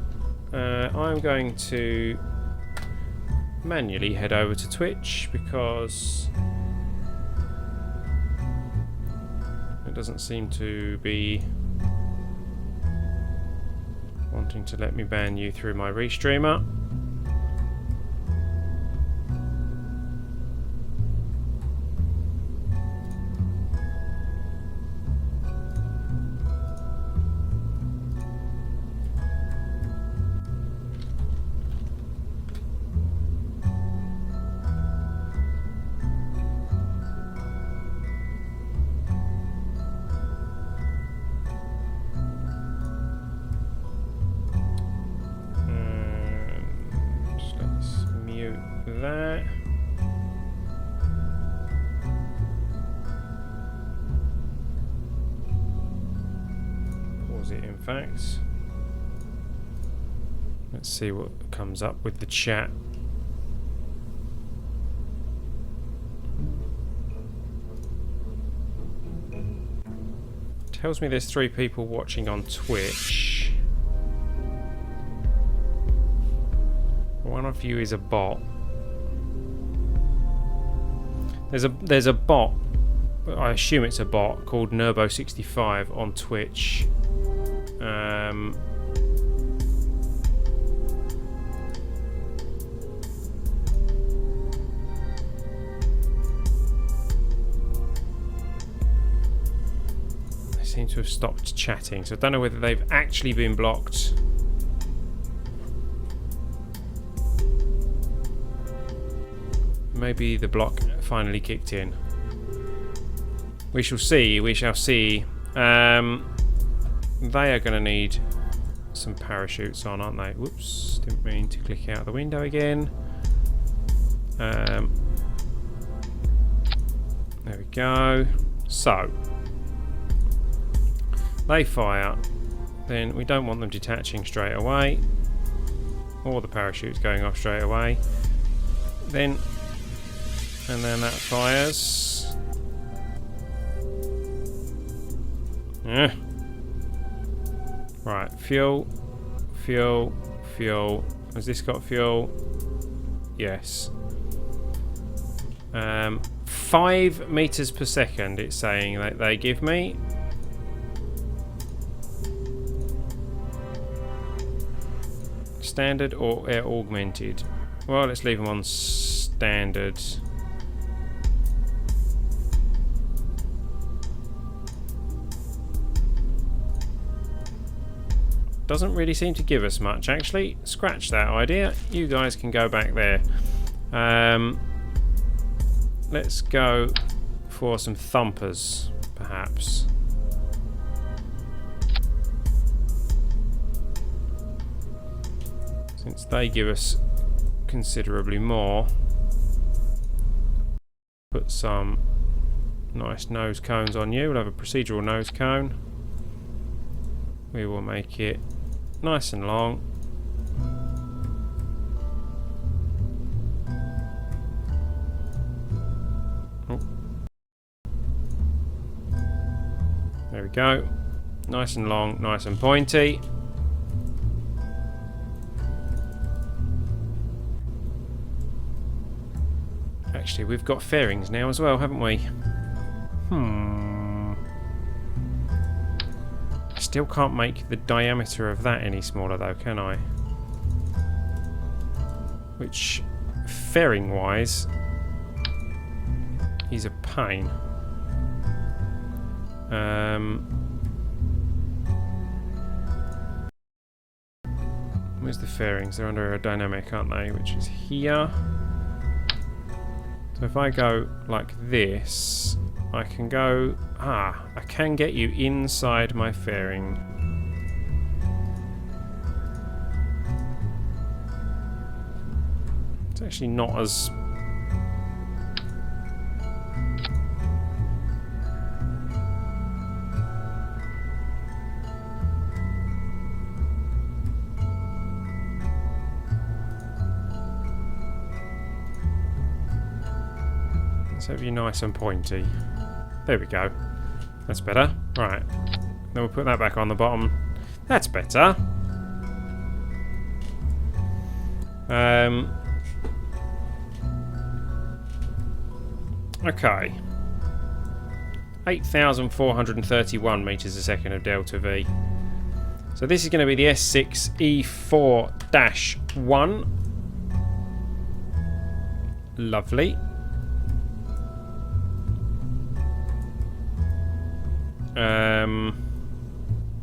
I'm going to manually head over to Twitch because it doesn't seem to be wanting to let me ban you through my restreamer. That. Pause it, in fact. Let's see what comes up with the chat. Tells me there's 3 people watching on Twitch. One of you is a bot. There's a bot, I assume it's a bot, called Nerbo65 on Twitch. They seem to have stopped chatting, so I don't know whether they've actually been blocked. Maybe the block finally kicked in. We shall see. We shall see. They are going to need some parachutes on, aren't they? Whoops. Didn't mean to click out the window again. There we go. So. They fire. Then we don't want them detaching straight away. Or the parachutes going off straight away. then. And then that fires. Yeah. Right, fuel, fuel, fuel. Has this got fuel? Yes. 5 meters per second, it's saying that they give me. Standard or air augmented? Well, let's leave them on standard. Doesn't really seem to give us much, actually. Scratch that idea. You guys can go back there. Let's go for some thumpers, perhaps. Since they give us considerably more. Put some nice nose cones on you. We'll have a procedural nose cone. We will make it nice and long. Oh. There we go. Nice and long, nice and pointy. Actually, we've got fairings now as well, haven't we? I still can't make the diameter of that any smaller though, can I? Which, fairing-wise, is a pain. Where's the fairings? They're under aerodynamic, aren't they? Which is here. So if I go like this, I can go... I can get you inside my fairing. It's actually not as... Let's have you nice and pointy. There we go. That's better. Right. Then we'll put that back on the bottom. That's better. Okay. 8,431 meters a second of delta V. So this is going to be the S06E04-1. Lovely.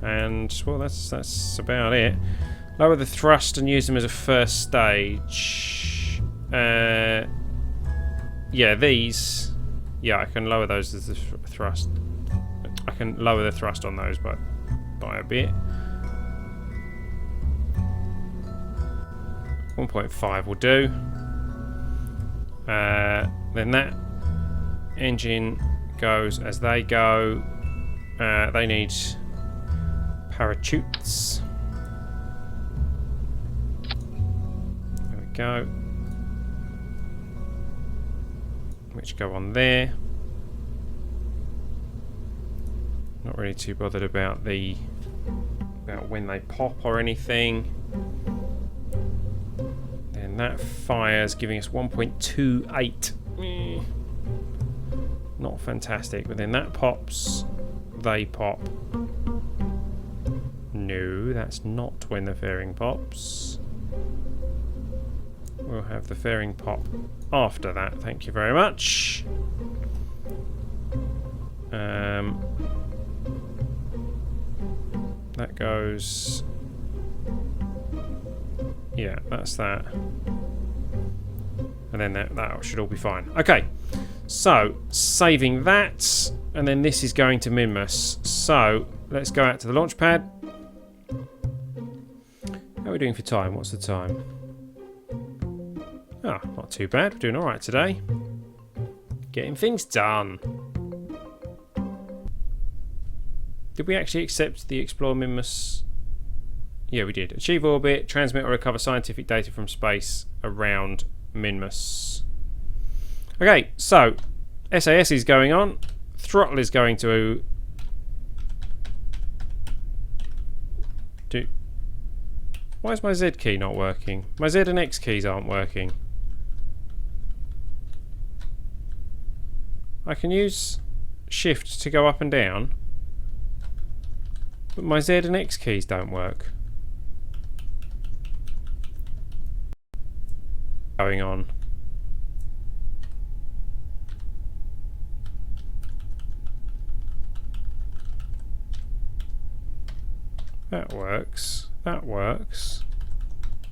And well, that's about it. Lower the thrust and use them as a first stage. Yeah, these. Yeah, I can lower those as the thrust. I can lower the thrust on those by a bit. 1.5 will do. Then that engine goes as they go. They need parachutes. There we go. Which go on there. Not really too bothered about when they pop or anything. Then that fires, giving us 1.28. Not fantastic, but then that pops. They pop. No, that's not when the fairing pops. We'll have the fairing pop after that. Thank you very much. That goes... Yeah, that's that. And then that should all be fine. Okay, so saving that, and then this is going to Minmus. So let's go out to the launch pad. How are we doing for time? What's the time? Ah, not too bad. We're doing all right today. Getting things done. Did we actually accept the Explore Minmus? Yeah, we did. Achieve orbit, transmit or recover scientific data from space around Minmus. Okay, so SAS is going on. Throttle is going to do. Why is my Z key not working? My Z and X keys aren't working. I can use Shift to go up and down, but my Z and X keys don't work. Going on. That works. That works.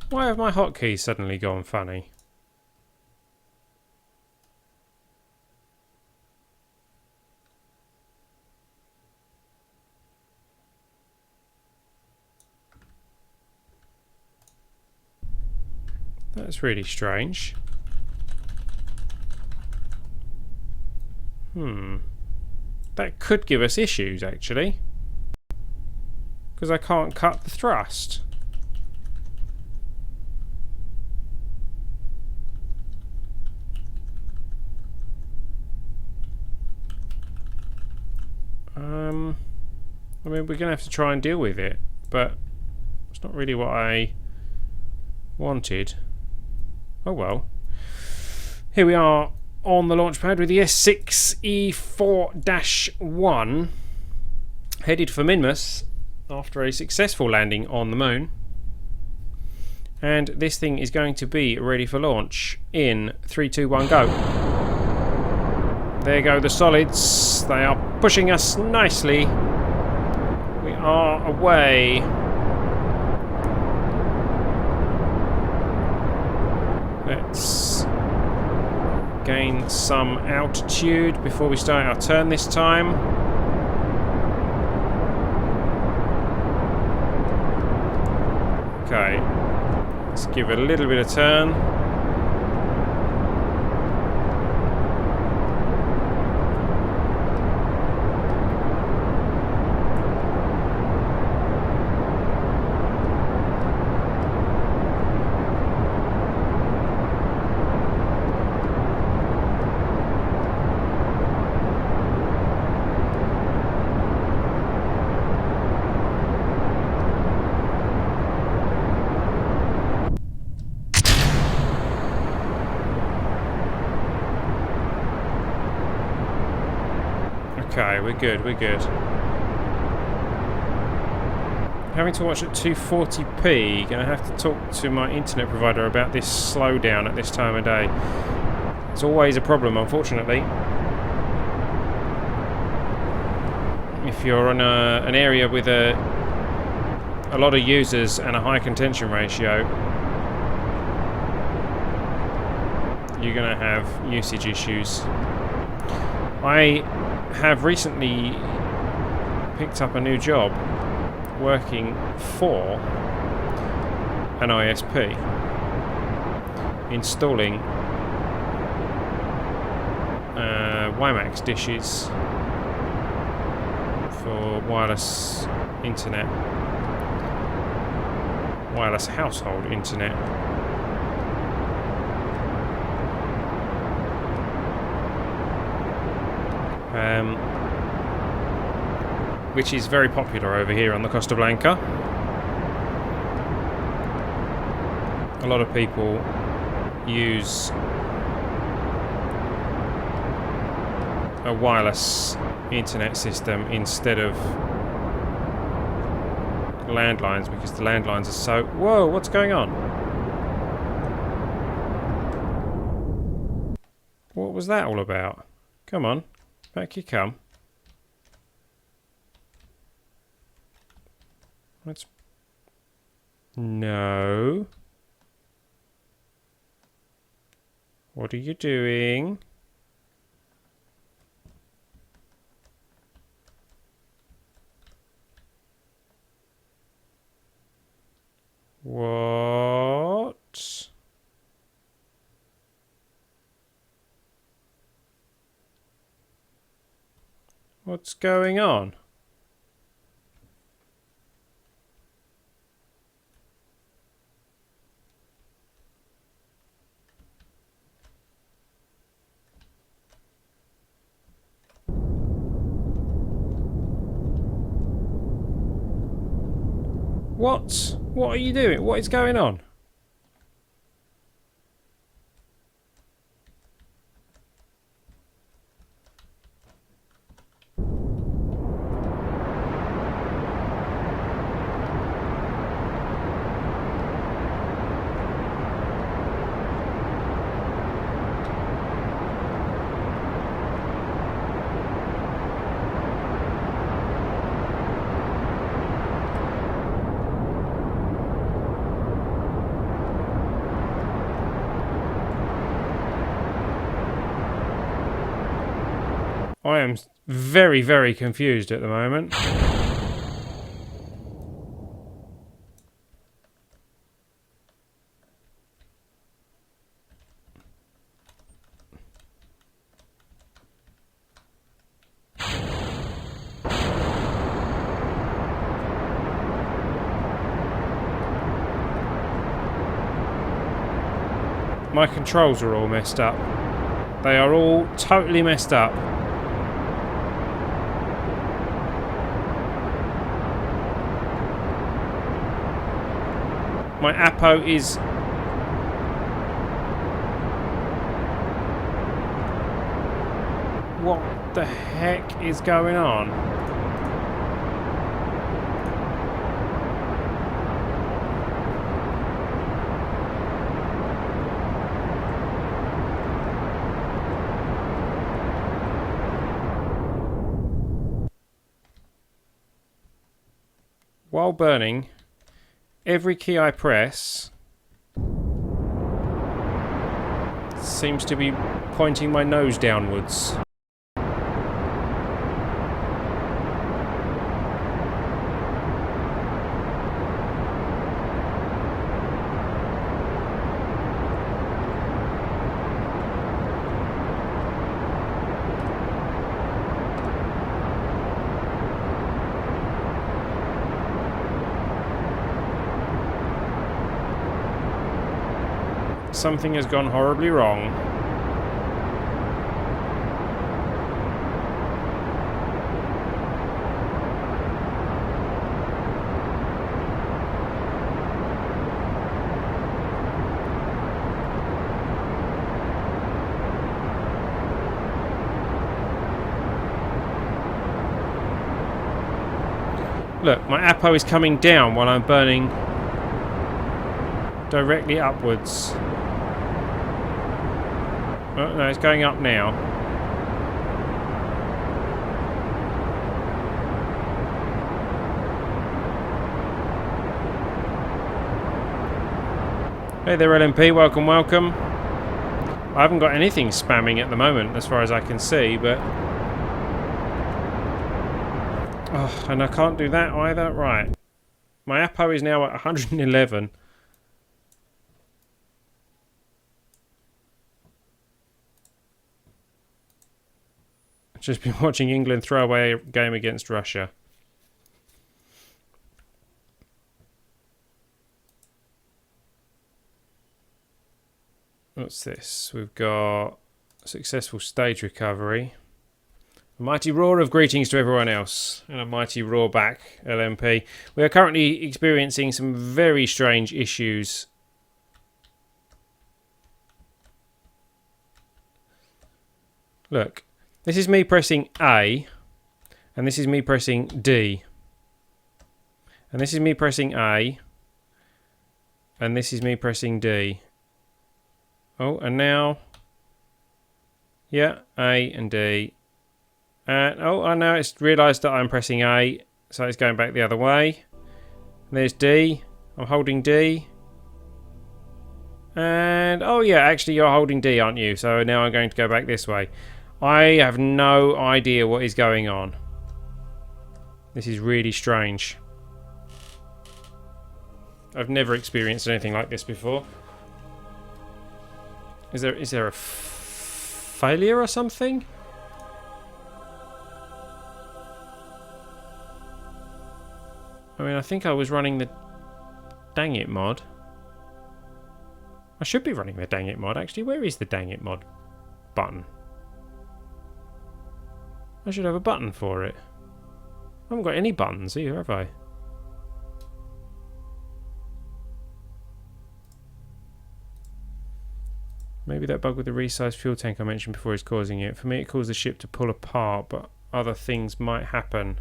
Why have my hotkeys suddenly gone funny? That's really strange. That could give us issues, actually. Because I can't cut the thrust. I mean, we're going to have to try and deal with it, but it's not really what I wanted. Oh well. Here we are on the launch pad with the S06E04-1, headed for Minmus after a successful landing on the moon. And this thing is going to be ready for launch in 3, 2, 1, go. There go the solids. They are pushing us nicely. We are away. Let's gain some altitude before we start our turn this time. Okay, let's give it a little bit of turn. Okay, we're good, we're good. Having to watch at 240p, gonna have to talk to my internet provider about this slowdown at this time of day. It's always a problem, unfortunately. If you're on an area with a lot of users and a high contention ratio, you're gonna have usage issues. I have recently picked up a new job working for an ISP, installing WiMAX dishes for wireless internet, wireless household internet. Which is very popular over here on the Costa Blanca. A lot of people use a wireless internet system instead of landlines because the landlines are so... Whoa, what's going on? What was that all about? Come on, back you come. Let's... No. What are you doing? What? What's going on? What? What are you doing? What is going on? I am very, very confused at the moment. My controls are all messed up. They are all totally messed up. My Apo is... What the heck is going on? While burning, every key I press seems to be pointing my nose downwards. Something has gone horribly wrong. Look, my Apo is coming down while I'm burning directly upwards. Oh, no, it's going up now. Hey there, LMP. Welcome, welcome. I haven't got anything spamming at the moment, as far as I can see, but... Oh, and I can't do that either. Right. My Apo is now at 111. Just been watching England throw away a game against Russia. What's this? We've got successful stage recovery. A mighty roar of greetings to everyone else. And a mighty roar back, LMP. We are currently experiencing some very strange issues. Look. This is me pressing A, and this is me pressing D. And this is me pressing A, and this is me pressing D. Oh, and now, yeah, A and D. And oh, I now it's realised that I'm pressing A, so it's going back the other way. And there's D. I'm holding D. And oh yeah, actually you're holding D, aren't you? So now I'm going to go back this way. I have no idea what is going on. This is really strange. I've never experienced anything like this before. Is there a failure or something? I mean, I think I was running the Dang It mod. I should be running the Dang It mod, actually. Where is the Dang It mod button? I should have a button for it. I haven't got any buttons either, have I? Maybe that bug with the resized fuel tank I mentioned before is causing it. For me, it caused the ship to pull apart, but other things might happen.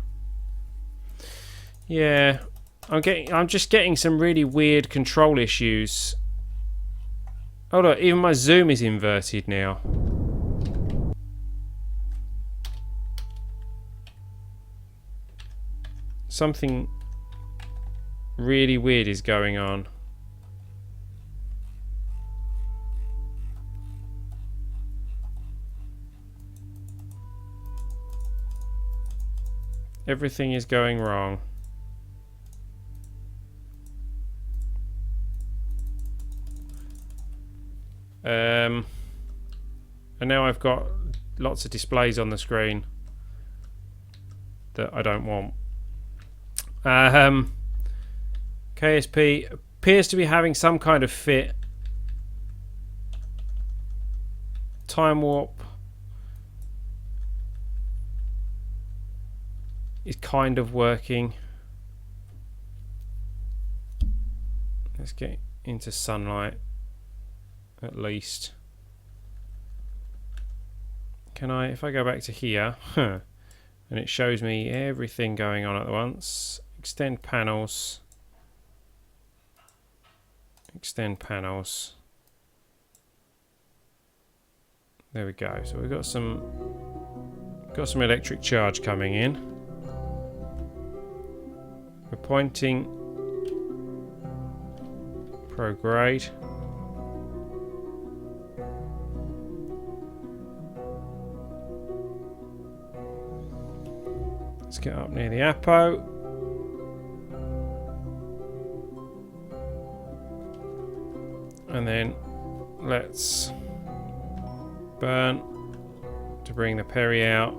Yeah, I'm just getting some really weird control issues. Oh look, even my zoom is inverted now. Something really weird is going on. Everything is going wrong. And now I've got lots of displays on the screen that I don't want. KSP appears to be having some kind of fit. Time warp is kind of working. Let's get into sunlight at least. Can I, if I go back to here, and it shows me everything going on at once. Extend panels. Extend panels. There we go. So we've got some electric charge coming in. We're pointing prograde. Let's get up near the Apo. And then let's burn to bring the Peri out.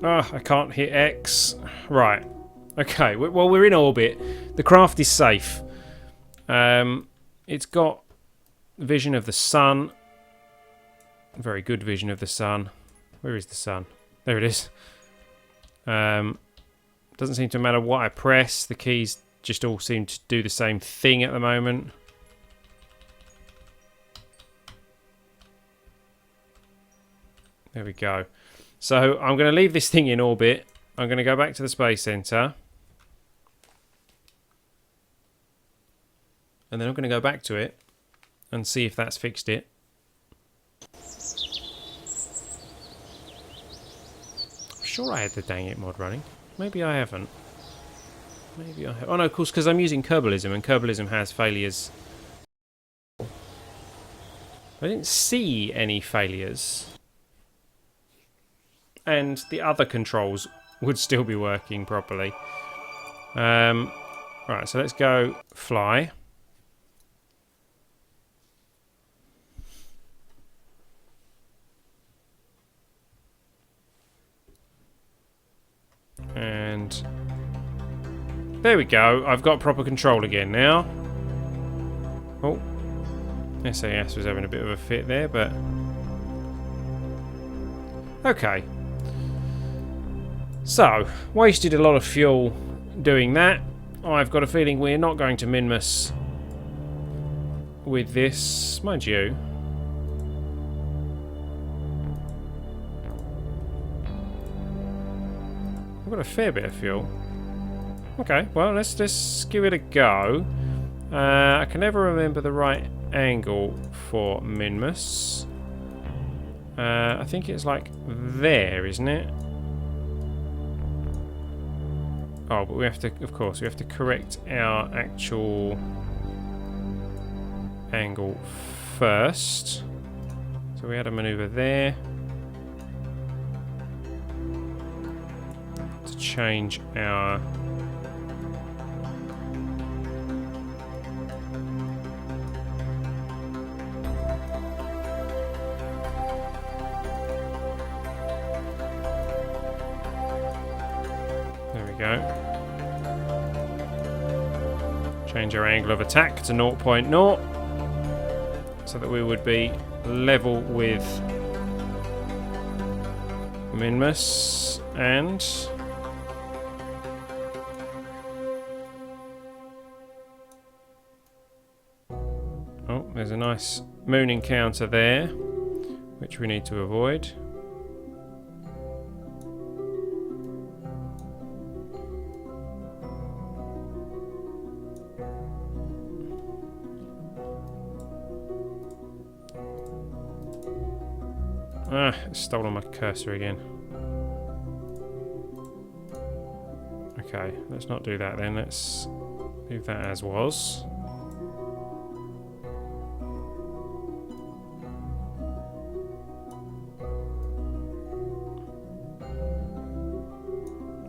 Ah, I can't hit X. Right. Okay, well, we're in orbit. The craft is safe. It's got vision of the sun. Very good vision of the sun. Where is the sun? There it is. Doesn't seem to matter what I press. The keys just all seem to do the same thing at the moment. There we go. So I'm going to leave this thing in orbit. I'm going to go back to the Space Center. And then I'm going to go back to it and see if that's fixed it. I'm sure I had the dang it mod running. Maybe I haven't. Maybe I have. Oh no, of course, because I'm using Kerbalism, and Kerbalism has failures. I didn't see any failures. And the other controls would still be working properly. Right, so let's go fly. And there we go. I've got proper control again now. Oh, SAS was having a bit of a fit there, but okay. So, wasted a lot of fuel doing that. I've got a feeling we're not going to Minmus with this, mind you. I've got a fair bit of fuel. Okay, well, let's just give it a go. I can never remember the right angle for Minmus. I think it's like there, isn't it? Oh, but we have to, of course, we have to correct our actual angle first. So we had a maneuver there to change our go. Change our angle of attack to 0.0. so that we would be level with Minmus and oh, there's a nice moon encounter there, which we need to avoid. Ah, it's stolen my cursor again. Okay, let's not do that then. Let's leave that as was.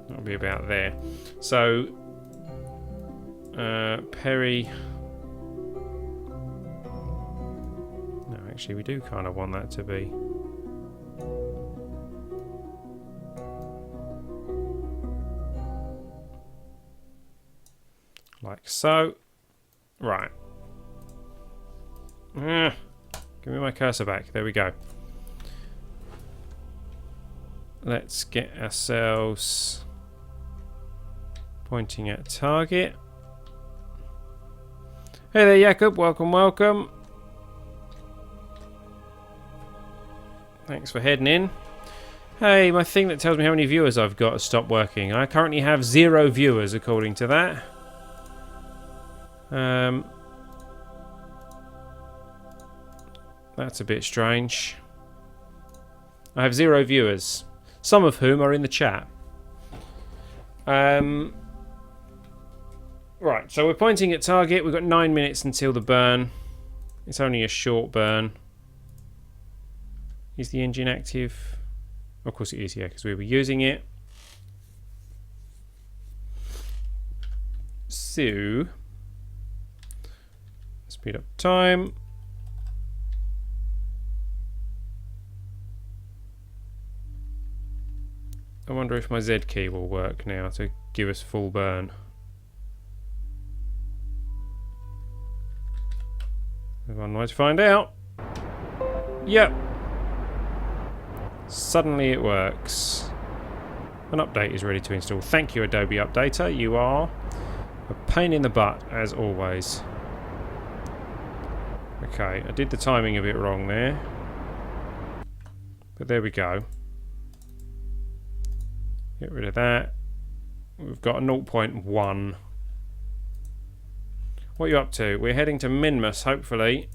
That'll be about there. So, Perry. No, actually, we do kind of want that to be. Like so. Right. Give me my cursor back. There we go. Let's get ourselves pointing at target. Hey there, Jakob. Welcome, welcome. Thanks for heading in. Hey, my thing that tells me how many viewers I've got has stopped working. I currently have 0 viewers according to that. That's a bit strange. I have 0 viewers, some of whom are in the chat. Right, so we're pointing at target. We've got 9 minutes until the burn. It's only a short burn. Is the engine active? Of course it is, yeah, because we were using it. So speed up time. I wonder if my Z key will work now to give us full burn. There's one way to find out. Yep. Suddenly it works. An update is ready to install. Thank you, Adobe Updater. You are a pain in the butt, as always. Okay, I did the timing a bit wrong there. But there we go. Get rid of that. We've got a 0.1. What are you up to? We're heading to Minmus, hopefully.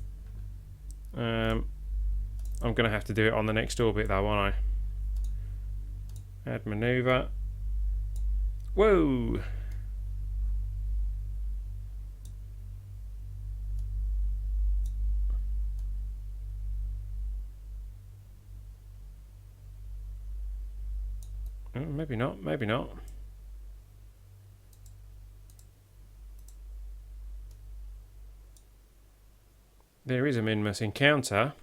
I'm going to have to do it on the next orbit, though, won't I? Add maneuver. Whoa! Maybe not, maybe not. There is a Minmus encounter,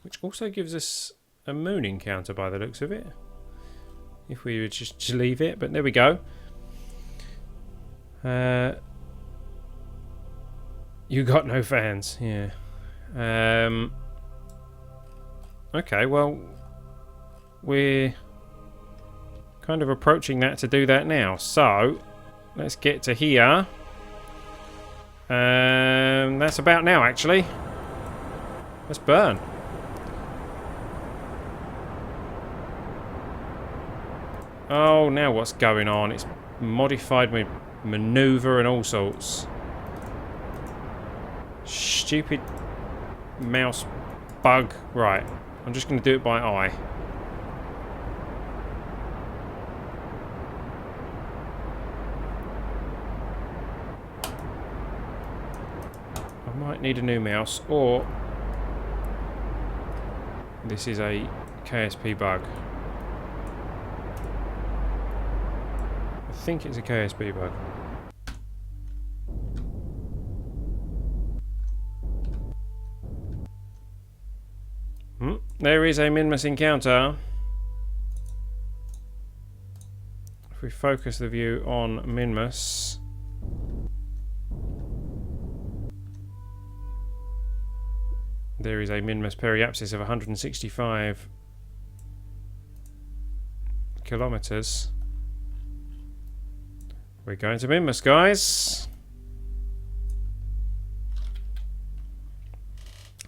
which also gives us a moon encounter by the looks of it. If we would just leave it, but there we go. You got no fans, yeah. Okay, well, we're kind of approaching that to do that now. So, let's get to here. That's about now, actually. Let's burn. Oh, now what's going on? It's modified my maneuver and all sorts. Stupid mouse bug. Right, I'm just going to do it by eye. I might need a new mouse, or this is a KSP bug. I think it's a KSP bug. There is a Minmus encounter. If we focus the view on Minmus. There is a Minmus periapsis of 165 kilometers. We're going to Minmus, guys.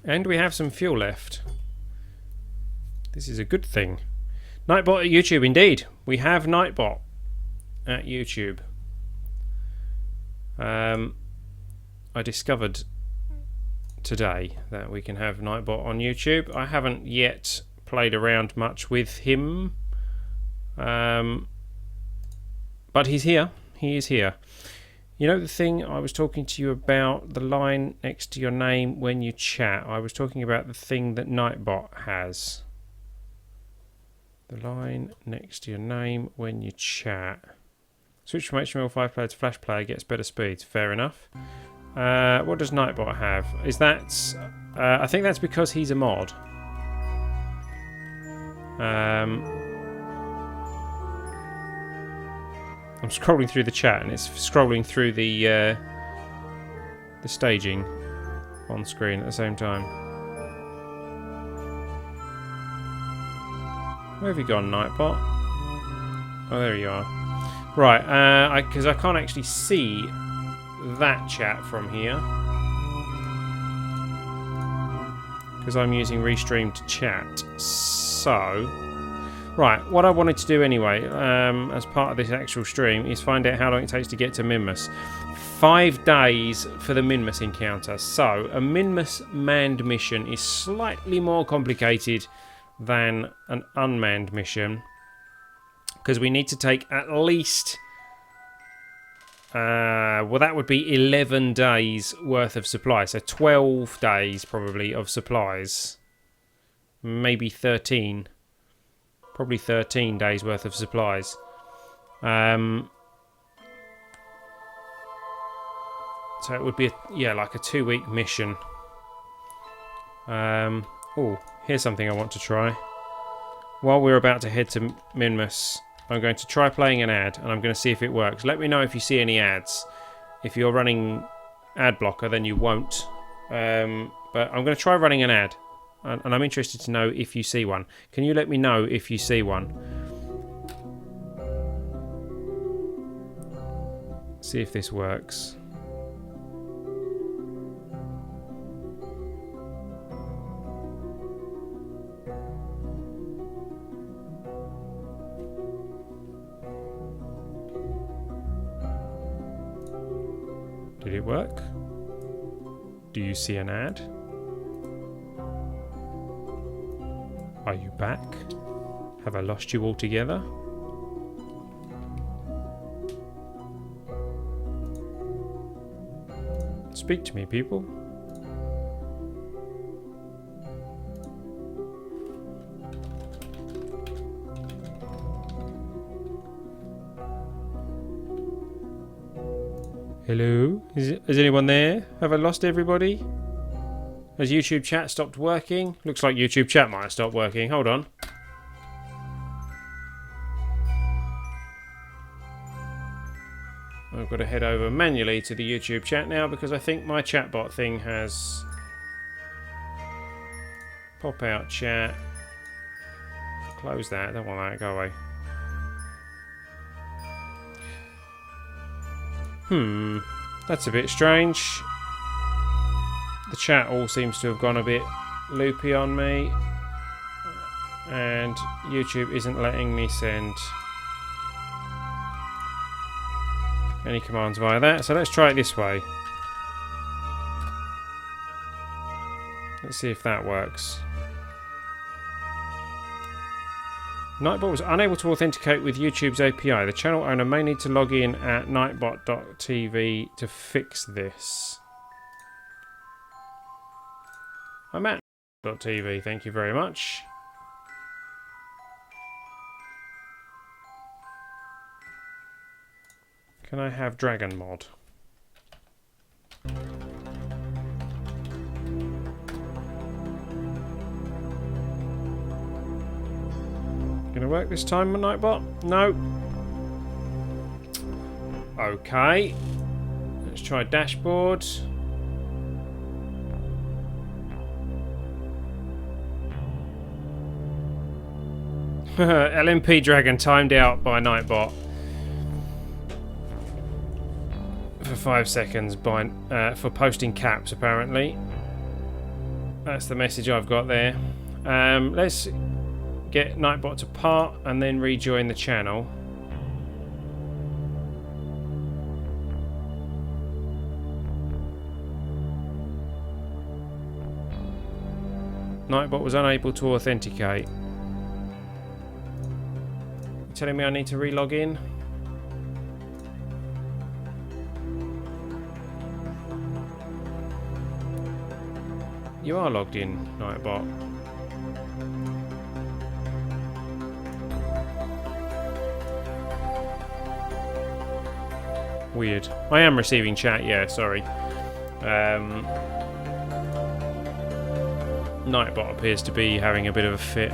And we have some fuel left. This is a good thing. Nightbot at YouTube, indeed. We have Nightbot at YouTube. I discovered today that we can have Nightbot on YouTube. I haven't yet played around much with him. But he's here. He is here. You know the thing I was talking to you about, the line next to your name when you chat? I was talking about the thing that Nightbot has. The line next to your name when you chat. Switch from HTML5 player to Flash player gets better speeds. Fair enough. What does Nightbot have? Is that... I think that's because he's a mod. I'm scrolling through the chat and it's scrolling through the staging on screen at the same time. Where have you gone, Nightbot? Oh, there you are. Right, because I can't actually see that chat from here. Because I'm using Restream to chat. So... Right, what I wanted to do anyway, as part of this actual stream, is find out how long it takes to get to Minmus. 5 days for the Minmus encounter. So, a Minmus manned mission is slightly more complicated than an unmanned mission. Because we need to take at least... well, that would be 11 days worth of supplies. So 12 days, probably, of supplies. Maybe 13. Probably 13 days worth of supplies. So it would be, like a 2-week mission. Oh, here's something I want to try. While we're about to head to Minmus, I'm going to try playing an ad, and I'm going to see if it works. Let me know if you see any ads. If you're running ad blocker, then you won't. But I'm going to try running an ad. And I'm interested to know if you see one. Can you let me know if you see one? See if this works. Did it work? Do you see an ad? Are you back? Have I lost you altogether? Speak to me, people. Hello? Is anyone there? Have I lost everybody? Has YouTube chat stopped working? Looks like YouTube chat might have stopped working. Hold on. I've got to head over manually to the YouTube chat now because I think my chatbot thing has... Pop out chat. Close that. Don't want that. Go away. That's a bit strange. The chat all seems to have gone a bit loopy on me, and YouTube isn't letting me send any commands via that, so let's try it this way. Let's see if that works. Nightbot was unable to authenticate with YouTube's API. The channel owner may need to log in at nightbot.tv to fix this. I'm at .tv, thank you very much. Can I have Dragon Mod? Gonna work this time, Nightbot? No. Okay. Let's try dashboard. LMP Dragon timed out by Nightbot for 5 seconds by for posting caps, apparently. That's the message I've got there. Let's get Nightbot to part and then rejoin the channel. Nightbot was unable to authenticate. Telling me I need to re-log in? You are logged in, Nightbot. Weird. I am receiving chat, yeah, sorry. Nightbot appears to be having a bit of a fit.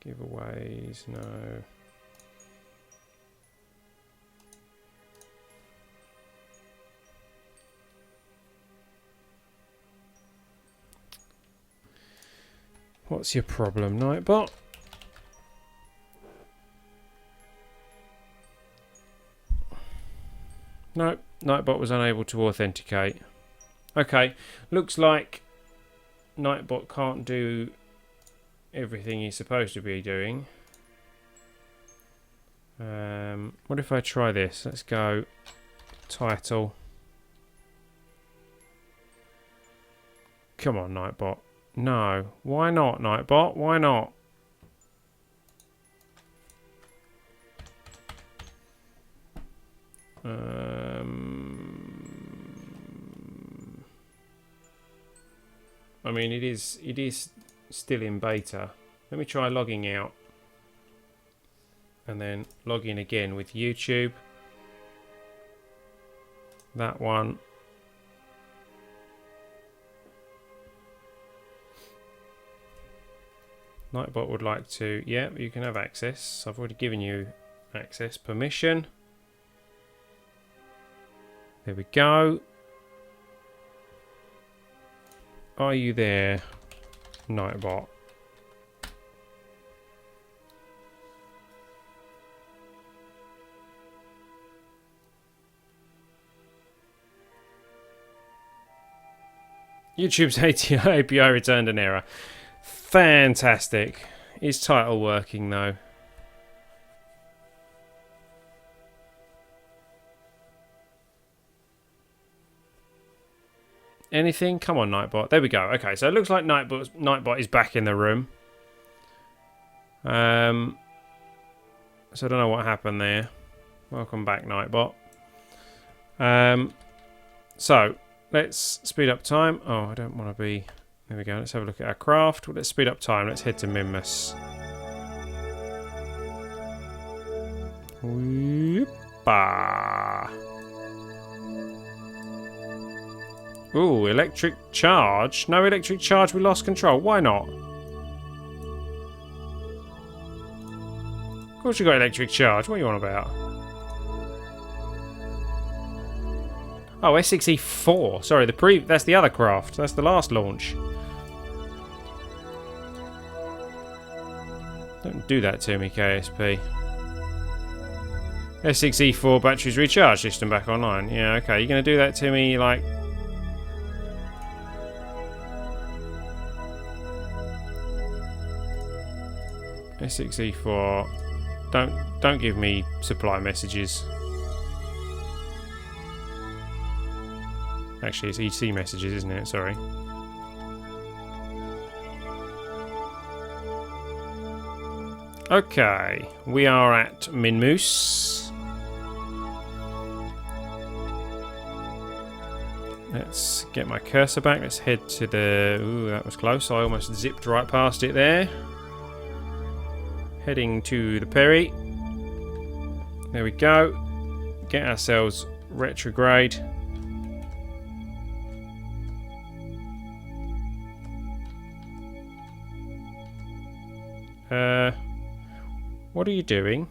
Giveaways, no. What's your problem, Nightbot? Nope, Nightbot was unable to authenticate. Okay, looks like Nightbot can't do everything he's supposed to be doing. What if I try this? Let's go title. Come on, Nightbot. No. Why not, Nightbot? Why not? I mean, it is still in beta. Let me try logging out and then log in again with YouTube. That one. Nightbot would like to, yeah, you can have access. I've already given you access permission. There we go. Are you there, Nightbot? YouTube's API returned an error. Fantastic. Is title working though? Anything? Come on, Nightbot. There we go. Okay, so it looks like Nightbot is back in the room. So I don't know what happened there. Welcome back, Nightbot. So let's speed up time. Oh, I don't want to be... There we go. Let's have a look at our craft. Well, let's speed up time. Let's head to Minmus. Whoop-ah. Ooh, electric charge. No electric charge, we lost control. Why not? Of course you got electric charge. What are you on about? Oh, S06E04. Sorry, that's the other craft. That's the last launch. Don't do that to me, KSP. S06E04 batteries recharge system back online. Yeah, okay. You're going to do that to me, like... S06E4. Don't give me supply messages. Actually, it's EC messages, isn't it? Sorry. Okay, we are at Minmus. Let's get my cursor back. Let's head to the... Ooh, that was close. I almost zipped right past it there. Heading to the Perry. There we go. Get ourselves retrograde. What are you doing?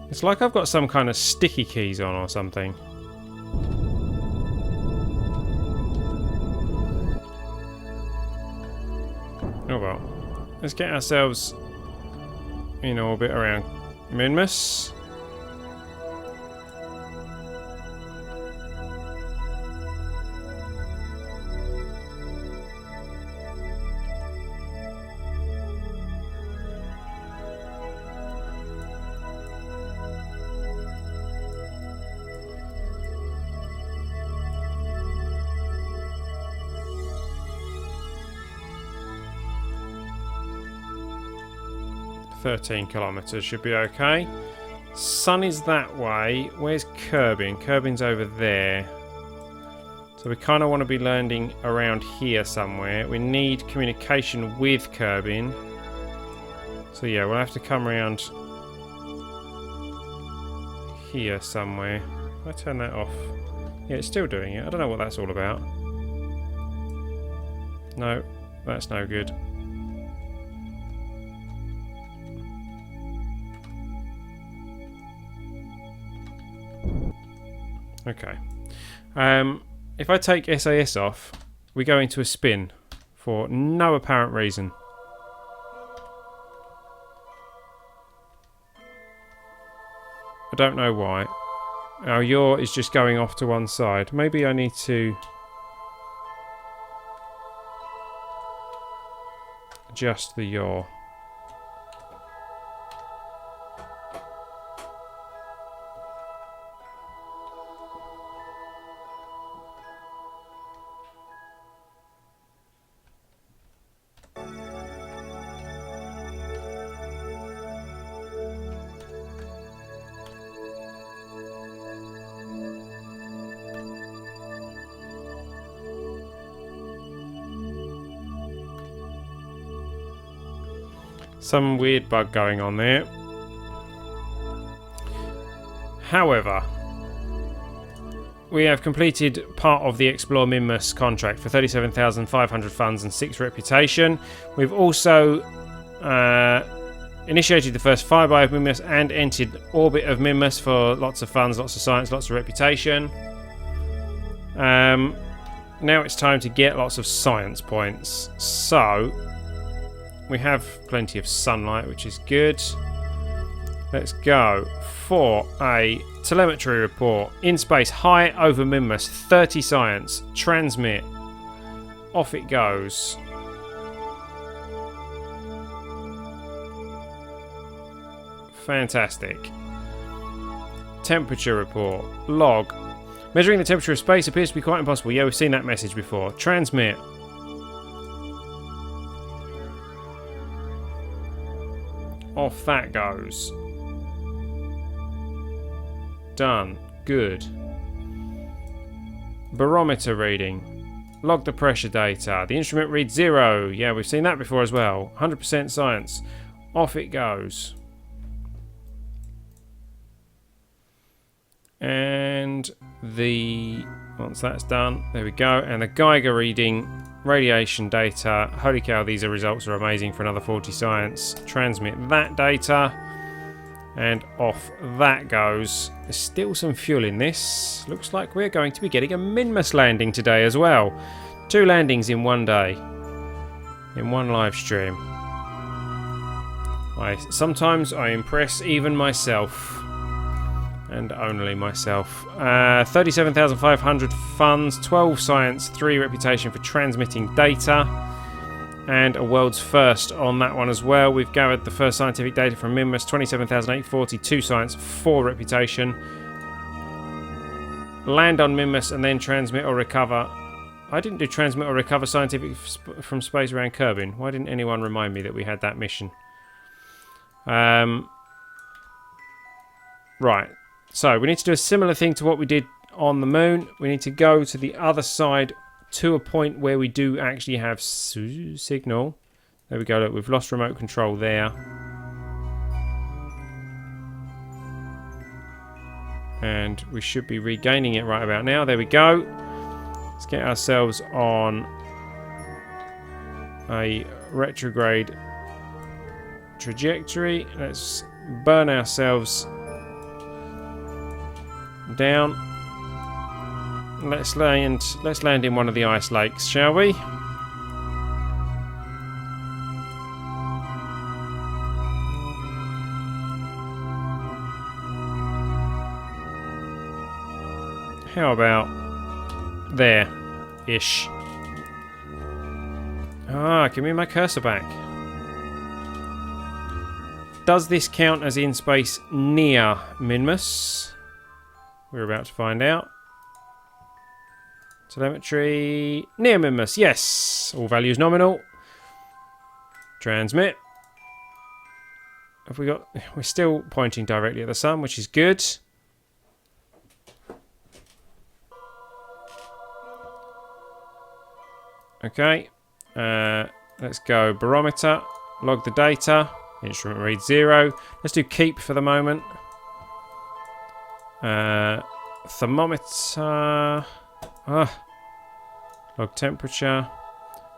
It's like I've got some kind of sticky keys on or something. Oh well. Let's get ourselves in orbit around Minmus. .13 should be okay. Sun is that way. Where's Kerbin? Kerbin's over there. So we kind of want to be landing around here somewhere. We need communication with Kerbin. So yeah, we'll have to come around here somewhere. If I turn that off. Yeah, it's still doing it. I don't know what that's all about. No, that's no good. Okay. If I take SAS off, we go into a spin for no apparent reason. I don't know why. Our yaw is just going off to one side. Maybe I need to adjust the yaw. Some weird bug going on there. However, we have completed part of the Explore Minmus contract for 37,500 funds and 6 reputation. We've also initiated the first flyby of Minmus and entered orbit of Minmus for lots of funds, lots of science, lots of reputation. Now it's time to get lots of science points. So we have plenty of sunlight, which is good. Let's go for a telemetry report. In space, high over Minmus, 30 science. Transmit. Off it goes. Fantastic. Temperature report. Log. Measuring the temperature of space appears to be quite impossible. Yeah, we've seen that message before. Transmit. Off that goes. Done. Good. Barometer reading. Log the pressure data. The instrument reads 0. Yeah, we've seen that before as well. 100% science. Off it goes. And once that's done, there we go. And the Geiger reading. Radiation data. Holy cow, these results are amazing for another 40 science. Transmit that data. And off that goes. There's still some fuel in this. Looks like we're going to be getting a Minmus landing today as well. 2 landings in one day. In one live stream. Sometimes I impress even myself. And only myself. 37,500 funds, 12 science, 3 reputation for transmitting data. And a world's first on that one as well. We've gathered the first scientific data from Minmus, 27,840, 2 science, 4 reputation. Land on Minmus and then transmit or recover. I didn't do transmit or recover scientific from space around Kerbin. Why didn't anyone remind me that we had that mission? Right. So we need to do a similar thing to what we did on the moon. We need to go to the other side to a point where we do actually have signal. There we go, look, we've lost remote control there. And we should be regaining it right about now. There we go. Let's get ourselves on a retrograde trajectory. Let's burn ourselves down. Let's land in one of the ice lakes, shall we? How about there-ish? Ah, give me my cursor back. Does this count as in space near Minmus? We're about to find out. Telemetry near Minmus. Yes. All values nominal. Transmit. Have we got? We're still pointing directly at the sun, which is good. Okay. Let's go barometer. Log the data. Instrument reads 0. Let's do keep for the moment. Thermometer. Log temperature.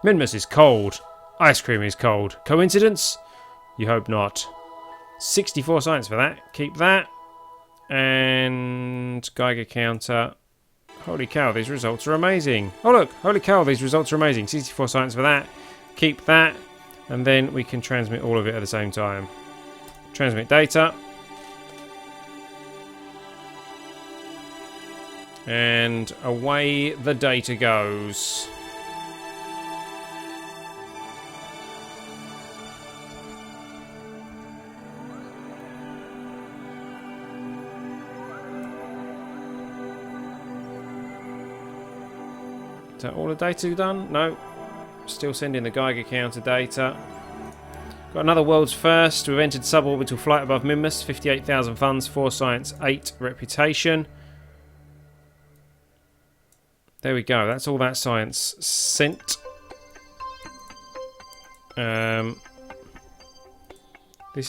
Minmus is cold. Ice cream is cold. Coincidence? You hope not. 64 science for that. Keep that. And Geiger counter. Holy cow, these results are amazing. Oh look, holy cow, these results are amazing. 64 science for that. Keep that. And then we can transmit all of it at the same time. Transmit data. And away the data goes. Is that all the data done? No. Still sending the Geiger counter data. Got another world's first. We've entered suborbital flight above Minmus. 58,000 funds, 4 science, 8 reputation. There we go. That's all that science sent. This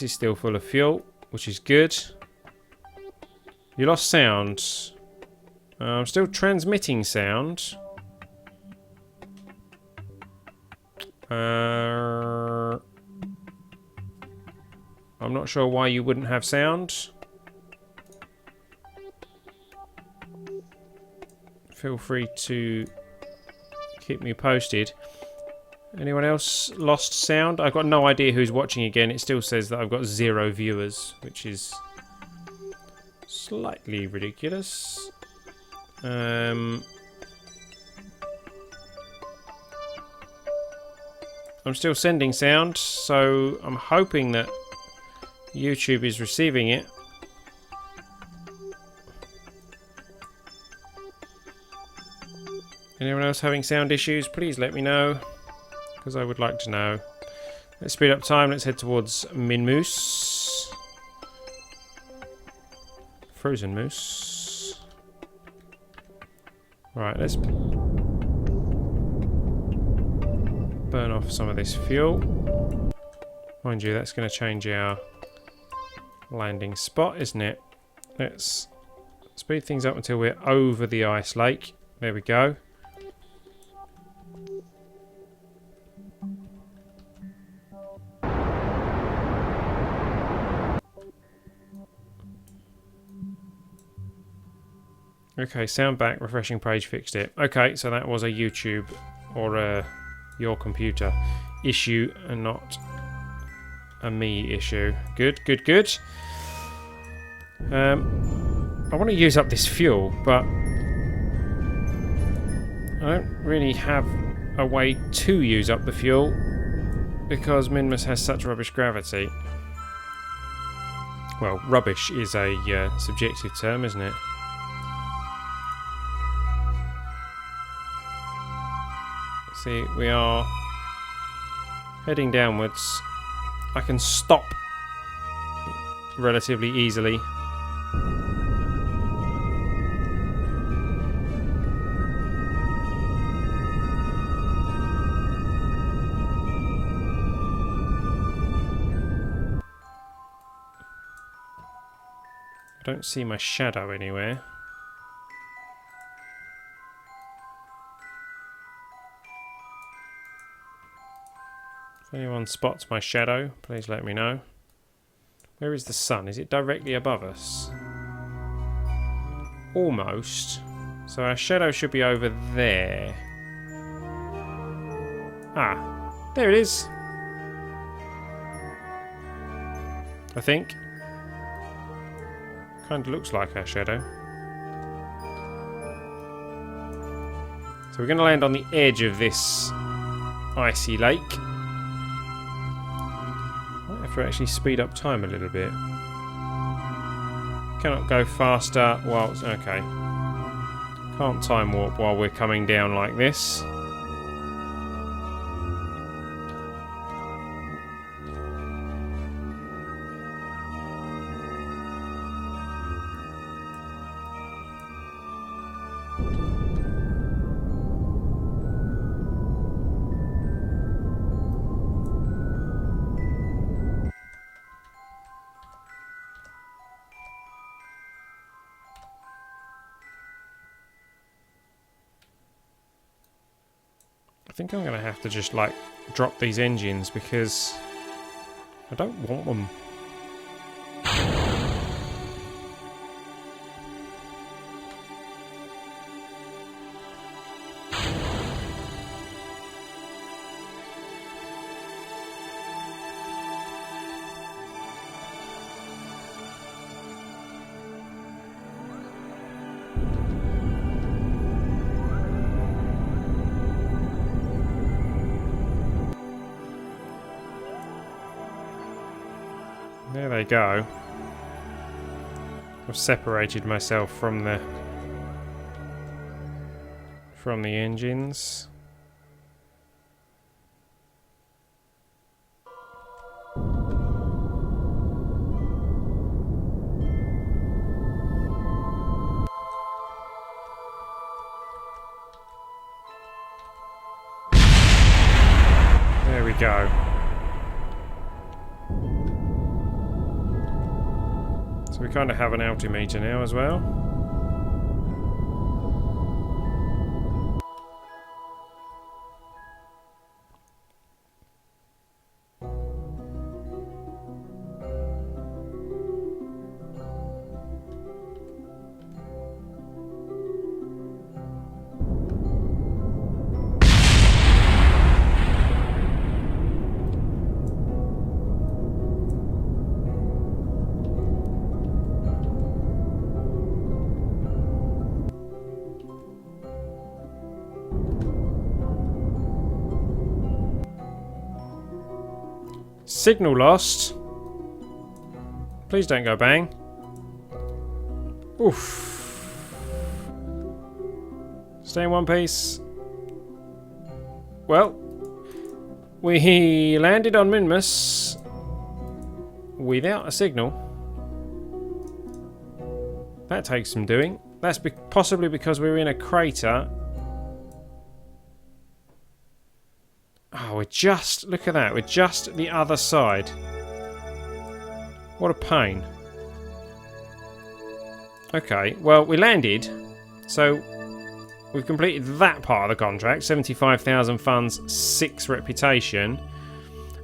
is still full of fuel, which is good. You lost sound. I'm still transmitting sound. I'm not sure why you wouldn't have sound. Feel free to keep me posted. Anyone else lost sound? I've got no idea who's watching again. It still says that I've got 0 viewers, which is slightly ridiculous. I'm still sending sound, so I'm hoping that YouTube is receiving it. Anyone else having sound issues? Please let me know, because I would like to know. Let's speed up time. Let's head towards Minmus. Frozen moose. Right, let's burn off some of this fuel. Mind you, that's going to change our landing spot, isn't it? Let's speed things up until we're over the ice lake. There we go. Okay, sound back, refreshing page, fixed it. Okay, so that was a YouTube or a your computer issue and not a me issue. Good, good, good. I want to use up this fuel, but I don't really have a way to use up the fuel because Minmus has such rubbish gravity. Well, rubbish is a subjective term, isn't it? See, we are heading downwards. I can stop relatively easily. don't see my shadow anywhere. If anyone spots my shadow, please let me know. Where is the sun? Is it directly above us? Almost. So our shadow should be over there. Ah, there it is. I think. Kind of looks like our shadow. So we're going to land on the edge of this icy lake. Might have to actually speed up time a little bit. Cannot go faster while... Okay. Can't time warp while we're coming down like this. I think I'm going to have to just, like, drop these engines because I don't want them. There they go. I've separated myself from the engines. There we go. So we kind of have an altimeter now as well. Signal lost. Please don't go bang. Oof. Stay in one piece. Well, we landed on Minmus without a signal. That takes some doing. That's possibly because we're in a crater. Oh, we're just... Look at that. We're just the other side. What a pain. Okay, well, we landed. So, we've completed that part of the contract. 75,000 funds, 6 reputation.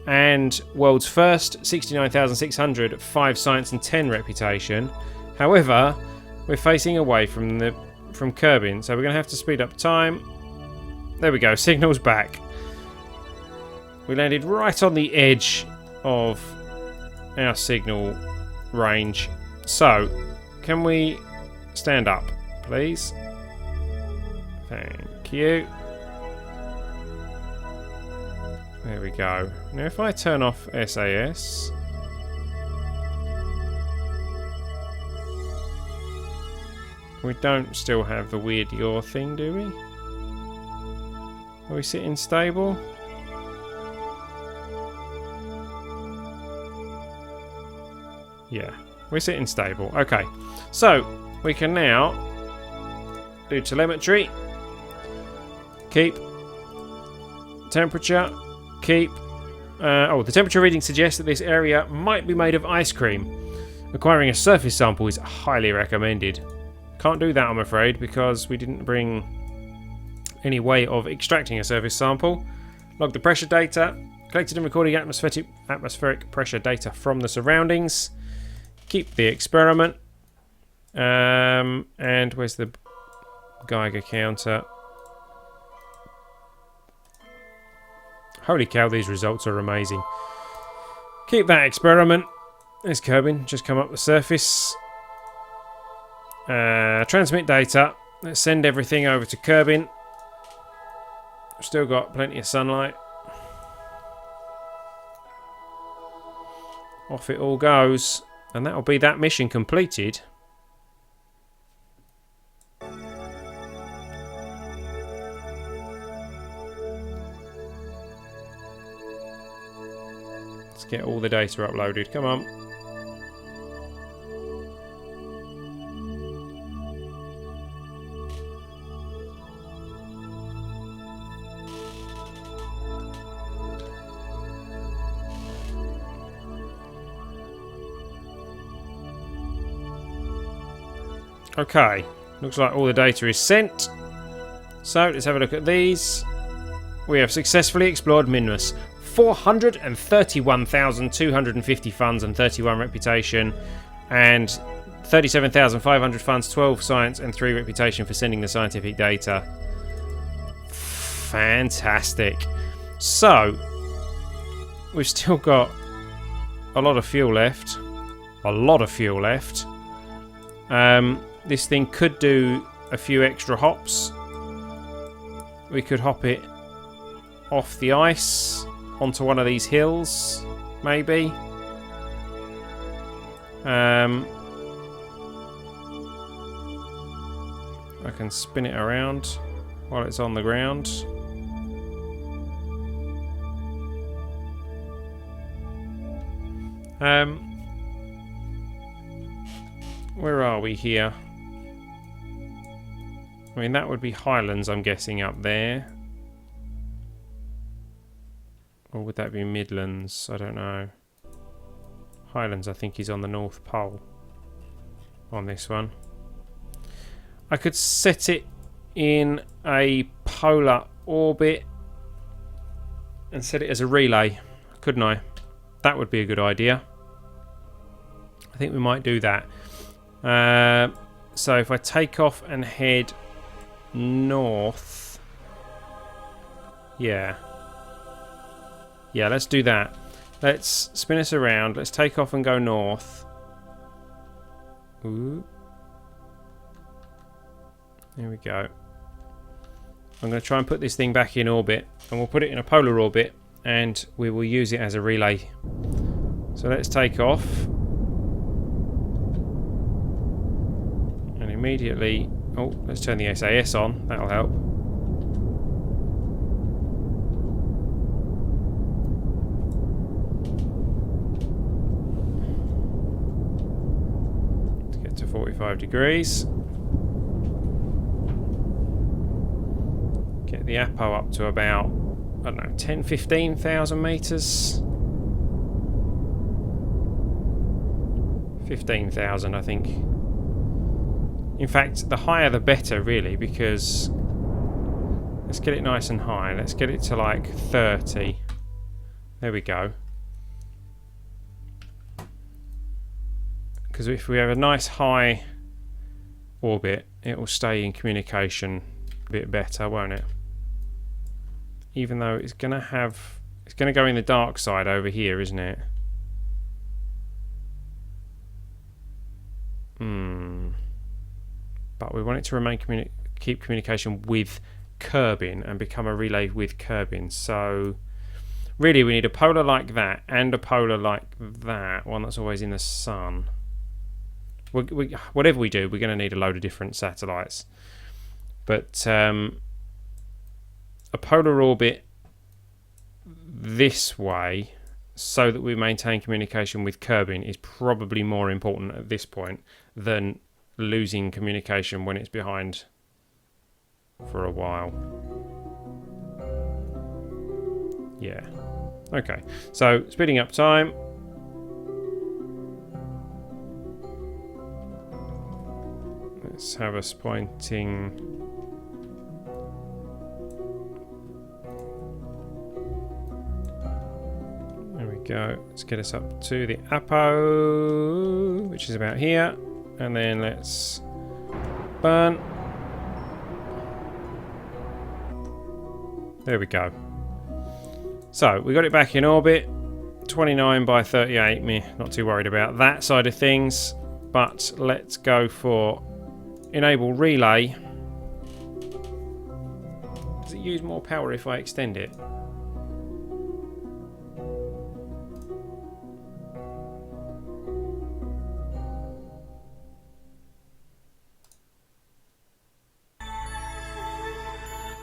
And world's first, 69,600, 5 science and 10 reputation. However, we're facing away from Kerbin. So we're going to have to speed up time. There we go. Signal's back. We landed right on the edge of our signal range. So, can we stand up, please? Thank you. There we go. Now, if I turn off SAS... We don't still have the weird yaw thing, do we? Are we sitting stable? Yeah, we're sitting stable. Okay, so we can now do telemetry. Keep temperature. Keep. The temperature reading suggests that this area might be made of ice cream. Acquiring a surface sample is highly recommended. Can't do that, I'm afraid, because we didn't bring any way of extracting a surface sample. Log the pressure data. Collected and recording atmospheric pressure data from the surroundings. Keep the experiment. And where's the Geiger counter? Holy cow, these results are amazing. Keep that experiment. There's Kerbin, just come up the surface. Transmit data. Let's send everything over to Kerbin. Still got plenty of sunlight. Off it all goes. And that'll be that mission completed. Let's get all the data uploaded. Come on. Okay, looks like all the data is sent. So let's have a look at these. We have successfully explored Minmus. 431,250 funds and 31 reputation, and 37,500 funds, 12 science, and 3 reputation for sending the scientific data. Fantastic. So we've still got a lot of fuel left. This thing could do a few extra hops. We could hop it off the ice onto one of these hills, maybe. I can spin it around while it's on the ground. Where are we here? I mean, that would be Highlands, I'm guessing, up there. Or would that be Midlands? I don't know. Highlands, I think, is on the North Pole on this one. I could set it in a polar orbit and set it as a relay, couldn't I? That would be a good idea. I think we might do that. So if I take off and head north, yeah, let's do that. Let's spin us around. Let's take off and go north. Ooh, there we go. I'm going to try and put this thing back in orbit, and we'll put it in a polar orbit, and we will use it as a relay. So let's take off. And immediately... Oh, let's turn the SAS on. That'll help. Let's get to 45 degrees. Get the Apo up to about, I don't know, 10,000-15,000 metres. 15,000, I think. In fact, the higher the better, really, because let's get it nice and high. Let's get it to like 30. There we go. Because if we have a nice high orbit, it will stay in communication a bit better, won't it? Even though it's going to go in the dark side over here, isn't it? But we want it to remain keep communication with Kerbin and become a relay with Kerbin. So really we need a polar like that and a polar like that, one that's always in the sun. Whatever we do, we're going to need a load of different satellites. But a polar orbit this way, so that we maintain communication with Kerbin, is probably more important at this point than losing communication when it's behind for a while. Yeah. Okay. So speeding up time. Let's have us pointing. There we go. Let's get us up to the Apo, which is about here. And then let's burn. There we go. So we got it back in orbit. 29 by 38. Meh, not too worried about that side of things. But let's go for enable relay. Does it use more power if I extend it?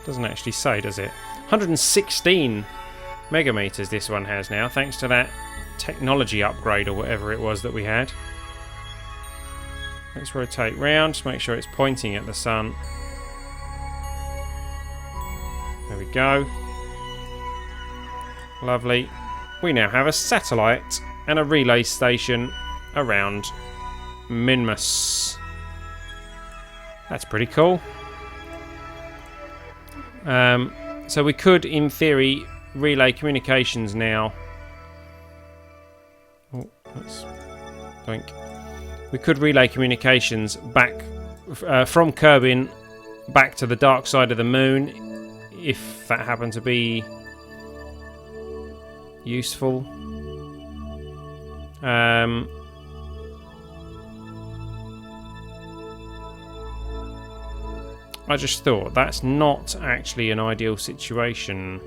Doesn't actually say, does it? 116 megameters this one has now, thanks to that technology upgrade or whatever it was that we had. Let's rotate round to make sure it's pointing at the sun. There we go. Lovely. We now have a satellite and a relay station around Minmus. That's pretty cool. So we could, in theory, relay communications now. Oh, let's blink. We could relay communications back from Kerbin back to the dark side of the moon, if that happened to be useful. I just thought that's not actually an ideal situation.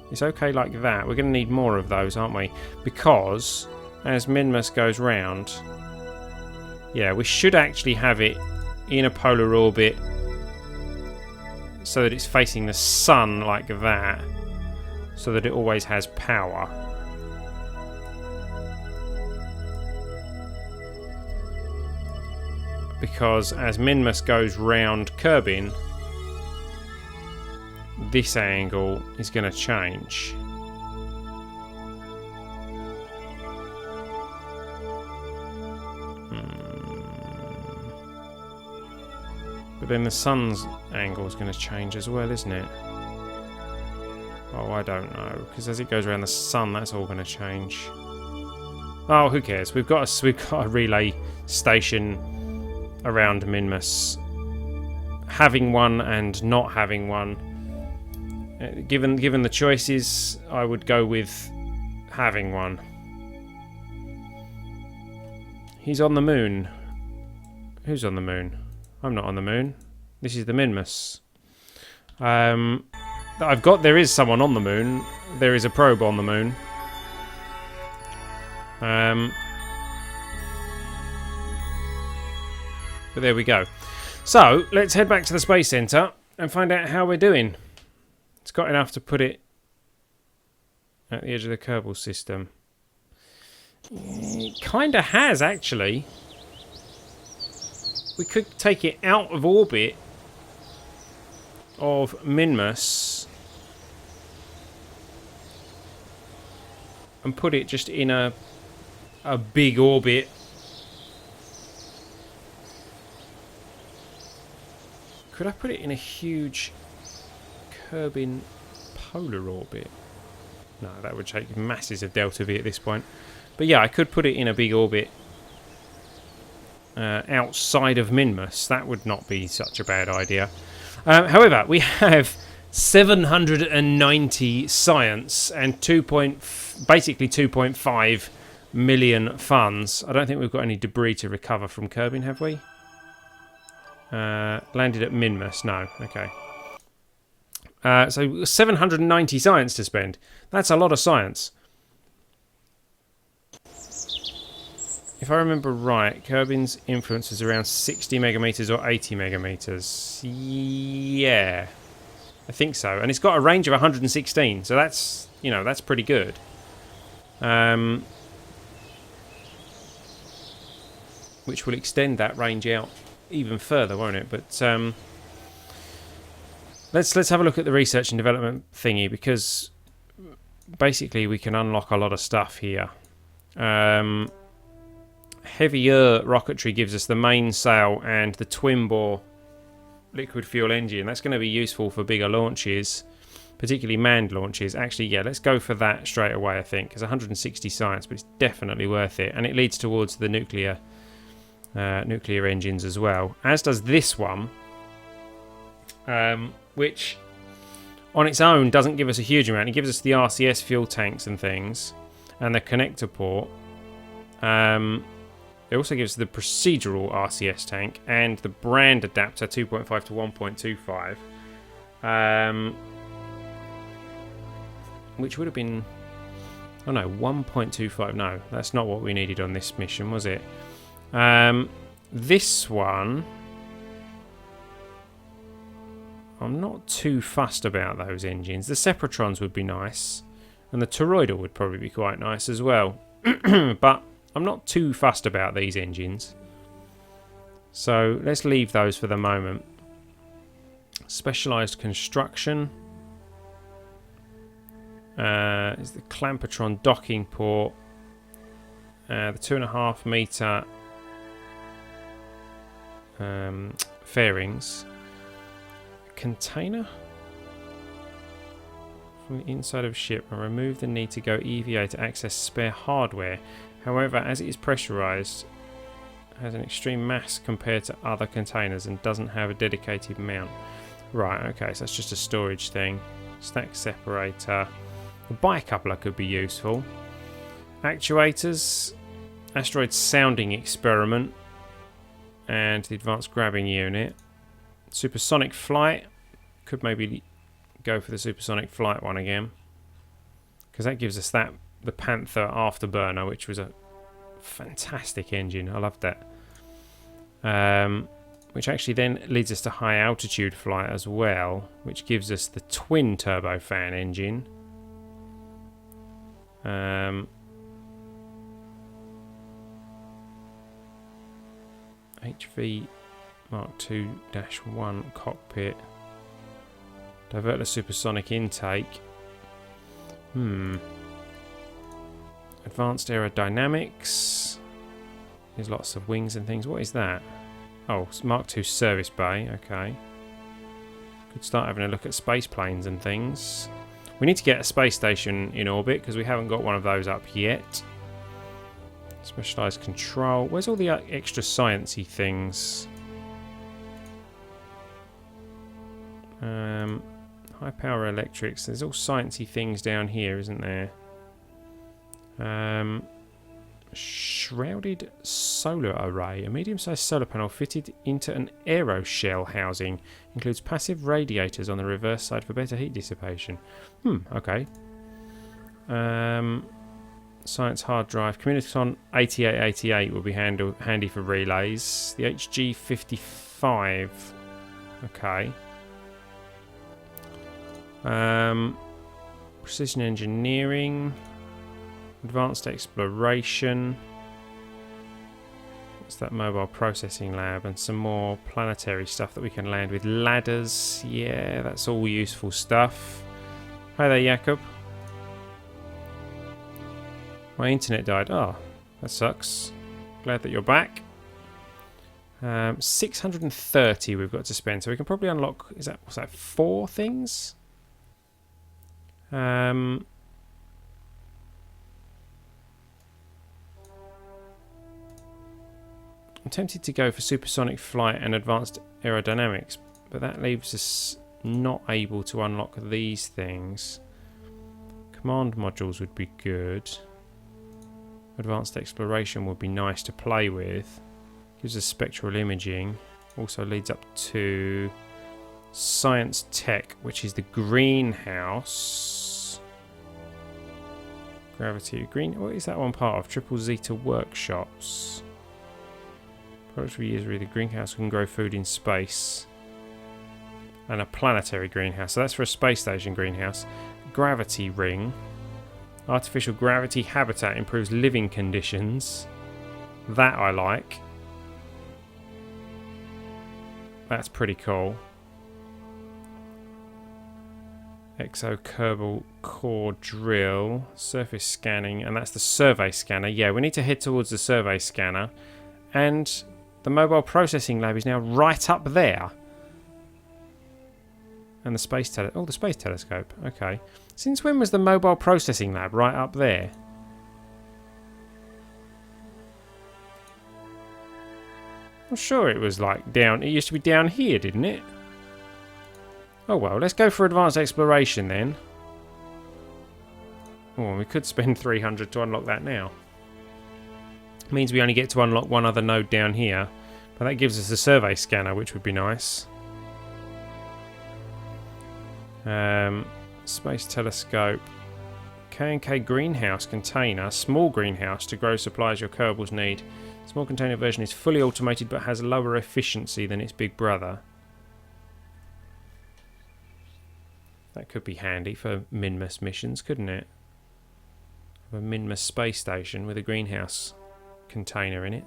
It's okay like that. We're going to need more of those, aren't we? Because as Minmus goes round, yeah, we should actually have it in a polar orbit so that it's facing the sun like that, so that it always has power. Because as Minmus goes round Kerbin, this angle is going to change. But then the sun's angle is going to change as well, isn't it? Oh, I don't know, because as it goes around the sun, that's all going to change. Oh, who cares? We've got a relay station around Minmus. Having one and not having one, given the choices, I would go with having one. He's on the moon. Who's on the moon? I'm not on the moon. This is the Minmus. There is someone on the moon. There is a probe on the moon. But there we go. So, let's head back to the Space Center and find out how we're doing. It's got enough to put it at the edge of the Kerbal system. It kind of has, actually. We could take it out of orbit of Minmus and put it just in a big orbit. Could I put it in a huge Kerbin polar orbit? No, that would take masses of delta V at this point. But yeah, I could put it in a big orbit outside of Minmus. That would not be such a bad idea. However, we have 790 science and basically 2.5 million funds. I don't think we've got any debris to recover from Kerbin, have we? Landed at Minmus. No, okay. So 790 science to spend. That's a lot of science. If I remember right, Kerbin's influence is around 60 megameters or 80 megameters. Yeah, I think so. And it's got a range of 116, so that's, that's pretty good. Which will extend that range out even further, won't it? But let's have a look at the research and development thingy, because basically we can unlock a lot of stuff here. heavier rocketry gives us the mainsail and the twin-bore liquid fuel engine. That's going to be useful for bigger launches, particularly manned launches. Actually, yeah, let's go for that straight away, I think. It's 160 science, but it's definitely worth it. And it leads towards the nuclear engines as well, as does this one, which on its own doesn't give us a huge amount. It gives us the RCS fuel tanks and things, and the connector port. It also gives the procedural RCS tank and the brand adapter 2.5 to 1.25. Which would have been... Oh no, 1.25. No, that's not what we needed on this mission, was it? This one... I'm not too fussed about those engines. The Separatrons would be nice. And the Toroidal would probably be quite nice as well. But I'm not too fussed about these engines. So let's leave those for the moment. Specialised construction. Is the Clampertron docking port. The 2.5 metre fairings. Container from the inside of a ship and remove the need to go EVA to access spare hardware. However, as it is pressurized, it has an extreme mass compared to other containers and doesn't have a dedicated mount. Right, okay, so that's just a storage thing. Stack separator. The bicoupler could be useful. Actuators, asteroid sounding experiment, and the advanced grabbing unit. Supersonic flight. Could maybe go for the supersonic flight one again, because that gives us the Panther afterburner, which was a fantastic engine. I loved that. Which actually then leads us to high altitude flight as well, which gives us the twin turbofan engine. HV Mark II-1 cockpit. Divert the supersonic intake. Advanced aerodynamics. There's lots of wings and things. What is that? Oh, it's Mark II service bay. Okay. Could start having a look at space planes and things. We need to get a space station in orbit because we haven't got one of those up yet. Specialised control. Where's all the extra sciencey things? High power electrics. There's all sciencey things down here, isn't there? Shrouded solar array. A medium-sized solar panel fitted into an aeroshell housing. Includes passive radiators on the reverse side for better heat dissipation. Okay. Science hard drive. Communiton 8888 will be handy for relays. The HG55. Okay. Precision engineering. Advanced exploration. What's that? Mobile processing lab, and some more planetary stuff that we can land with. Ladders. Yeah, that's all useful stuff. Hi there, Jakob. My internet died. Oh, that sucks. Glad that you're back. 630 we've got to spend, so we can probably unlock. What's that? 4 things. I'm tempted to go for supersonic flight and advanced aerodynamics, but that leaves us not able to unlock these things. Command modules would be good. Advanced exploration would be nice to play with. Gives us spectral imaging. Also leads up to science tech, which is the greenhouse. Gravity green. What is that one part of? Triple Zeta workshops. Products we use the greenhouse can grow food in space. And a planetary greenhouse. So that's for a space station greenhouse. Gravity ring. Artificial gravity habitat improves living conditions. That I like. That's pretty cool. Exo Kerbal core drill, surface scanning, and that's the survey scanner. Yeah, we need to head towards the survey scanner, and the mobile processing lab is now right up there. And the space the space telescope. Okay. Since when was the mobile processing lab right up there? I'm sure it was like down. It used to be down here, didn't it? Oh well, let's go for advanced exploration then. Oh, we could spend 300 to unlock that now. Means we only get to unlock one other node down here, but that gives us a survey scanner, which would be nice. Space telescope, K&K greenhouse container, small greenhouse to grow supplies your Kerbals need. Small container version is fully automated but has lower efficiency than its big brother. That could be handy for Minmus missions, couldn't it? A Minmus space station with a greenhouse container in it.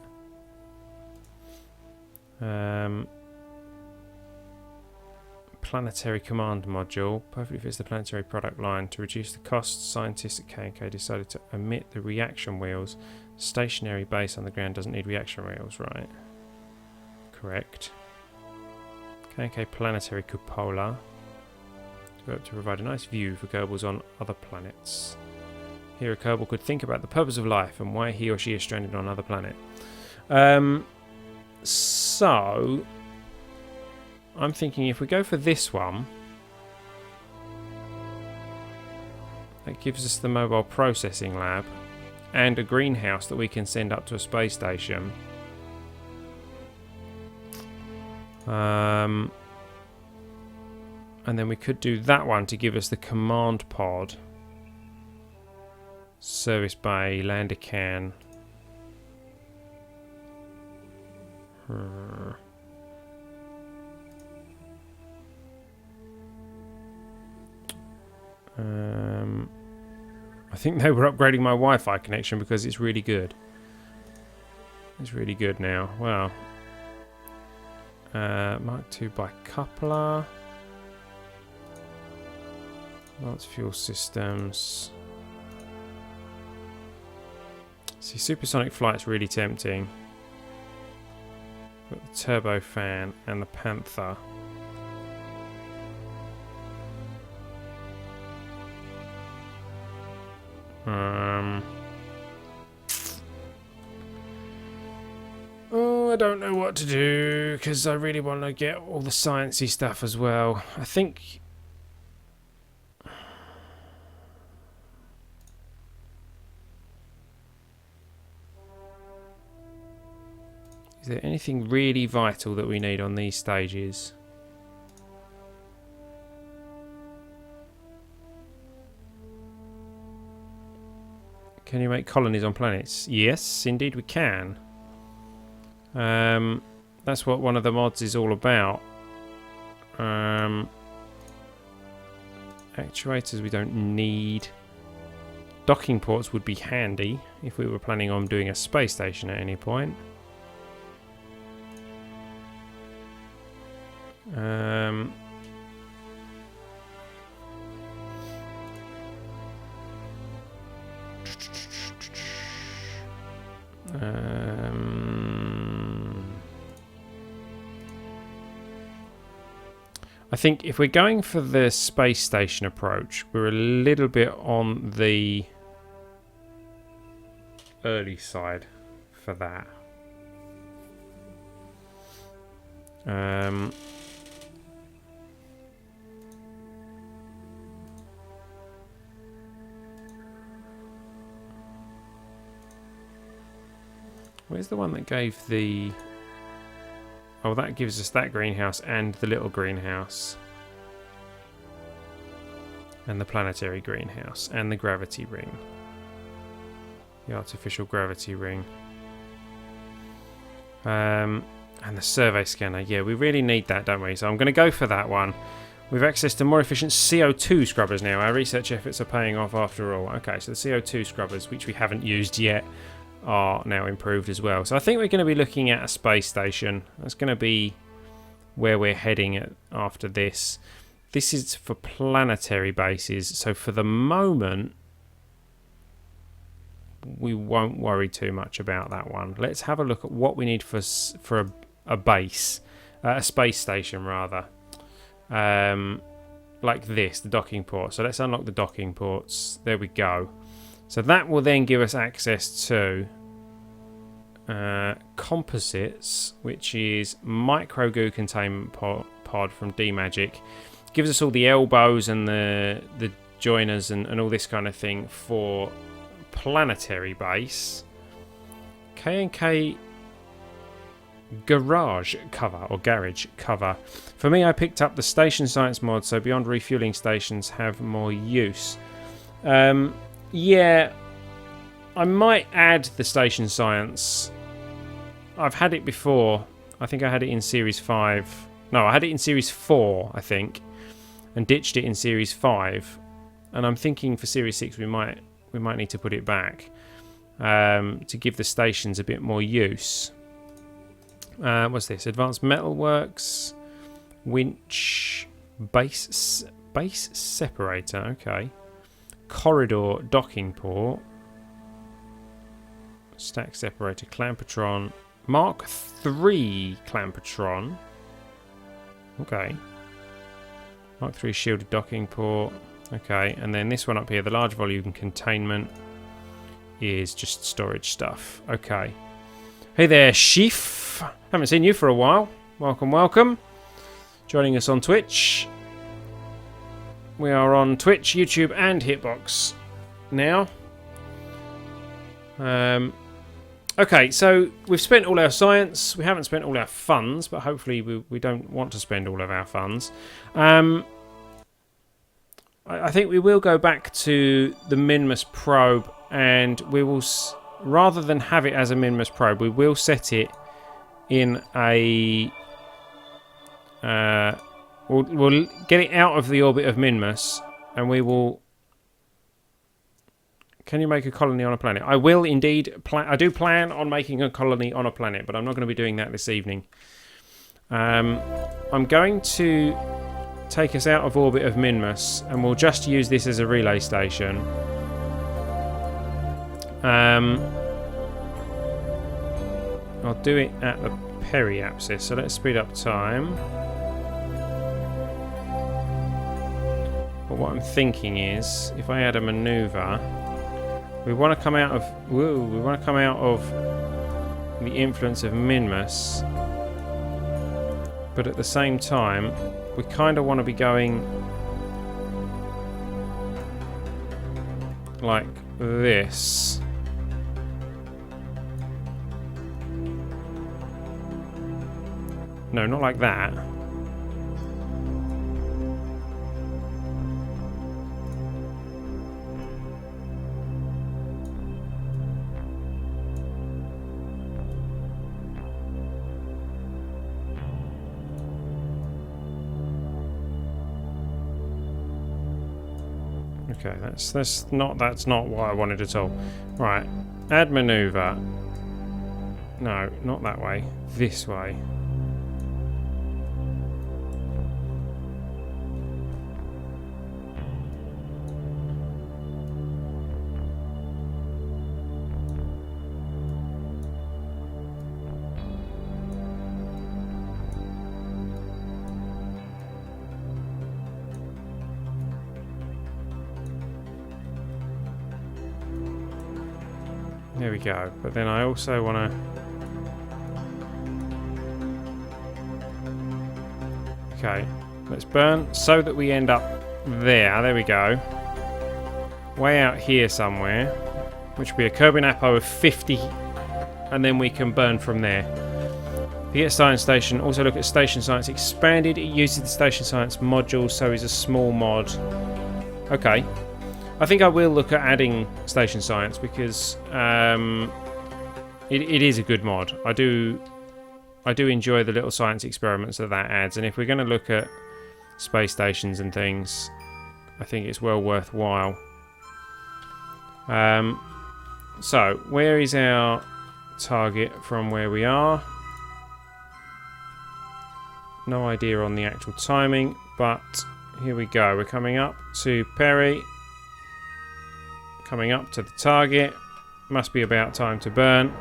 Planetary command module perfectly fits the planetary product line. To reduce the costs, scientists at K&K decided to omit the reaction wheels. Stationary base on the ground doesn't need reaction wheels, right? Correct. K&K planetary cupola developed to provide a nice view for Kerbals on other planets. Here a Kerbal could think about the purpose of life and why he or she is stranded on another planet. So I'm thinking if we go for this one, that gives us the mobile processing lab and a greenhouse that we can send up to a space station. And then we could do that one to give us the command pod, service bay, lander can. I think they were upgrading my Wi-Fi connection because it's really good. It's really good now. Wow. Mark II bicoupler. Advanced fuel systems. See, supersonic flight's really tempting. Got the turbofan and the Panther. Oh, I don't know what to do because I really want to get all the sciencey stuff as well. I think is there anything really vital that we need on these stages? Can you make colonies on planets? Yes, indeed we can. That's what one of the mods is all about. Actuators we don't need. Docking ports would be handy if we were planning on doing a space station at any point. I think if we're going for the space station approach, we're a little bit on the early side for that. Where's the one that gave the... Oh, that gives us that greenhouse and the little greenhouse. And the planetary greenhouse. And the gravity ring. The artificial gravity ring. And the survey scanner. Yeah, we really need that, don't we? So I'm going to go for that one. We've access to more efficient CO2 scrubbers now. Our research efforts are paying off after all. Okay, so the CO2 scrubbers, which we haven't used yet, are now improved as well. So I think we're going to be looking at a space station. That's going to be where we're heading at after this. this is for planetary bases. So for the moment, we won't worry too much about that one. Let's have a look at what we need for a base, a space station rather. Like this, the docking port. So let's unlock the docking ports. There we go. So that will then give us access to composites, which is micro goo containment pod from D-Magic. Gives us all the elbows and the joiners and all this kind of thing for planetary base. K&K garage cover or garage cover. For me, I picked up the station science mod, so beyond refueling stations have more use. Yeah, I might add the station science. I've had it before. I think I had it in series 5. No, I had it in series 4, I think, and ditched it in series 5. And I'm thinking for series 6 we might need to put it back to give the stations a bit more use. What's this? Advanced Metalworks, winch, base separator. Okay, corridor docking port, stack separator, clampatron, Mark III clampatron. Okay, Mark III shielded docking port. Okay, and then this one up here, the large volume containment, is just storage stuff. Okay. Hey there, Sheaf. Haven't seen you for a while. Welcome, welcome. Joining us on Twitch. We are on Twitch, YouTube, and Hitbox now. Okay, so we've spent all our science. We haven't spent all our funds, but hopefully we don't want to spend all of our funds. I think we will go back to the Minmus probe, and we will, rather than have it as a Minmus probe, we will set it in a... We'll get it out of the orbit of Minmus, and we will... Can you make a colony on a planet? I will indeed. I do plan on making a colony on a planet, but I'm not going to be doing that this evening. I'm going to take us out of orbit of Minmus, and we'll just use this as a relay station. I'll do it at the periapsis, so let's speed up time. But what I'm thinking is, if I add a maneuver, we want to come out of the influence of Minmus, but at the same time, we kind of want to be going like this. No, not like that. Okay, that's not what I wanted at all. Right, add maneuver. No, not that way. This way. There we go. But then I also want to... Okay, let's burn so that we end up there. There we go. Way out here somewhere, which will be a Kerbal Apo of 50, and then we can burn from there. To get Science Station, also look at Station Science Expanded. It uses the Station Science module, so it's a small mod. Okay. I think I will look at adding Station Science because it is a good mod. I do enjoy the little science experiments that adds, and if we're going to look at space stations and things, I think it's well worthwhile. So, where is our target from where we are? No idea on the actual timing, but Here we go. We're coming up to Perry. Coming up to the target. Must be about time to burn.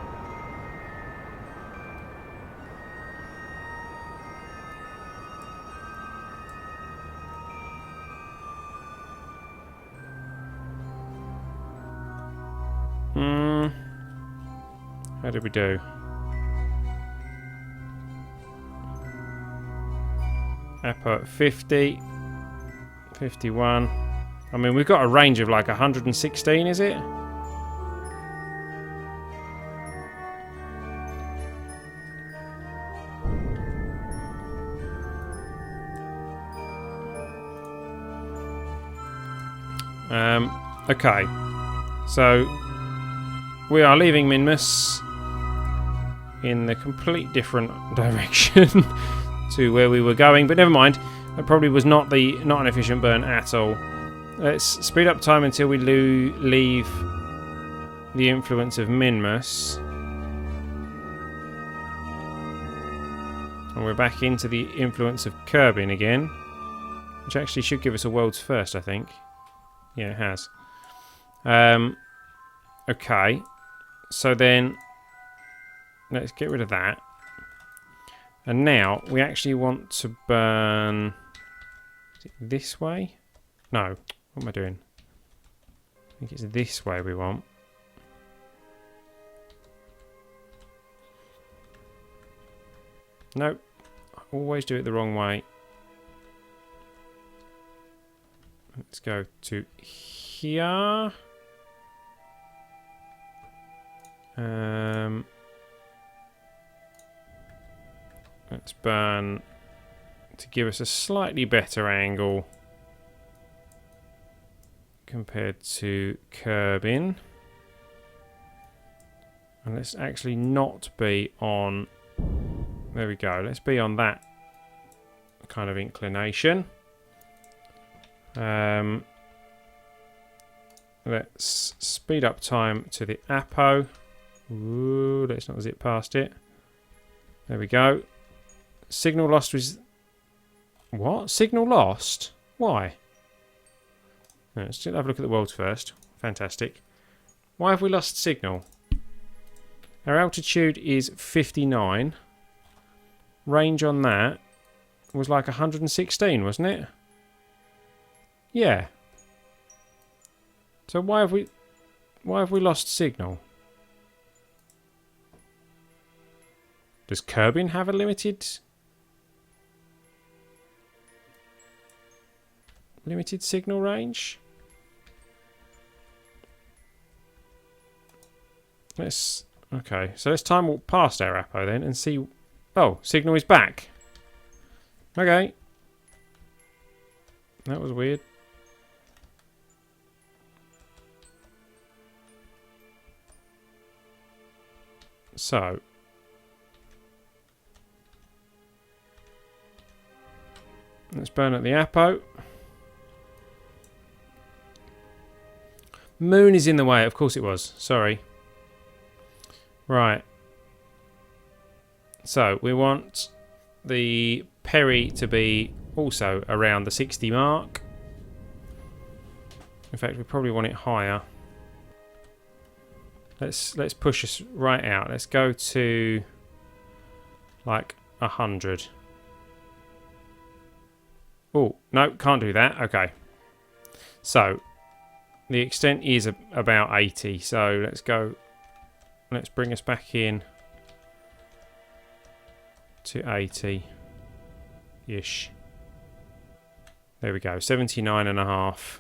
How did we do? Apo at 50. 51. I mean, we've got a range of like 116, is it? Okay. So, we are leaving Minmus in the complete different direction to where we were going, but never mind. That probably was not an efficient burn at all. Let's speed up time until we leave the influence of Minmus. And we're back into the influence of Kerbin again, which actually should give us a world's first, I think. Yeah, it has. Okay. So then, let's get rid of that. And now, we actually want to burn... Is it this way? No. What am I doing? I think it's this way we want. Nope. I always do it the wrong way. Let's go to here. Let's burn to give us a slightly better angle compared to Kerbin. And let's actually not be on... There we go. Let's be on that kind of inclination. Let's speed up time to the Apo. Ooh, let's not zip past it. There we go. Signal lost was... What? Signal lost? Why? Let's have a look at the worlds first. Fantastic. Why have we lost signal? Our altitude is 59. Range on that was like 116, wasn't it? Yeah. So why have we lost signal? Does Kerbin have a limited signal range? Okay, so let's time walk past our Apo then and see. Oh, signal is back. Okay. That was weird. So. Let's burn at the Apo. Moon is in the way. Of course it was. Sorry. Right. So, we want the Perry to be also around the 60 mark. In fact, we probably want it higher. Let's push us right out. Let's go to like 100. Oh, no, can't do that. Okay. So, the extent is about 80. So, let's go. Let's bring us back in to 80-ish. There we go, 79.5.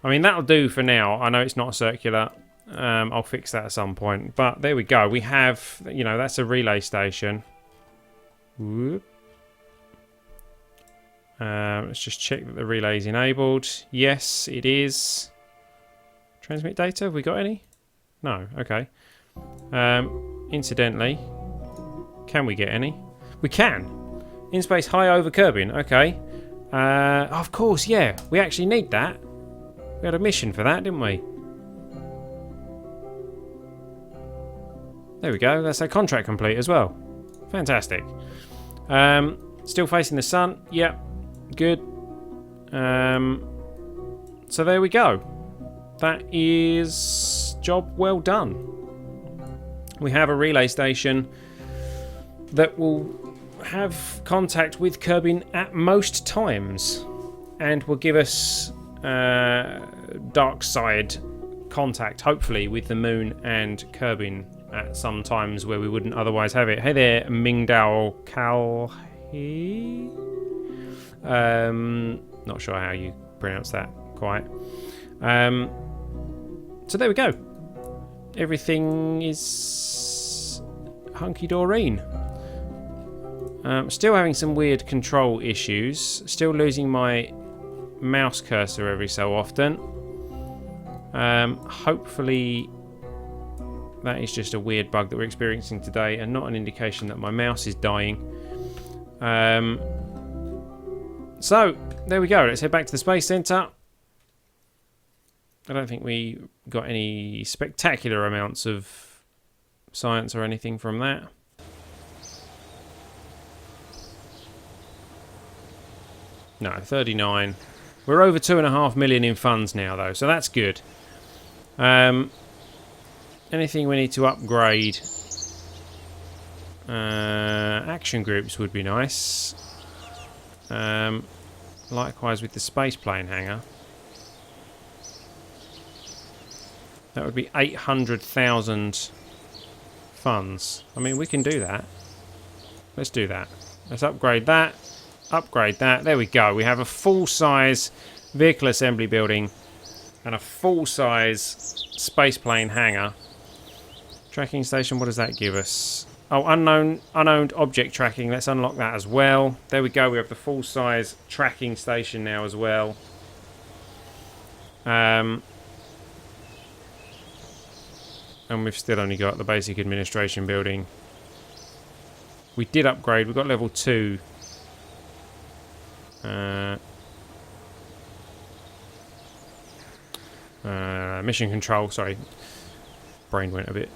I mean, that'll do for now. I know it's not circular. I'll fix that at some point. But there we go. We have, you know, that's a relay station. Whoop. Let's just check that the relay is enabled. Yes, it is. Transmit data, have we got any? No, okay. Incidentally, can we get any? We can. In space high over Kerbin, okay. Of course, yeah. We actually need that. We had a mission for that, didn't we? There we go. That's our contract complete as well. Fantastic. Still facing the sun. Yep. Good. So there we go. That is job well done. We have a relay station that will have contact with Kerbin at most times and will give us dark side contact, hopefully, with the moon and Kerbin at some times where we wouldn't otherwise have it. Hey there, Mingdao Kalhi. Not sure how you pronounce that quite. So there we go. Everything is hunky-doreen. Still having some weird control issues. Still losing my mouse cursor every so often. Hopefully that is just a weird bug that we're experiencing today and not an indication that my mouse is dying. So there we go. Let's head back to the Space Center. I don't think we got any spectacular amounts of science or anything from that. No, 39. We're over 2.5 million in funds now, though, so that's good. Anything we need to upgrade? Action groups would be nice. Likewise with the space plane hangar. That would be 800,000 funds. I mean, we can do that. Let's do that. Let's upgrade that. Upgrade that. There we go. We have a full-size vehicle assembly building and a full-size spaceplane hangar. Tracking station, what does that give us? Oh, unowned object tracking. Let's unlock that as well. There we go. We have the full-size tracking station now as well. And we've still only got the basic administration building. We did upgrade. We've got level 2. Mission control, sorry. Brain went a bit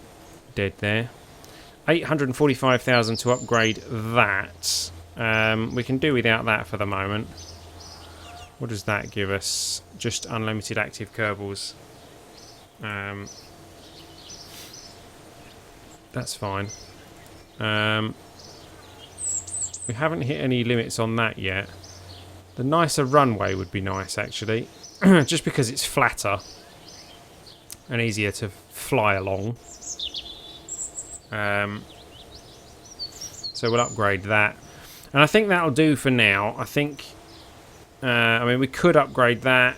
dead there. 845,000 to upgrade that. We can do without that for the moment. What does that give us? Just unlimited active Kerbals. That's fine. We haven't hit any limits on that yet. The nicer runway would be nice, actually. Just because it's flatter and easier to fly along. So we'll upgrade that. And I think that'll do for now. I think... I mean, we could upgrade that.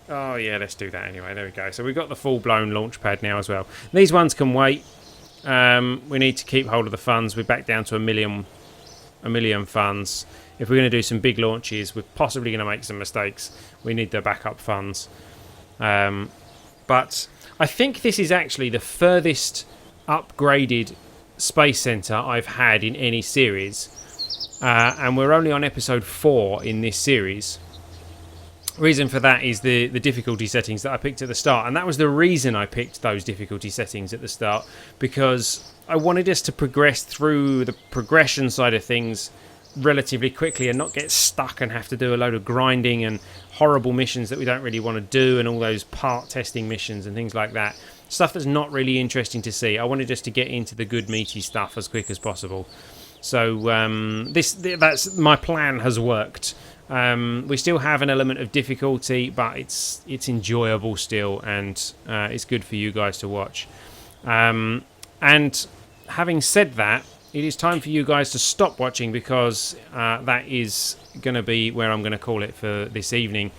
Oh, yeah, let's do that anyway. There we go. So we've got the full-blown launch pad now as well. These ones can wait. We need to keep hold of the funds. We're back down to a million funds. If we're going to do some big launches, we're possibly going to make some mistakes. We need the backup funds. But I think this is actually the furthest upgraded Space Center I've had in any series. And we're only on episode 4 in this series. Reason for that is the difficulty settings that I picked at the start, and that was the reason I picked those difficulty settings at the start, because I wanted us to progress through the progression side of things relatively quickly and not get stuck and have to do a load of grinding and horrible missions that we don't really want to do, and all those part testing missions and things like that. Stuff that's not really interesting to see. I wanted us to get into the good meaty stuff as quick as possible. So that's my plan has worked. We still have an element of difficulty, but it's enjoyable still, and it's good for you guys to watch. And having said that, it is time for you guys to stop watching, because that is going to be where I'm going to call it for this evening.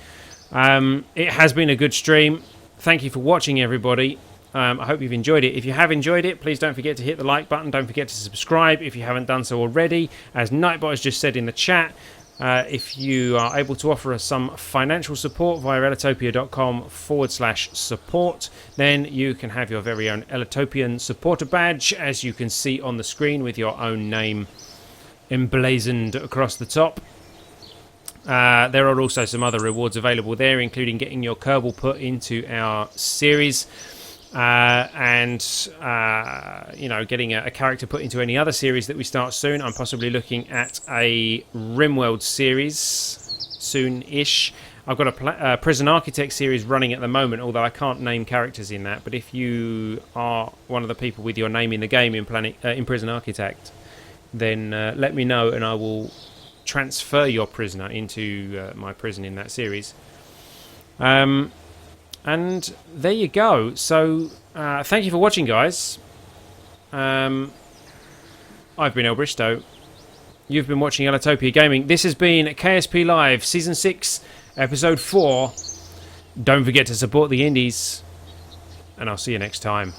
It has been a good stream. Thank you for watching, everybody. I hope you've enjoyed it. If you have enjoyed it, please don't forget to hit the like button. Don't forget to subscribe if you haven't done so already. As Nightbot has just said in the chat, if you are able to offer us some financial support via ellitopia.com/support, then you can have your very own Ellitopian supporter badge, as you can see on the screen, with your own name emblazoned across the top. There are also some other rewards available there, including getting your Kerbal put into our series. and you know, getting a character put into any other series that we start soon. I'm possibly looking at a RimWorld series soon-ish. I've got a Prison Architect series running at the moment, although I can't name characters in that. But if you are one of the people with your name in the game in Prison Architect, then let me know and I will transfer your prisoner into my prison in that series. And there you go. So thank you for watching, guys. I've been El Bristow. You've been watching Ellitopia Gaming. This has been KSP Live Season 6 Episode 4. Don't forget to support the indies, and I'll see you next time.